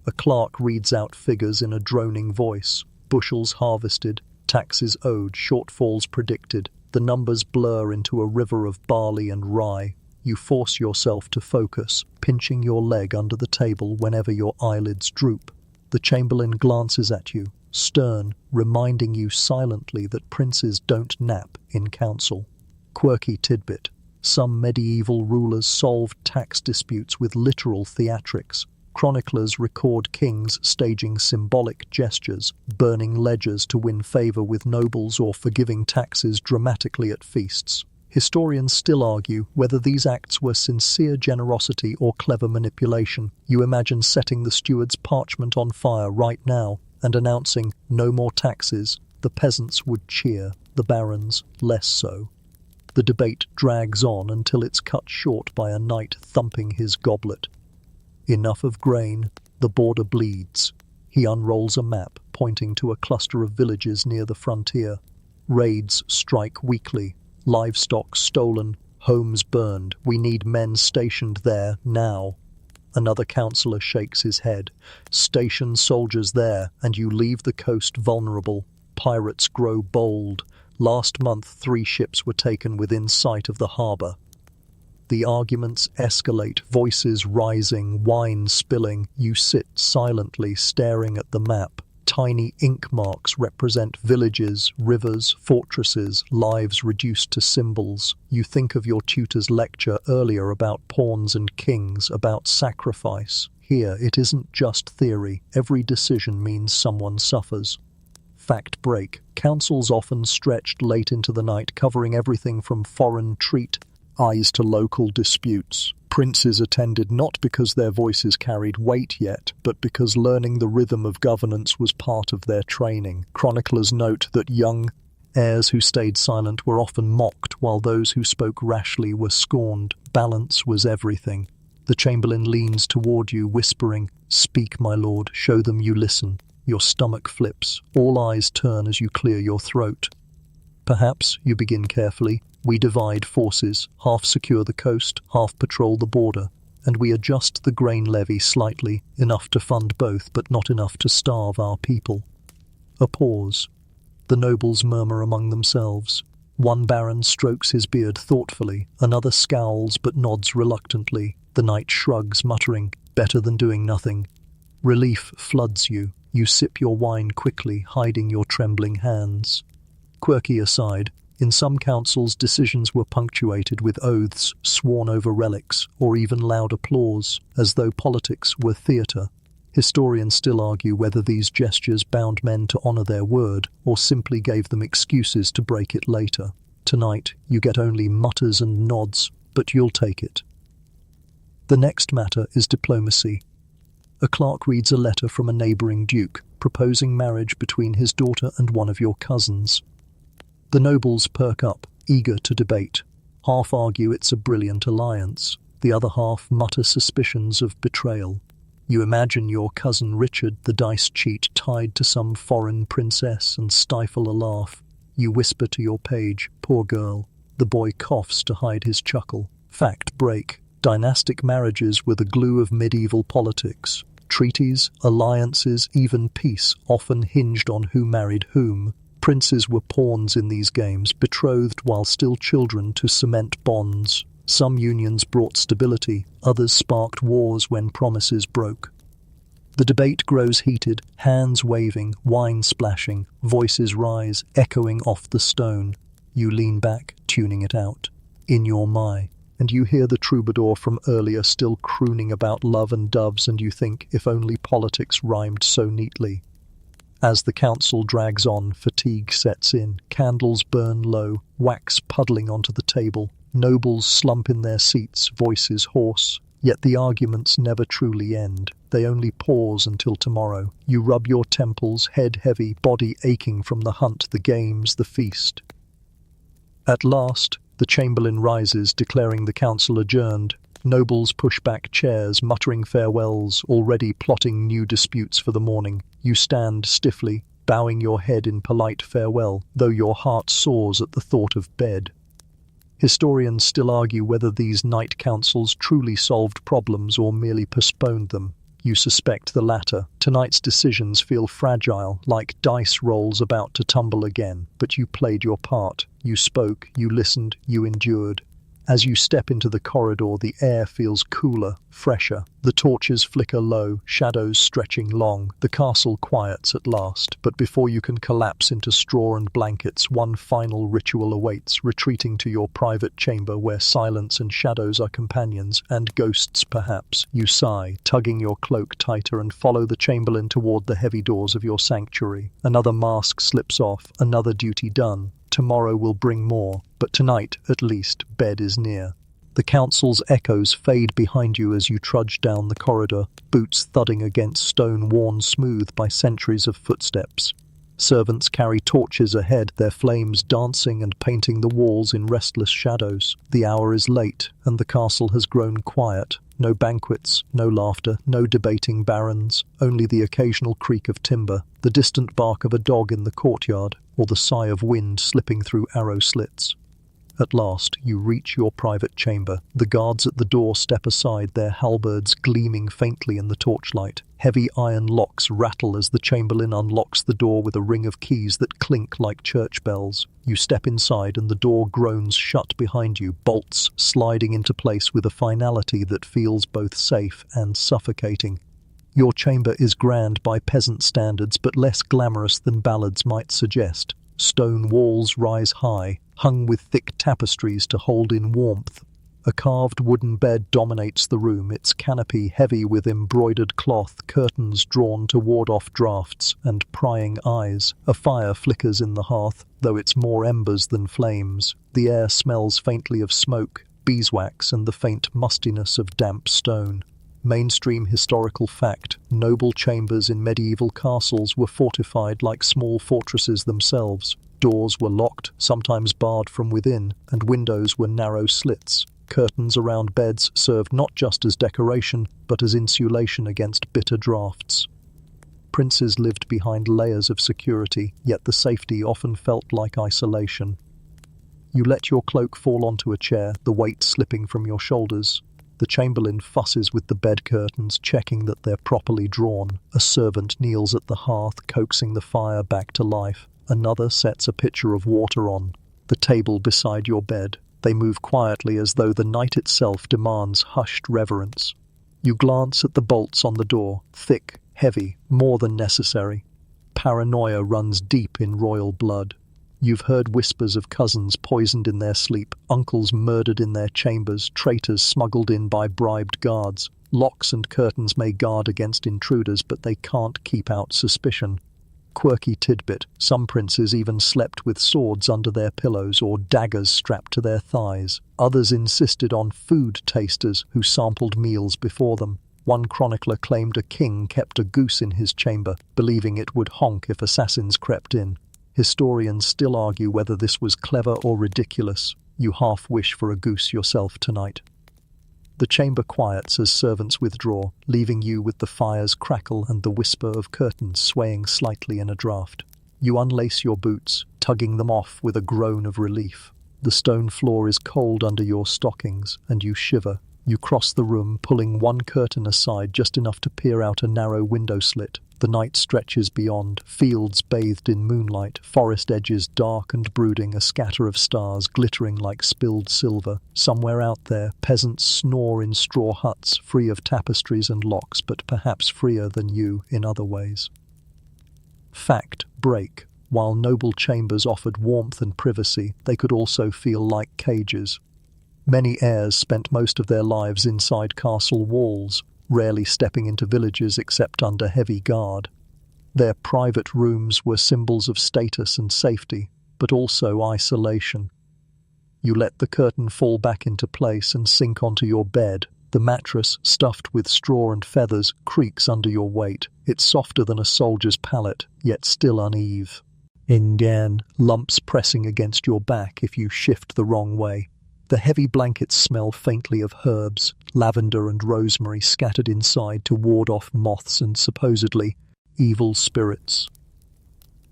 A clerk reads out figures in a droning voice. Bushels harvested, taxes owed, shortfalls predicted. The numbers blur into a river of barley and rye. You force yourself to focus, pinching your leg under the table whenever your eyelids droop. The chamberlain glances at you, stern, reminding you silently that princes don't nap in council. Quirky tidbit. Some medieval rulers solved tax disputes with literal theatrics. Chroniclers record kings staging symbolic gestures, burning ledgers to win favor with nobles or forgiving taxes dramatically at feasts. Historians still argue whether these acts were sincere generosity or clever manipulation. You imagine setting the steward's parchment on fire right now and announcing no more taxes. The peasants would cheer, the barons less so. The debate drags on until it's cut short by a knight thumping his goblet. Enough of grain, the border bleeds. He unrolls a map, pointing to a cluster of villages near the frontier. Raids strike weekly, livestock stolen, homes burned. We need men stationed there now. Another councillor shakes his head. Station soldiers there, and you leave the coast vulnerable. Pirates grow bold. Last month 3 ships were taken within sight of the harbour. The arguments escalate, voices rising, wine spilling. You sit silently staring at the map. Tiny ink marks represent villages, rivers, fortresses, lives reduced to symbols. You think of your tutor's lecture earlier about pawns and kings, about sacrifice. Here, it isn't just theory. Every decision means someone suffers. Fact break. Councils often stretched late into the night, covering everything from foreign treat eyes to local disputes. Princes attended not because their voices carried weight yet, but because learning the rhythm of governance was part of their training. Chroniclers note that young heirs who stayed silent were often mocked, while those who spoke rashly were scorned. Balance was everything. The chamberlain leans toward you, whispering, "Speak, my lord, show them you listen." Your stomach flips. All eyes turn as you clear your throat. Perhaps, you begin carefully, we divide forces, half secure the coast, half patrol the border, and we adjust the grain levy slightly, enough to fund both, but not enough to starve our people. A pause. The nobles murmur among themselves. One baron strokes his beard thoughtfully, another scowls but nods reluctantly. The knight shrugs, muttering, "Better than doing nothing." Relief floods you. You sip your wine quickly, hiding your trembling hands. Quirky aside, in some councils decisions were punctuated with oaths sworn over relics, or even loud applause, as though politics were theatre. Historians still argue whether these gestures bound men to honour their word, or simply gave them excuses to break it later. Tonight, you get only mutters and nods, but you'll take it. The next matter is diplomacy. A clerk reads a letter from a neighbouring duke, proposing marriage between his daughter and one of your cousins. The nobles perk up, eager to debate. Half argue it's a brilliant alliance. The other half mutter suspicions of betrayal. You imagine your cousin Richard, the dice cheat, tied to some foreign princess and stifle a laugh. You whisper to your page, "Poor girl." The boy coughs to hide his chuckle. Fact break. Dynastic marriages were the glue of medieval politics. Treaties, alliances, even peace often hinged on who married whom. Princes were pawns in these games, betrothed while still children to cement bonds. Some unions brought stability, others sparked wars when promises broke. The debate grows heated, hands waving, wine splashing, voices rise, echoing off the stone. You lean back, tuning it out. In your mind, and you hear the troubadour from earlier still crooning about love and doves, and you think, if only politics rhymed so neatly. As the council drags on, fatigue sets in, candles burn low, wax puddling onto the table, nobles slump in their seats, voices hoarse. Yet the arguments never truly end. They only pause until tomorrow. You rub your temples, head heavy, body aching from the hunt, the games, the feast. At last, the chamberlain rises, declaring the council adjourned. Nobles push back chairs, muttering farewells, already plotting new disputes for the morning. You stand stiffly, bowing your head in polite farewell, though your heart soars at the thought of bed. Historians still argue whether these night councils truly solved problems or merely postponed them. You suspect the latter. Tonight's decisions feel fragile, like dice rolls about to tumble again. But you played your part. You spoke, you listened, you endured. As you step into the corridor, the air feels cooler, fresher. The torches flicker low, shadows stretching long. The castle quiets at last, but before you can collapse into straw and blankets, one final ritual awaits, retreating to your private chamber where silence and shadows are companions, and ghosts perhaps. You sigh, tugging your cloak tighter, and follow the chamberlain toward the heavy doors of your sanctuary. Another mask slips off, another duty done. Tomorrow will bring more, but tonight, at least, bed is near. The council's echoes fade behind you as you trudge down the corridor, boots thudding against stone worn smooth by centuries of footsteps. Servants carry torches ahead, their flames dancing and painting the walls in restless shadows. The hour is late, and the castle has grown quiet. No banquets, no laughter, no debating barons, only the occasional creak of timber, the distant bark of a dog in the courtyard, or the sigh of wind slipping through arrow slits. At last, you reach your private chamber. The guards at the door step aside, their halberds gleaming faintly in the torchlight. Heavy iron locks rattle as the chamberlain unlocks the door with a ring of keys that clink like church bells. You step inside and the door groans shut behind you, bolts sliding into place with a finality that feels both safe and suffocating. Your chamber is grand by peasant standards, but less glamorous than ballads might suggest. Stone walls rise high, hung with thick tapestries to hold in warmth. A carved wooden bed dominates the room, its canopy heavy with embroidered cloth, curtains drawn to ward off draughts and prying eyes. A fire flickers in the hearth, though it's more embers than flames. The air smells faintly of smoke, beeswax, and the faint mustiness of damp stone. Mainstream historical fact: noble chambers in medieval castles were fortified like small fortresses themselves. Doors were locked, sometimes barred from within, and windows were narrow slits. Curtains around beds served not just as decoration, but as insulation against bitter draughts. Princes lived behind layers of security, yet the safety often felt like isolation. You let your cloak fall onto a chair, the weight slipping from your shoulders. The chamberlain fusses with the bed curtains, checking that they're properly drawn. A servant kneels at the hearth, coaxing the fire back to life. Another sets a pitcher of water on the table beside your bed. They move quietly as though the night itself demands hushed reverence. You glance at the bolts on the door, thick, heavy, more than necessary. Paranoia runs deep in royal blood. You've heard whispers of cousins poisoned in their sleep, uncles murdered in their chambers, traitors smuggled in by bribed guards. Locks and curtains may guard against intruders, but they can't keep out suspicion. Quirky tidbit: some princes even slept with swords under their pillows or daggers strapped to their thighs. Others insisted on food tasters who sampled meals before them. One chronicler claimed a king kept a goose in his chamber, believing it would honk if assassins crept in. Historians still argue whether this was clever or ridiculous. You half wish for a goose yourself tonight. The chamber quiets as servants withdraw, leaving you with the fire's crackle and the whisper of curtains swaying slightly in a draught. You unlace your boots, tugging them off with a groan of relief. The stone floor is cold under your stockings, and you shiver. You cross the room, pulling one curtain aside just enough to peer out a narrow window slit. The night stretches beyond, fields bathed in moonlight, forest edges dark and brooding, a scatter of stars glittering like spilled silver. Somewhere out there, peasants snore in straw huts, free of tapestries and locks, but perhaps freer than you in other ways. Fact: break. While noble chambers offered warmth and privacy, they could also feel like cages. Many heirs spent most of their lives inside castle walls, rarely stepping into villages except under heavy guard. Their private rooms were symbols of status and safety, but also isolation. You let the curtain fall back into place and sink onto your bed. The mattress, stuffed with straw and feathers, creaks under your weight. It's softer than a soldier's pallet, yet still uneven. Again, lumps pressing against your back if you shift the wrong way. The heavy blankets smell faintly of herbs, lavender and rosemary scattered inside to ward off moths and supposedly evil spirits.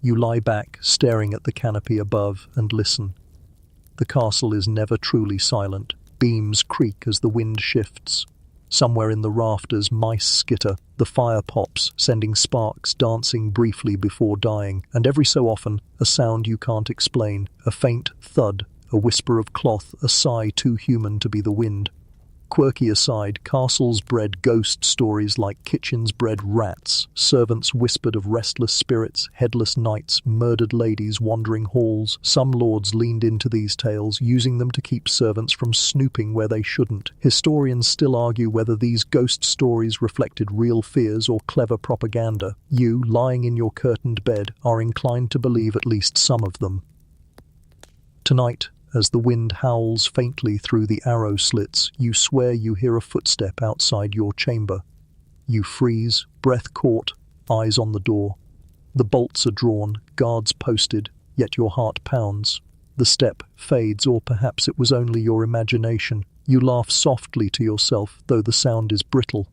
You lie back, staring at the canopy above, and listen. The castle is never truly silent. Beams creak as the wind shifts. Somewhere in the rafters, mice skitter. The fire pops, sending sparks dancing briefly before dying, and every so often, a sound you can't explain, a faint thud, a whisper of cloth, a sigh too human to be the wind. Quirky aside, castles bred ghost stories like kitchens bred rats. Servants whispered of restless spirits, headless knights, murdered ladies wandering halls. Some lords leaned into these tales, using them to keep servants from snooping where they shouldn't. Historians still argue whether these ghost stories reflected real fears or clever propaganda. You, lying in your curtained bed, are inclined to believe at least some of them. Tonight, as the wind howls faintly through the arrow slits, you swear you hear a footstep outside your chamber. You freeze, breath caught, eyes on the door. The bolts are drawn, guards posted, yet your heart pounds. The step fades, or perhaps it was only your imagination. You laugh softly to yourself, though the sound is brittle.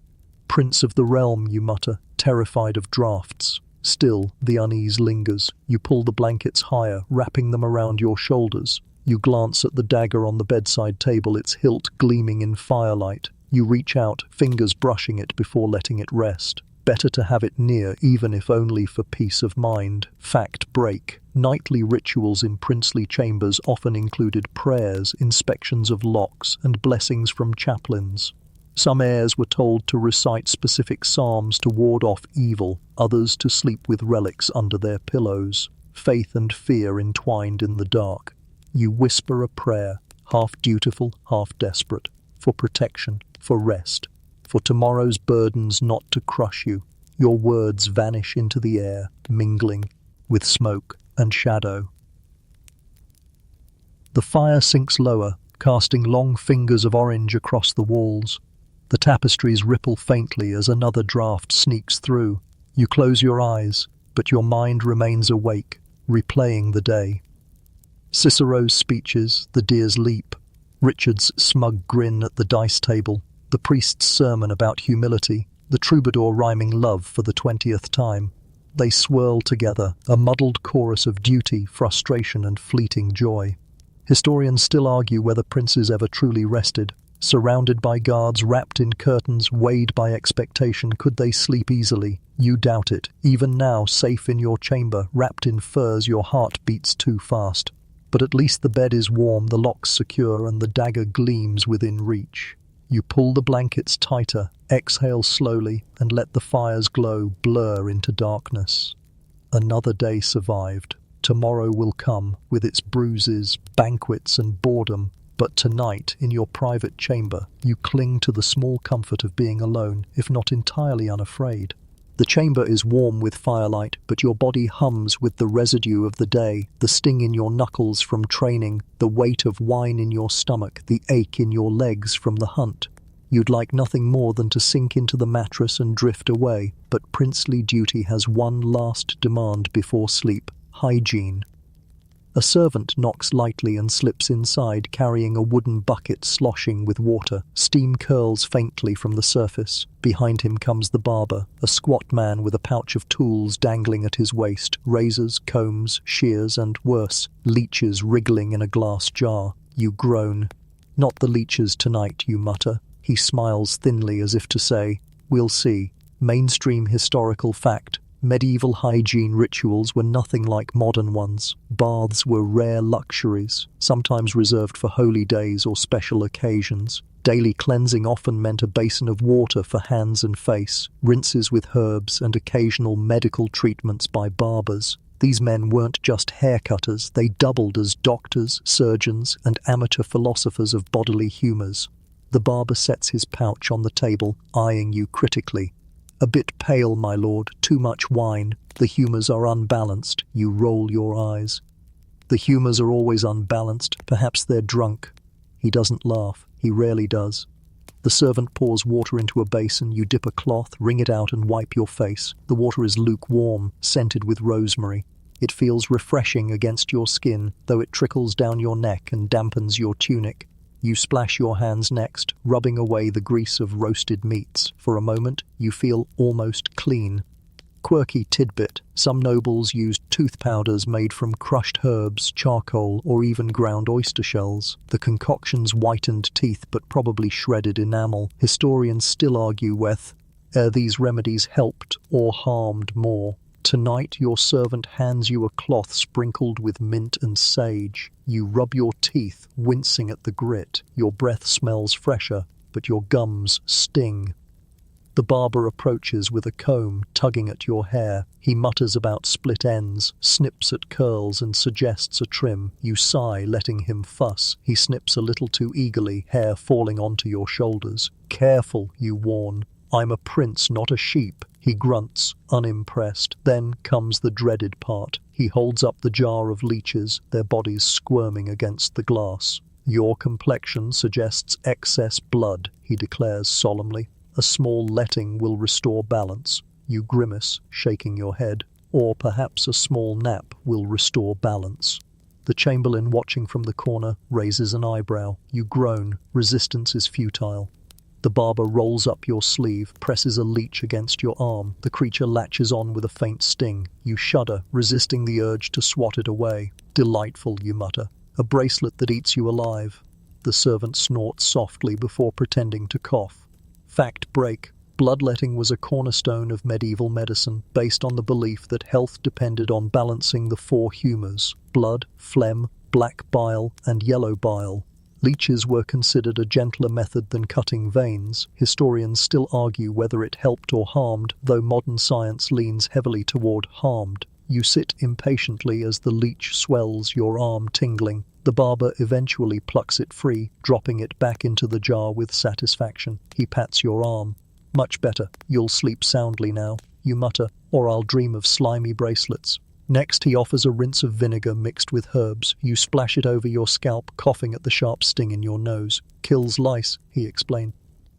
Prince of the realm, you mutter, terrified of draughts. Still, the unease lingers. You pull the blankets higher, wrapping them around your shoulders. You glance at the dagger on the bedside table, its hilt gleaming in firelight. You reach out, fingers brushing it before letting it rest. Better to have it near, even if only for peace of mind. Fact break. Nightly rituals in princely chambers often included prayers, inspections of locks, and blessings from chaplains. Some heirs were told to recite specific psalms to ward off evil, others to sleep with relics under their pillows. Faith and fear entwined in the dark. You whisper a prayer, half dutiful, half desperate, for protection, for rest, for tomorrow's burdens not to crush you. Your words vanish into the air, mingling with smoke and shadow. The fire sinks lower, casting long fingers of orange across the walls. The tapestries ripple faintly as another draft sneaks through. You close your eyes, but your mind remains awake, replaying the day. Cicero's speeches, the deer's leap, Richard's smug grin at the dice table, the priest's sermon about humility, the troubadour rhyming love for the 20th time. They swirl together, a muddled chorus of duty, frustration, and fleeting joy. Historians still argue whether princes ever truly rested. Surrounded by guards, wrapped in curtains, weighed by expectation, could they sleep easily? You doubt it. Even now, safe in your chamber, wrapped in furs, your heart beats too fast. But at least the bed is warm, the locks secure, and the dagger gleams within reach. You pull the blankets tighter, exhale slowly, and let the fire's glow blur into darkness. Another day survived. Tomorrow will come, with its bruises, banquets, and boredom. But tonight, in your private chamber, you cling to the small comfort of being alone, if not entirely unafraid. The chamber is warm with firelight, but your body hums with the residue of the day, the sting in your knuckles from training, the weight of wine in your stomach, the ache in your legs from the hunt. You'd like nothing more than to sink into the mattress and drift away, but princely duty has one last demand before sleep: hygiene. A servant knocks lightly and slips inside, carrying a wooden bucket sloshing with water. Steam curls faintly from the surface. Behind him comes the barber, a squat man with a pouch of tools dangling at his waist, razors, combs, shears, and worse, leeches wriggling in a glass jar. You groan. "Not the leeches tonight," you mutter. He smiles thinly as if to say, "We'll see." Mainstream historical fact. Medieval hygiene rituals were nothing like modern ones. Baths were rare luxuries, sometimes reserved for holy days or special occasions. Daily cleansing often meant a basin of water for hands and face, rinses with herbs, and occasional medical treatments by barbers. These men weren't just hair cutters, they doubled as doctors, surgeons, and amateur philosophers of bodily humours. The barber sets his pouch on the table, eyeing you critically. "A bit pale, my lord, too much wine. The humours are unbalanced." You roll your eyes. "The humours are always unbalanced. Perhaps they're drunk." He doesn't laugh. He rarely does. The servant pours water into a basin. You dip a cloth, wring it out, and wipe your face. The water is lukewarm, scented with rosemary. It feels refreshing against your skin, though it trickles down your neck and dampens your tunic. You splash your hands next, rubbing away the grease of roasted meats. For a moment, you feel almost clean. Quirky tidbit: some nobles used tooth powders made from crushed herbs, charcoal, or even ground oyster shells. The concoctions whitened teeth but probably shredded enamel. Historians still argue whether these remedies helped or harmed more. Tonight, your servant hands you a cloth sprinkled with mint and sage. You rub your teeth, wincing at the grit. Your breath smells fresher, but your gums sting. The barber approaches with a comb, tugging at your hair. He mutters about split ends, snips at curls, and suggests a trim. You sigh, letting him fuss. He snips a little too eagerly, hair falling onto your shoulders. "Careful," you warn. "I'm a prince, not a sheep." He grunts, unimpressed. Then comes the dreaded part. He holds up the jar of leeches, their bodies squirming against the glass. "Your complexion suggests excess blood," he declares solemnly. "A small letting will restore balance." You grimace, shaking your head. "Or perhaps a small nap will restore balance." The chamberlain, watching from the corner, raises an eyebrow. You groan. Resistance is futile. The barber rolls up your sleeve, presses a leech against your arm. The creature latches on with a faint sting. You shudder, resisting the urge to swat it away. "Delightful," you mutter. A bracelet that eats you alive. The servant snorts softly before pretending to cough. Fact break. Bloodletting was a cornerstone of medieval medicine, based on the belief that health depended on balancing the four humours: blood, phlegm, black bile, and yellow bile. Leeches were considered a gentler method than cutting veins. Historians still argue whether it helped or harmed, though modern science leans heavily toward harmed. You sit impatiently as the leech swells, your arm tingling. The barber eventually plucks it free, dropping it back into the jar with satisfaction. He pats your arm. "Much better. You'll sleep soundly now," you mutter, "or I'll dream of slimy bracelets." Next, he offers a rinse of vinegar mixed with herbs. You splash it over your scalp, coughing at the sharp sting in your nose. "Kills lice," he explained.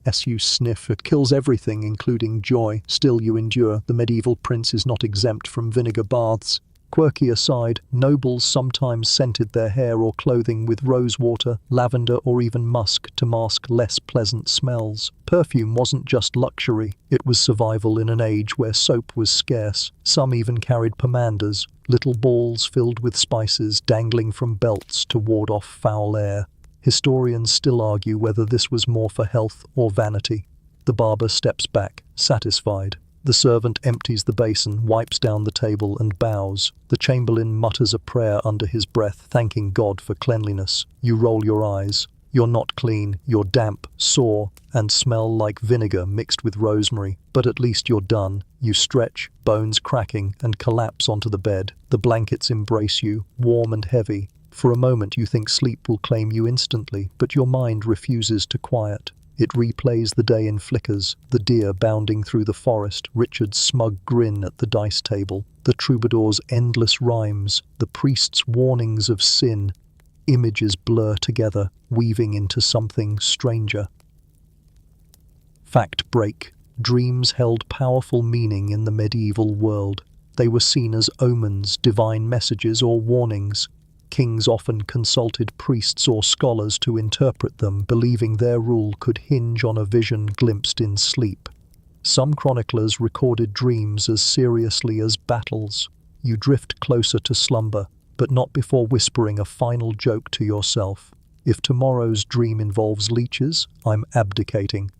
As you sniff, "It kills everything, including joy." Still you endure. The medieval prince is not exempt from vinegar baths. Quirky aside, nobles sometimes scented their hair or clothing with rose water, lavender, or even musk to mask less pleasant smells. Perfume wasn't just luxury, it was survival in an age where soap was scarce. Some even carried pomanders, little balls filled with spices dangling from belts to ward off foul air. Historians still argue whether this was more for health or vanity. The barber steps back, satisfied. The servant empties the basin, wipes down the table, and bows. The chamberlain mutters a prayer under his breath, thanking God for cleanliness. You roll your eyes. You're not clean, you're damp, sore, and smell like vinegar mixed with rosemary. But at least you're done. You stretch, bones cracking, and collapse onto the bed. The blankets embrace you, warm and heavy. For a moment you think sleep will claim you instantly, but your mind refuses to quiet. It replays the day in flickers, the deer bounding through the forest, Richard's smug grin at the dice table, the troubadour's endless rhymes, the priest's warnings of sin. Images blur together, weaving into something stranger. Fact break. Dreams held powerful meaning in the medieval world. They were seen as omens, divine messages, or warnings. Kings often consulted priests or scholars to interpret them, believing their rule could hinge on a vision glimpsed in sleep. Some chroniclers recorded dreams as seriously as battles. You drift closer to slumber, but not before whispering a final joke to yourself. If tomorrow's dream involves leeches, I'm abdicating.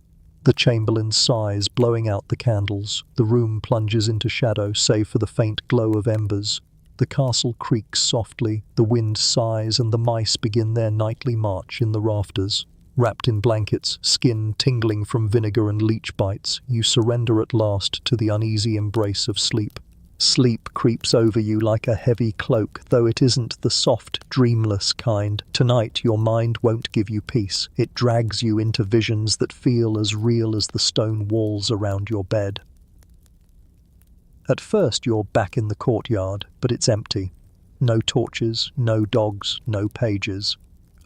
The chamberlain sighs, blowing out the candles. The room plunges into shadow, save for the faint glow of embers. The castle creaks softly, the wind sighs, and the mice begin their nightly march in the rafters. Wrapped in blankets, skin tingling from vinegar and leech bites, you surrender at last to the uneasy embrace of sleep. Sleep creeps over you like a heavy cloak, though it isn't the soft, dreamless kind. Tonight your mind won't give you peace. It drags you into visions that feel as real as the stone walls around your bed. At first you're back in the courtyard, but it's empty. No torches, no dogs, no pages.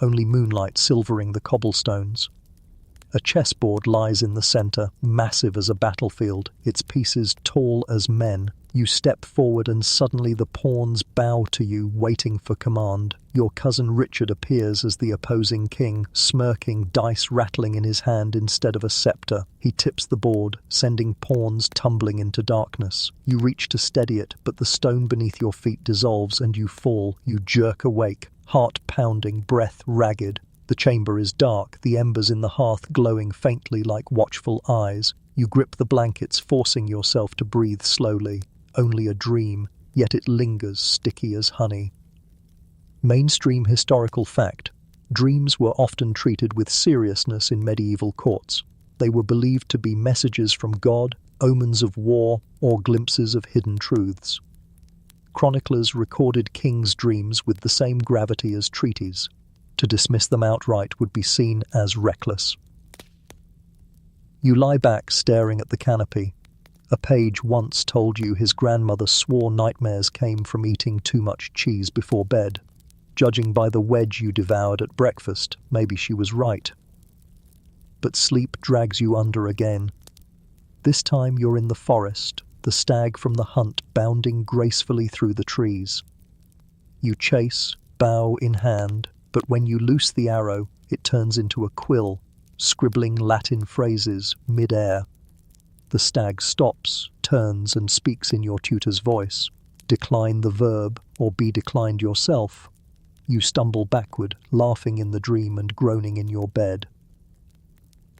Only moonlight silvering the cobblestones. A chessboard lies in the centre, massive as a battlefield, its pieces tall as men. You step forward and suddenly the pawns bow to you, waiting for command. Your cousin Richard appears as the opposing king, smirking, dice rattling in his hand instead of a scepter. He tips the board, sending pawns tumbling into darkness. You reach to steady it, but the stone beneath your feet dissolves and you fall. You jerk awake, heart pounding, breath ragged. The chamber is dark, the embers in the hearth glowing faintly like watchful eyes. You grip the blankets, forcing yourself to breathe slowly. Only a dream, yet it lingers, sticky as honey. Mainstream historical fact: dreams were often treated with seriousness in medieval courts. They were believed to be messages from God, omens of war, or glimpses of hidden truths. Chroniclers recorded kings' dreams with the same gravity as treaties. To dismiss them outright would be seen as reckless. You lie back staring at the canopy. A page once told you his grandmother swore nightmares came from eating too much cheese before bed. Judging by the wedge you devoured at breakfast, maybe she was right. But sleep drags you under again. This time you're in the forest, the stag from the hunt bounding gracefully through the trees. You chase, bow in hand, but when you loose the arrow, it turns into a quill, scribbling Latin phrases mid-air. The stag stops, turns, and speaks in your tutor's voice. Decline the verb, or be declined yourself. You stumble backward, laughing in the dream and groaning in your bed.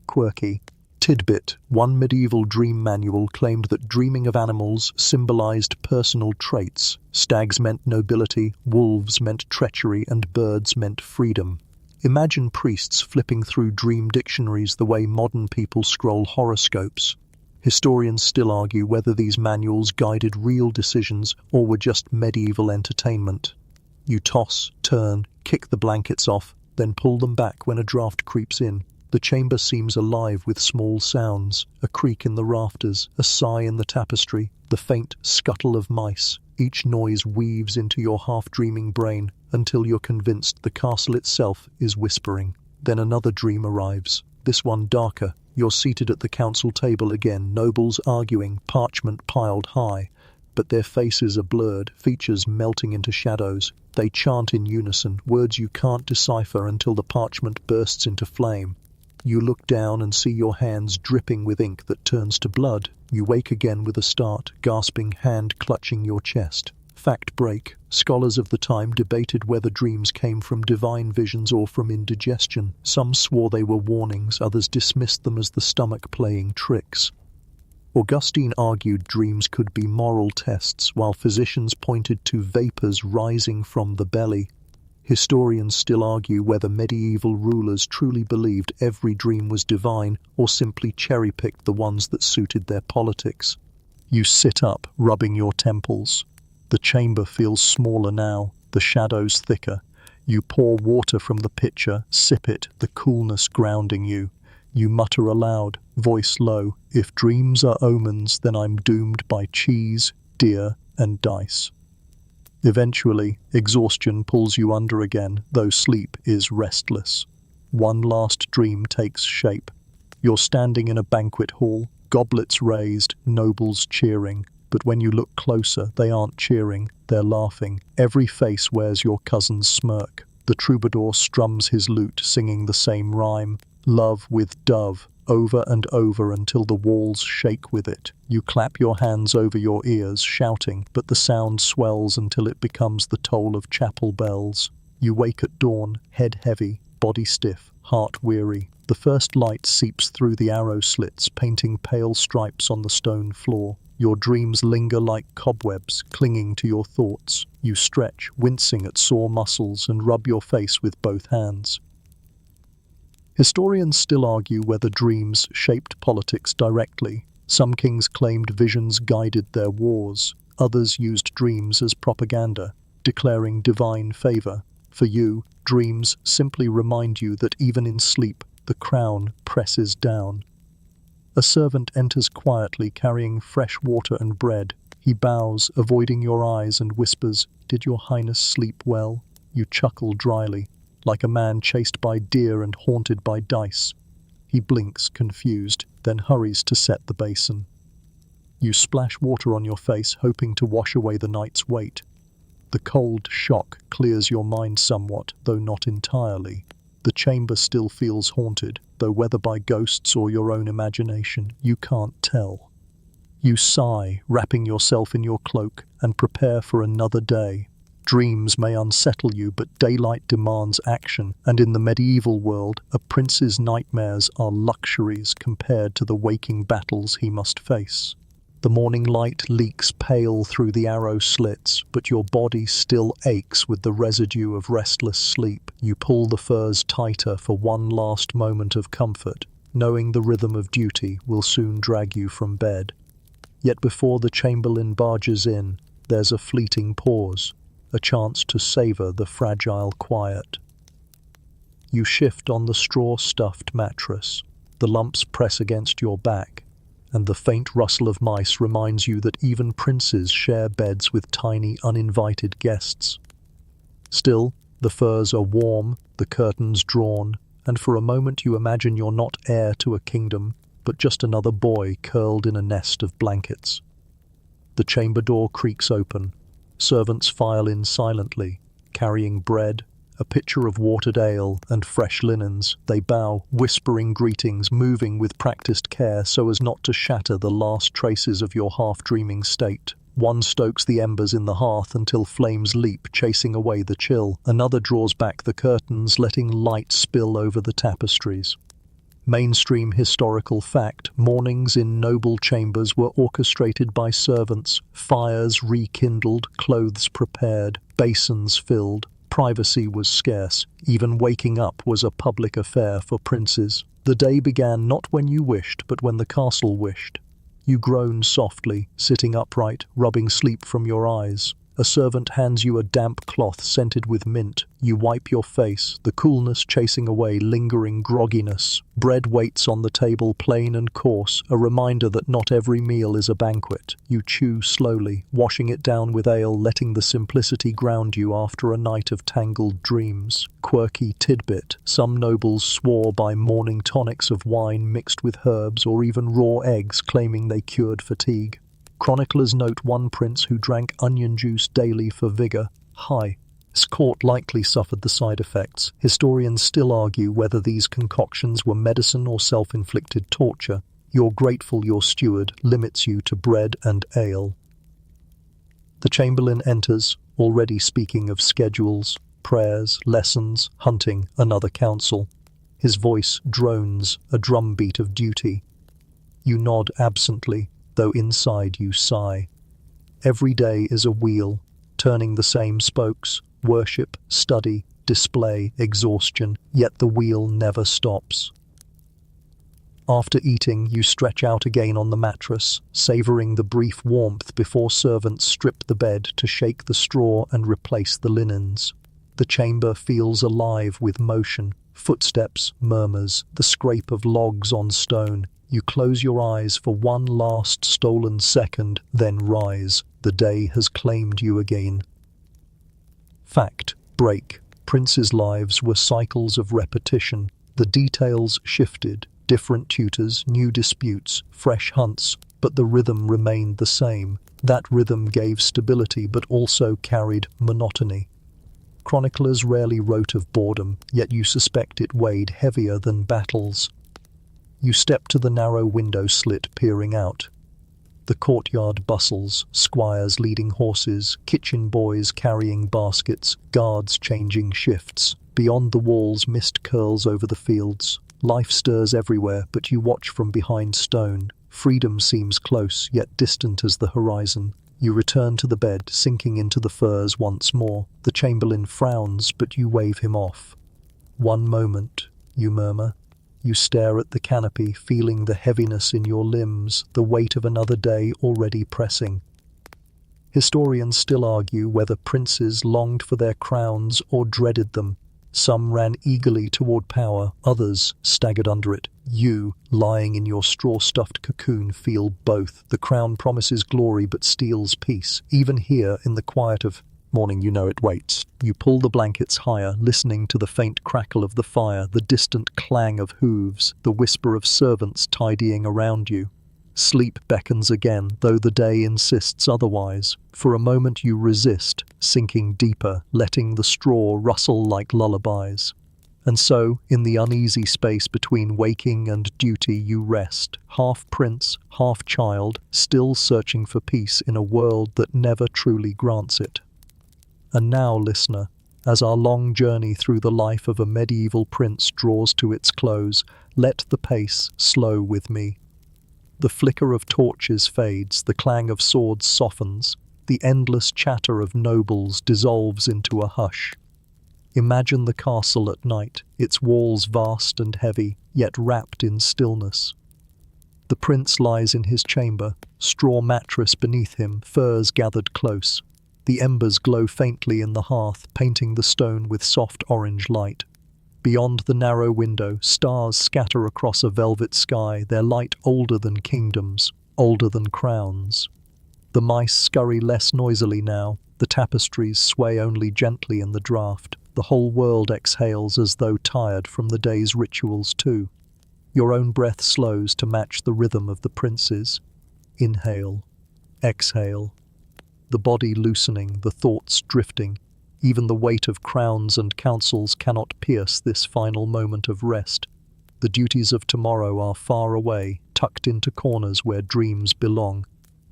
Quirky. Tidbit: one medieval dream manual claimed that dreaming of animals symbolized personal traits. Stags meant nobility, wolves meant treachery, and birds meant freedom. Imagine priests flipping through dream dictionaries the way modern people scroll horoscopes. Historians still argue whether these manuals guided real decisions or were just medieval entertainment. You toss, turn, kick the blankets off, then pull them back when a draft creeps in. The chamber seems alive with small sounds, a creak in the rafters, a sigh in the tapestry, the faint scuttle of mice. Each noise weaves into your half-dreaming brain until you're convinced the castle itself is whispering. Then another dream arrives, this one darker. You're seated at the council table again, nobles arguing, parchment piled high. But their faces are blurred, features melting into shadows. They chant in unison, words you can't decipher until the parchment bursts into flame. You look down and see your hands dripping with ink that turns to blood. You wake again with a start, gasping, hand clutching your chest. Fact break. Scholars of the time debated whether dreams came from divine visions or from indigestion. Some swore they were warnings, others dismissed them as the stomach playing tricks. Augustine argued dreams could be moral tests, while physicians pointed to vapors rising from the belly. Historians still argue whether medieval rulers truly believed every dream was divine or simply cherry-picked the ones that suited their politics. You sit up, rubbing your temples. The chamber feels smaller now, the shadows thicker. You pour water from the pitcher, sip it, the coolness grounding you. You mutter aloud, voice low, "If dreams are omens, then I'm doomed by cheese, deer, and dice." Eventually, exhaustion pulls you under again, though sleep is restless. One last dream takes shape. You're standing in a banquet hall, goblets raised, nobles cheering. But when you look closer, they aren't cheering, they're laughing. Every face wears your cousin's smirk. The troubadour strums his lute, singing the same rhyme, "Love with dove," over and over until the walls shake with it. You clap your hands over your ears, shouting, but the sound swells until it becomes the toll of chapel bells. You wake at dawn, head heavy, body stiff, heart weary. The first light seeps through the arrow slits, painting pale stripes on the stone floor. Your dreams linger like cobwebs, clinging to your thoughts. You stretch, wincing at sore muscles, and rub your face with both hands. Historians still argue whether dreams shaped politics directly. Some kings claimed visions guided their wars. Others used dreams as propaganda, declaring divine favor. For you, dreams simply remind you that even in sleep, the crown presses down. A servant enters quietly, carrying fresh water and bread. He bows, avoiding your eyes, and whispers, "Did your highness sleep well?" You chuckle dryly, like a man chased by deer and haunted by dice. He blinks, confused, then hurries to set the basin. You splash water on your face, hoping to wash away the night's weight. The cold shock clears your mind somewhat, though not entirely. The chamber still feels haunted, though whether by ghosts or your own imagination, you can't tell. You sigh, wrapping yourself in your cloak, and prepare for another day. Dreams may unsettle you, but daylight demands action, and in the medieval world, a prince's nightmares are luxuries compared to the waking battles he must face. The morning light leaks pale through the arrow slits, but your body still aches with the residue of restless sleep. You pull the furs tighter for one last moment of comfort, knowing the rhythm of duty will soon drag you from bed. Yet before the chamberlain barges in, there's a fleeting pause, a chance to savor the fragile quiet. You shift on the straw-stuffed mattress. The lumps press against your back, and the faint rustle of mice reminds you that even princes share beds with tiny, uninvited guests. Still, the furs are warm, the curtains drawn, and for a moment you imagine you're not heir to a kingdom, but just another boy curled in a nest of blankets. The chamber door creaks open. Servants file in silently, carrying bread, a pitcher of watered ale, and fresh linens. They bow, whispering greetings, moving with practiced care so as not to shatter the last traces of your half-dreaming state. One stokes the embers in the hearth until flames leap, chasing away the chill. Another draws back the curtains, letting light spill over the tapestries. Mainstream historical fact: mornings in noble chambers were orchestrated by servants, fires rekindled, clothes prepared, basins filled. Privacy was scarce. Even waking up was a public affair for princes. The day began not when you wished, but when the castle wished. You groan softly, sitting upright, rubbing sleep from your eyes. A servant hands you a damp cloth scented with mint. You wipe your face, the coolness chasing away lingering grogginess. Bread waits on the table, plain and coarse, a reminder that not every meal is a banquet. You chew slowly, washing it down with ale, letting the simplicity ground you after a night of tangled dreams. Quirky tidbit: some nobles swore by morning tonics of wine mixed with herbs or even raw eggs, claiming they cured fatigue. Chroniclers note one prince who drank onion juice daily for vigor. His court likely suffered the side effects. Historians still argue whether these concoctions were medicine or self-inflicted torture. You're grateful your steward limits you to bread and ale. The chamberlain enters, already speaking of schedules, prayers, lessons, hunting, another council. His voice drones, a drumbeat of duty. You nod absently, though inside you sigh. Every day is a wheel, turning the same spokes: worship, study, display, exhaustion, yet the wheel never stops. After eating, you stretch out again on the mattress, savoring the brief warmth before servants strip the bed to shake the straw and replace the linens. The chamber feels alive with motion: footsteps, murmurs, the scrape of logs on stone. You close your eyes for one last stolen second, then rise. The day has claimed you again. Fact: break. Princes' lives were cycles of repetition. The details shifted: different tutors, new disputes, fresh hunts, but the rhythm remained the same. That rhythm gave stability but also carried monotony. Chroniclers rarely wrote of boredom, yet you suspect it weighed heavier than battles. You step to the narrow window slit, peering out. The courtyard bustles, squires leading horses, kitchen boys carrying baskets, guards changing shifts. Beyond the walls, mist curls over the fields. Life stirs everywhere, but you watch from behind stone. Freedom seems close, yet distant as the horizon. You return to the bed, sinking into the furs once more. The chamberlain frowns, but you wave him off. One moment, you murmur. You stare at the canopy, feeling the heaviness in your limbs, the weight of another day already pressing. Historians still argue whether princes longed for their crowns or dreaded them. Some ran eagerly toward power, others staggered under it. You, lying in your straw-stuffed cocoon, feel both. The crown promises glory but steals peace. Even here, in the quiet of morning, you know it waits. You pull the blankets higher, listening to the faint crackle of the fire, the distant clang of hooves, the whisper of servants tidying around you. Sleep beckons again, though the day insists otherwise. For a moment you resist, sinking deeper, letting the straw rustle like lullabies. And so, in the uneasy space between waking and duty, you rest, half prince, half child, still searching for peace in a world that never truly grants it. And now, listener, as our long journey through the life of a medieval prince draws to its close, let the pace slow with me. The flicker of torches fades, the clang of swords softens, the endless chatter of nobles dissolves into a hush. Imagine the castle at night, its walls vast and heavy, yet wrapped in stillness. The prince lies in his chamber, straw mattress beneath him, furs gathered close. The embers glow faintly in the hearth, painting the stone with soft orange light. Beyond the narrow window, stars scatter across a velvet sky, their light older than kingdoms, older than crowns. The mice scurry less noisily now, the tapestries sway only gently in the draught. The whole world exhales as though tired from the day's rituals too. Your own breath slows to match the rhythm of the prince's. Inhale, exhale. The body loosening, the thoughts drifting. Even the weight of crowns and councils cannot pierce this final moment of rest. The duties of tomorrow are far away, tucked into corners where dreams belong.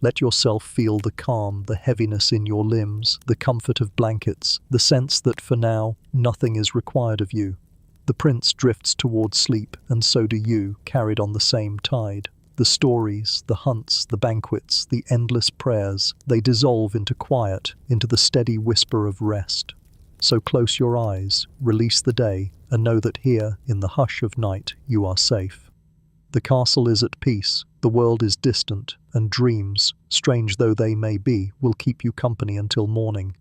Let yourself feel the calm, the heaviness in your limbs, the comfort of blankets, the sense that for now, nothing is required of you. The prince drifts towards sleep, and so do you, carried on the same tide. The stories, the hunts, the banquets, the endless prayers, they dissolve into quiet, into the steady whisper of rest. So close your eyes, release the day, and know that here, in the hush of night, you are safe. The castle is at peace, the world is distant, and dreams, strange though they may be, will keep you company until morning.